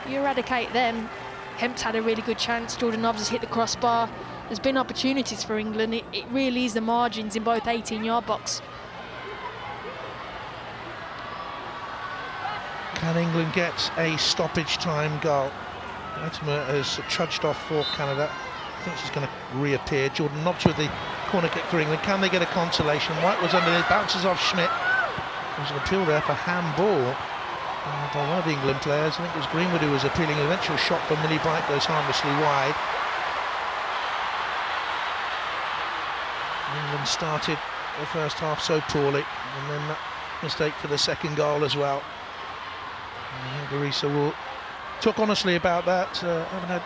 you eradicate them. Hemp's had a really good chance, Jordan Nobbs has hit the crossbar, there's been opportunities for England. It really is the margins in both 18-yard box. Can England get a stoppage time goal? Heitema has trudged off for Canada. I think she's going to reappear. Jordan Nobbs with the corner kick for England. Can they get a consolation? White was underneath, bounces off Schmidt. There's an appeal there for handball by one of the England players. I think it was Greenwood who was appealing. An eventual shot from Millie Bright goes harmlessly wide. England started the first half so poorly, and then that mistake for the second goal as well. Hegarisa will talk honestly about that. Haven't had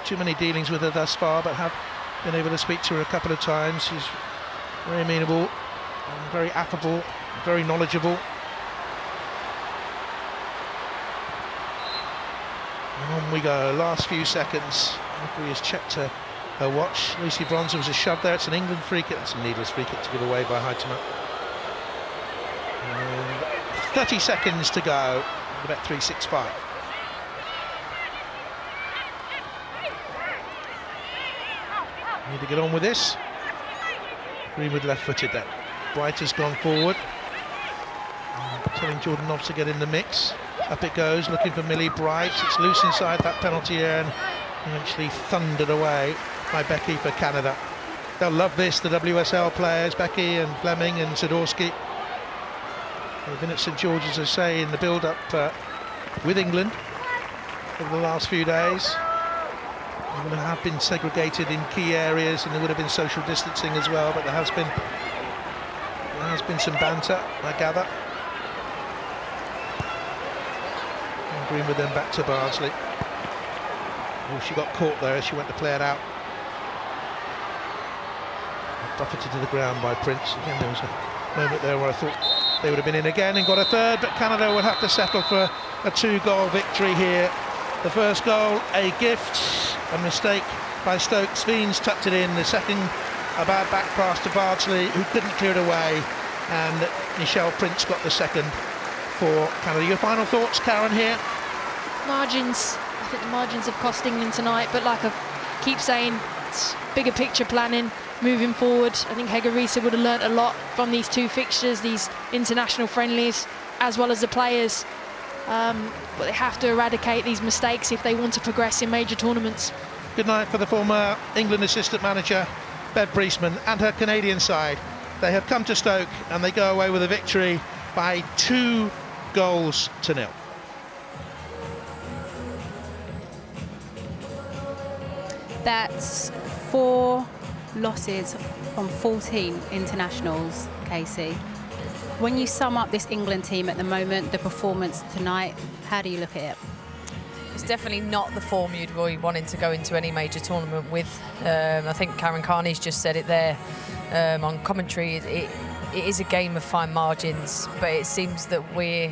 too many dealings with her thus far, but have been able to speak to her a couple of times. She's very amenable, and very affable, very knowledgeable. And on we go, last few seconds. Referee has checked her watch. Lucy Bronze was a shove there. It's an England free kick. It's a needless free kick to give away by Heitema. And 30 seconds to go. Bet 365. Need to get on with this. Greenwood left-footed there. Bright has gone forward, telling Jordan Nobbs to get in the mix. Up it goes, looking for Millie Bright. It's loose inside that penalty area and eventually thundered away by Becky for Canada. They'll love this, the WSL players, Becky and Fleming and Zadorsky. They've been at St George's, as I say, in the build-up with England over the last few days. England have been segregated in key areas, and there would have been social distancing as well, but there has been some banter, I gather. And Greenwood then back to Bardsley. Oh, she got caught there as she went to play it out. Buffeted to the ground by Prince. Again, there was a moment there where I thought they would have been in again and got a third, but Canada will have to settle for a 2-goal victory here. The first goal, a gift, a mistake by Stokes. Veens tucked it in. The second, a bad back pass to Bardsley, who couldn't clear it away, and Michelle Prince got the second for Canada. Your final thoughts, Karen, here? Margins. I think the margins have cost England tonight, but like I keep saying, it's bigger picture planning moving forward. I think Hegarisa would have learnt a lot from these two fixtures, these international friendlies, as well as the players. But they have to eradicate these mistakes if they want to progress in major tournaments. Good night for the former England assistant manager, Bev Priestman, and her Canadian side. They have come to Stoke and they go away with a victory by 2-0. That's 4 losses from 14 internationals, Casey. When you sum up this England team at the moment, the performance tonight, how do you look at it? It's definitely not the form you'd be wanting to go into any major tournament with. I think Karen Carney's just said it there on commentary. It is a game of fine margins, but it seems that we're,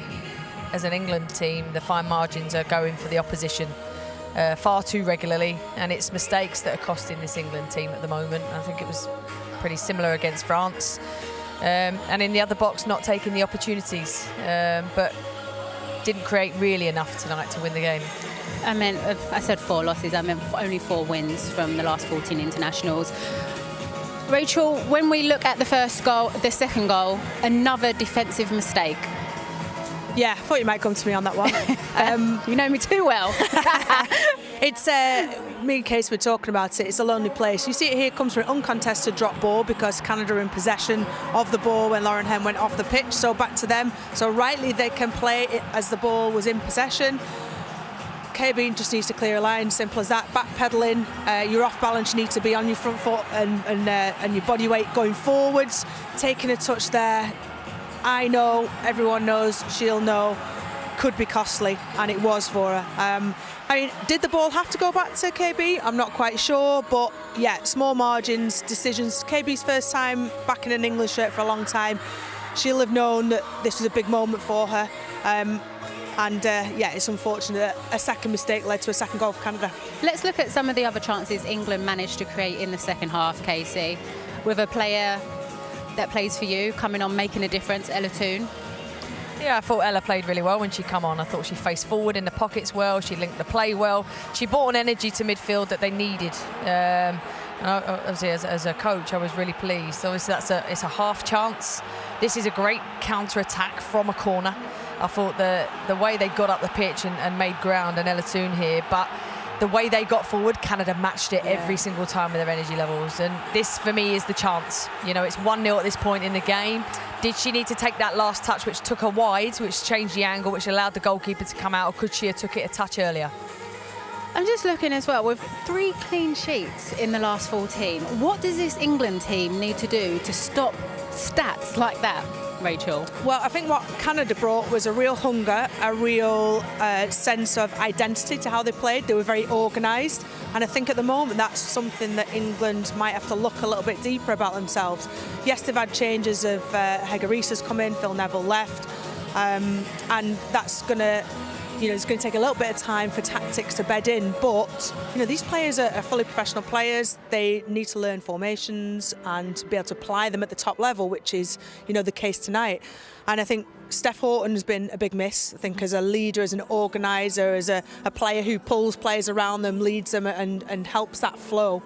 as an England team, the fine margins are going for the opposition far too regularly, and it's mistakes that are costing this England team at the moment. I think it was pretty similar against France. And in the other box, not taking the opportunities, but didn't create really enough tonight to win the game. I said 4 losses, I meant only 4 wins from the last 14 internationals. Rachel, when we look at the first goal, the second goal, another defensive mistake. Yeah, I thought you might come to me on that one. You know me too well. It's, me and Case were talking about it, it's a lonely place. You see it here, comes from an uncontested drop ball because Canada are in possession of the ball when Lauren Henn went off the pitch, so back to them. So rightly they can play it as the ball was in possession. KB just needs to clear a line, simple as that. Backpedaling, you're off balance, you need to be on your front foot and your body weight going forwards. Taking a touch there, I know, everyone knows, she'll know, could be costly, and it was for her. I mean, did the ball have to go back to KB? I'm not quite sure, but yeah, small margins, decisions. KB's first time back in an England shirt for a long time. She'll have known that this was a big moment for her. Yeah, it's unfortunate that a second mistake led to a second goal for Canada. Let's look at some of the other chances England managed to create in the second half, Casey, with a player that plays for you coming on, making a difference, Ella Toone. Yeah, I thought Ella played really well when she come on. I thought she faced forward in the pockets well. She linked the play well. She brought an energy to midfield that they needed. And obviously, as a coach, I was really pleased. Obviously, it's a half chance. This is a great counter-attack from a corner. I thought the way they got up the pitch and made ground, and Ella Toone here, but the way they got forward, Canada matched it every single time with their energy levels. And this, for me, is the chance. You know, it's 1-0 at this point in the game. Did she need to take that last touch, which took her wide, which changed the angle, which allowed the goalkeeper to come out, or could she have took it a touch earlier? I'm just looking as well, with 3 clean sheets in the last 14, what does this England team need to do to stop stats like that, Rachel? Well, I think what Canada brought was a real hunger, a real sense of identity to how they played. They were very organised, and I think at the moment that's something that England might have to look a little bit deeper about themselves. Yes, they've had changes of Hegarisa's come in, Phil Neville left, and that's going to, it's going to take a little bit of time for tactics to bed in, but these players are fully professional players. They need to learn formations and be able to apply them at the top level, which is the case tonight. And I think Steph Houghton has been a big miss. I think as a leader, as an organiser, as a player who pulls players around them, leads them and helps that flow.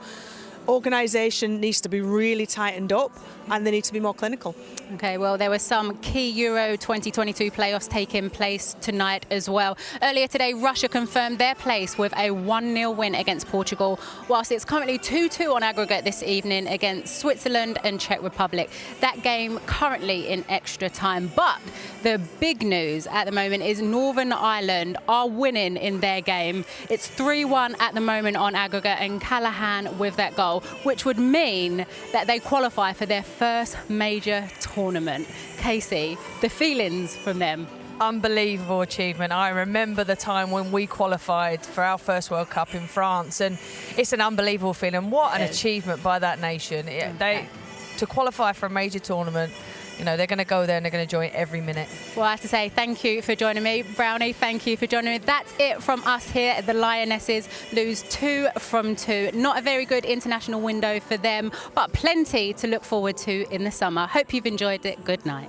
Organisation needs to be really tightened up, and they need to be more clinical. Okay, well, there were some key Euro 2022 playoffs taking place tonight as well. Earlier today, Russia confirmed their place with a 1-0 win against Portugal, whilst it's currently 2-2 on aggregate this evening against Switzerland and Czech Republic. That game currently in extra time. But the big news at the moment is Northern Ireland are winning in their game. It's 3-1 at the moment on aggregate, and Callahan with that goal, which would mean that they qualify for their first major tournament. Casey, the feelings from them? Unbelievable achievement. I remember the time when we qualified for our first World Cup in France, and it's an unbelievable feeling. What an achievement by that nation. To qualify for a major tournament, they're going to go there and they're going to enjoy it every minute. Well, I have to say thank you for joining me. Brownie, thank you for joining me. That's it from us here at the Lionesses. Lose 2 from 2. Not a very good international window for them, but plenty to look forward to in the summer. Hope you've enjoyed it. Good night.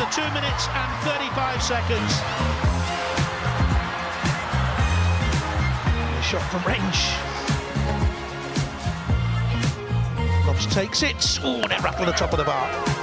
after 2 minutes and 35 seconds. A shot from range. Nobbs takes it. Oh, net rattle at the top of the bar.